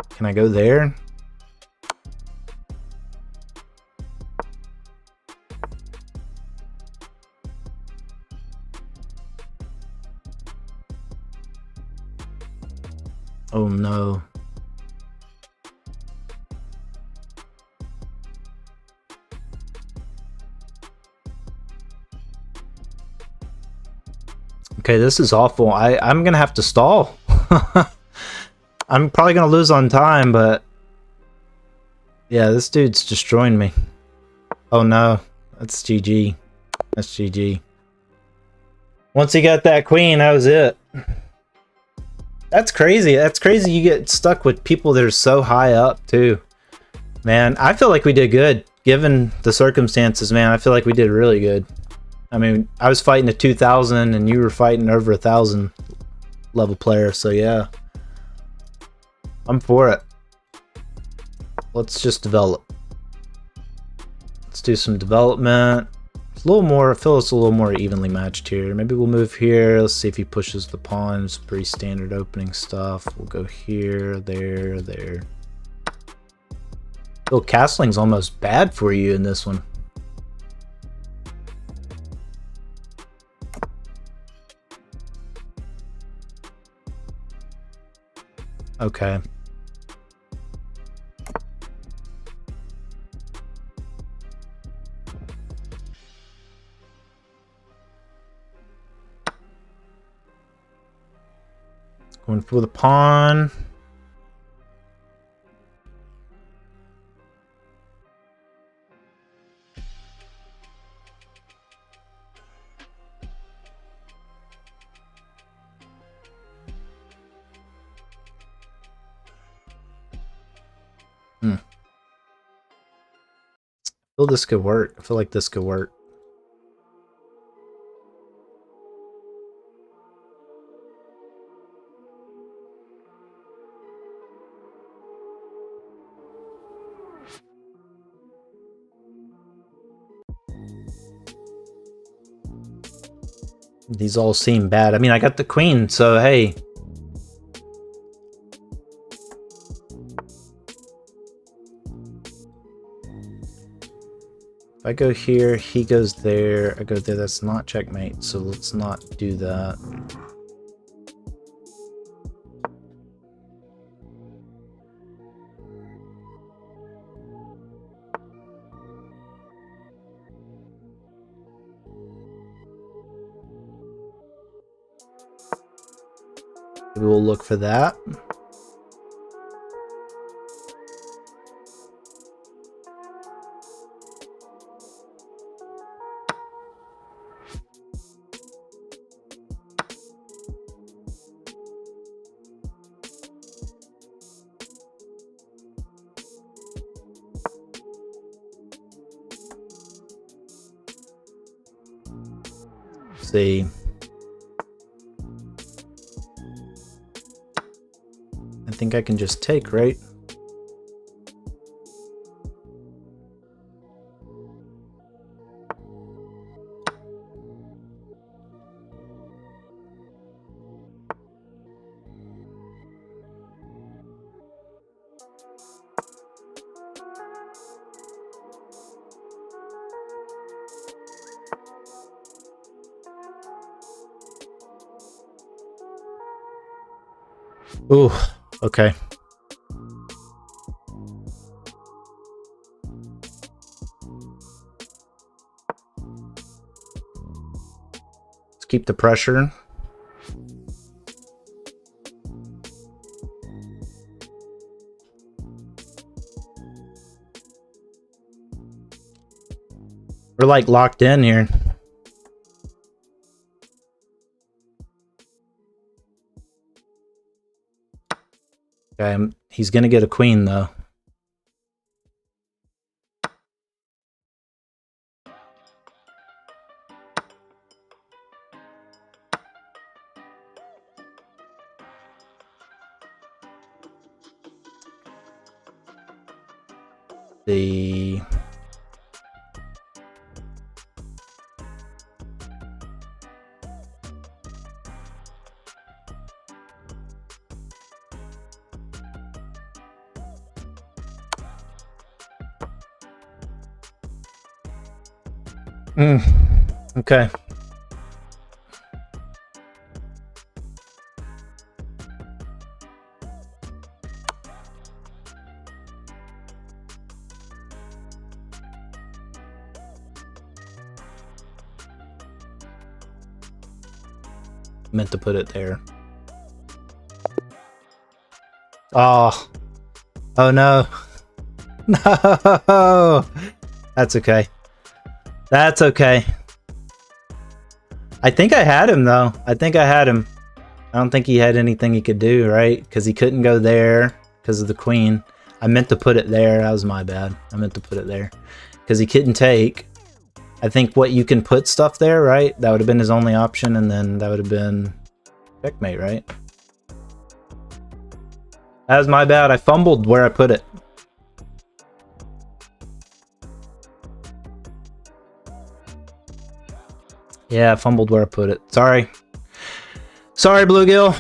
Can I go there? Oh no. Okay, this is awful. I'm gonna have to stall. I'm probably gonna lose on time, but yeah, this dude's destroying me. Oh no, that's GG. That's GG. Once he got that queen, that was it. That's crazy. That's crazy. You get stuck with people that are so high up too. Man, I feel like we did good given the circumstances. Man, I feel like we did really good. I mean, I was fighting a 2000 and you were fighting over 1000 level player, so yeah. I'm for it. Let's just develop. Let's do some development. little more, I feel it's a little more evenly matched here. Maybe we'll move here. Let's see if he pushes the pawns. Pretty standard opening stuff. We'll go here, there, there. Feel castling's almost bad for you in this one. Okay. Going for the pawn. I feel this could work. I feel like this could work. These all seem bad. I mean, I got the queen, so hey. If I go here, he goes there, I go there, that's not checkmate, so let's not do that. Maybe we'll look for that. See. I think I can just take, right? Ooh, okay. Let's keep the pressure. We're like locked in here. Okay, he's gonna get a queen though. The okay. Meant to put it there. Oh. Oh no. No. That's okay. That's okay. I think I had him though. I think I had him. I don't think he had anything he could do, right? Because he couldn't go there because of the queen. I meant to put it there. That was my bad. I meant to put it there. Because he couldn't take. I think what you can put stuff there, right? That would have been his only option, and then that would have been checkmate, right? That was my bad. I fumbled where I put it. Yeah, I fumbled where I put it. Sorry. Sorry, Bluegill.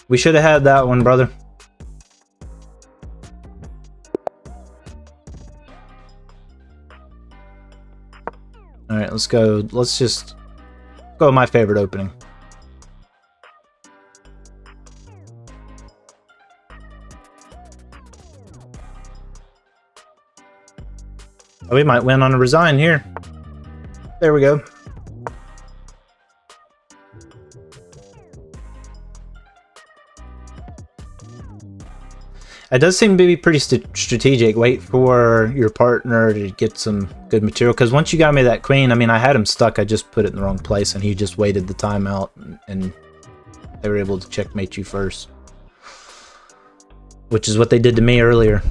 We should have had that one, brother. Alright, let's go. Let's just go with my favorite opening. Oh, we might win on a resign here. There we go. It does seem to be pretty strategic. Wait for your partner to get some good material. Because once you got me that queen, I mean, I had him stuck. I just put it in the wrong place, and he just waited the timeout, and they were able to checkmate you first. Which is what they did to me earlier.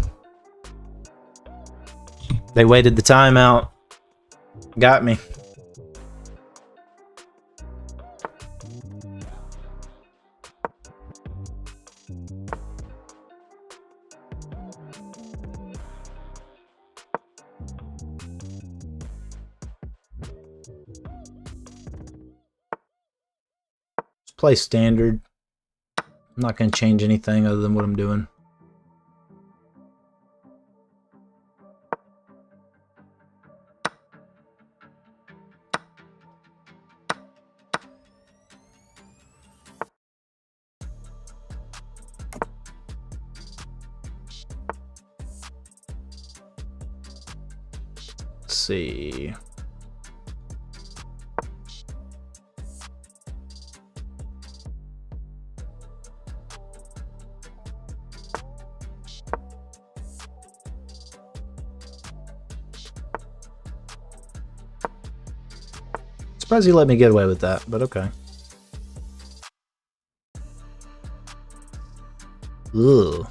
They waited the timeout. Got me. Play standard. I'm not going to change anything other than what I'm doing. Let's see. Surprised you let me get away with that, but okay. Ugh.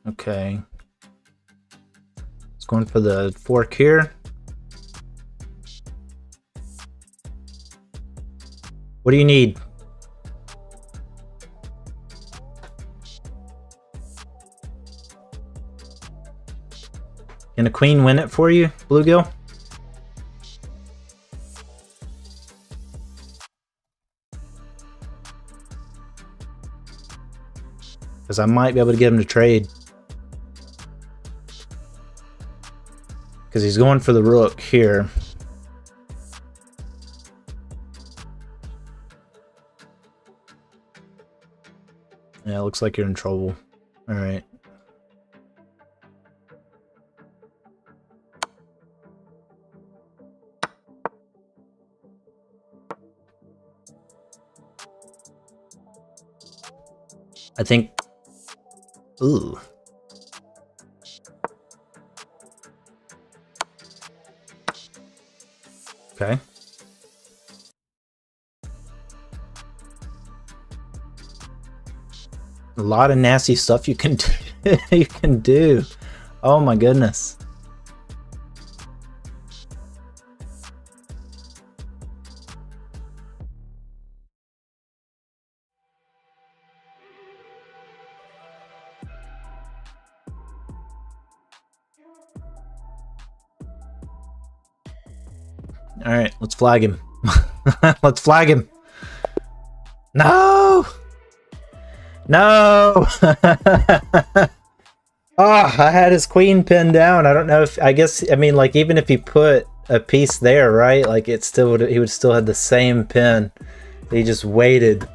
Okay. It's going for the fork here. What do you need? Can a queen win it for you, Bluegill? Because I might be able to get him to trade. Because he's going for the rook here. Yeah, it looks like you're in trouble. Alright. I think... Ooh. Okay. A lot of nasty stuff you can do. You can do. Oh my goodness. All right, let's flag him. Let's flag him. No. No! Oh, I had his queen pinned down. I don't know if... I guess... I mean, like, even if he put a piece there, right? Like, it still would... He would still have the same pin. He just waited.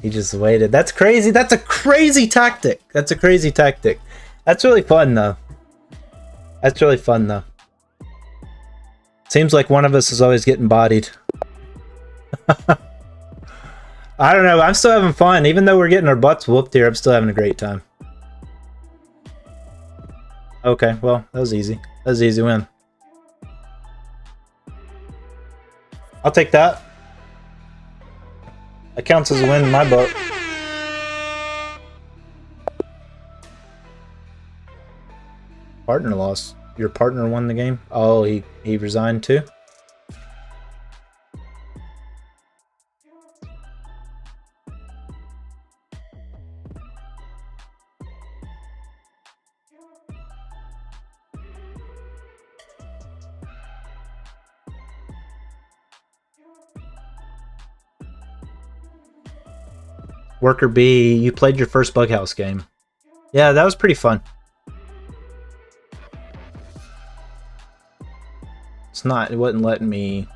He just waited. That's crazy. That's a crazy tactic. That's a crazy tactic. That's really fun, though. That's really fun, though. Seems like one of us is always getting bodied. I don't know. I'm still having fun. Even though we're getting our butts whooped here, I'm still having a great time. Okay, well, that was easy. That was an easy win. I'll take that. That counts as a win in my book. Partner loss. your partner won the game. Oh, he resigned too. Worker B, you played your first Bughouse game. Yeah, that was pretty fun. It wasn't letting me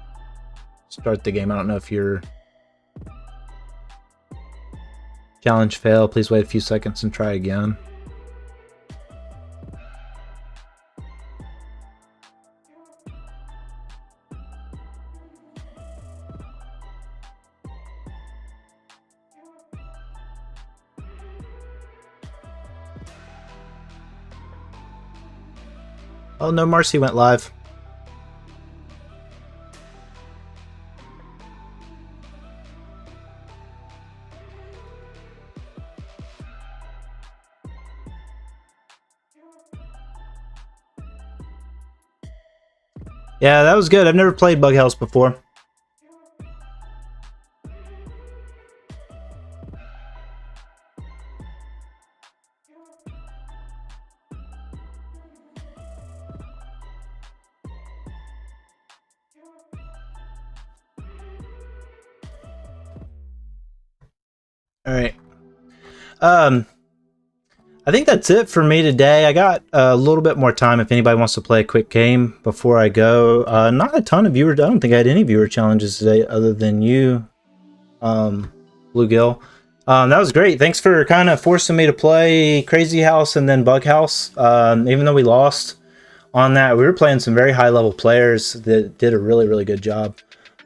start the game. I don't know if you're... Challenge fail. Please wait a few seconds and try again. Oh, no Marcy went live. Yeah, that was good. I've never played Bughouse before. All right. I think that's it for me today. I got a little bit more time if anybody wants to play a quick game before I go. Not a ton of viewer. I don't think I had any viewer challenges today other than you, Bluegill. That was great. Thanks for kind of forcing me to play Crazy House and then Bughouse. Even though we lost on that, we were playing some very high level players that did a really, really good job.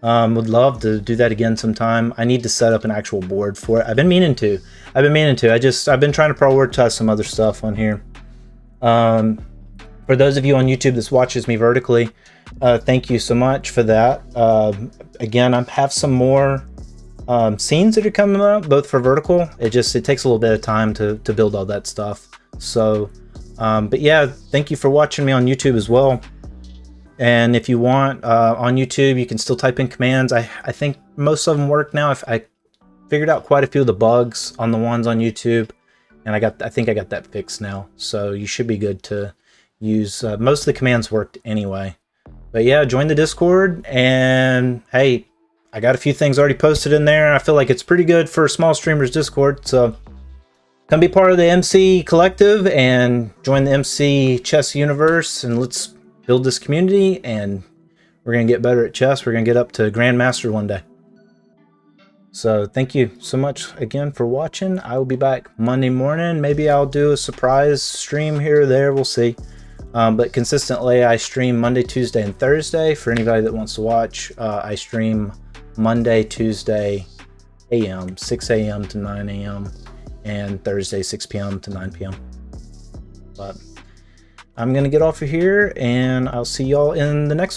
Would love to do that again sometime. I need to set up an actual board for it. I've been meaning to. I've been trying to prioritize some other stuff on here. For those of you on YouTube that watches me vertically, thank you so much for that. Again, I have some more scenes that are coming up, both for vertical. It takes a little bit of time to build all that stuff. So, but yeah, thank you for watching me on YouTube as well. And if you want, on YouTube, you can still type in commands. I think most of them work now. I figured out quite a few of the bugs on the ones on YouTube, and I think I got that fixed now. So you should be good to use. Most of the commands worked anyway. But yeah, join the Discord, and hey, I got a few things already posted in there. I feel like it's pretty good for small streamers Discord. So come be part of the MC collective and join the MC chess universe, and let's build this community, and we're going to get better at chess. We're going to get up to Grandmaster one day. So thank you so much again for watching. I will be back Monday morning. Maybe I'll do a surprise stream here or there. We'll see. But consistently, I stream Monday, Tuesday, and Thursday. For anybody that wants to watch, I stream Monday, Tuesday, AM, 6 a.m. to 9 a.m. and Thursday, 6 p.m. to 9 p.m. But I'm going to get off of here, and I'll see y'all in the next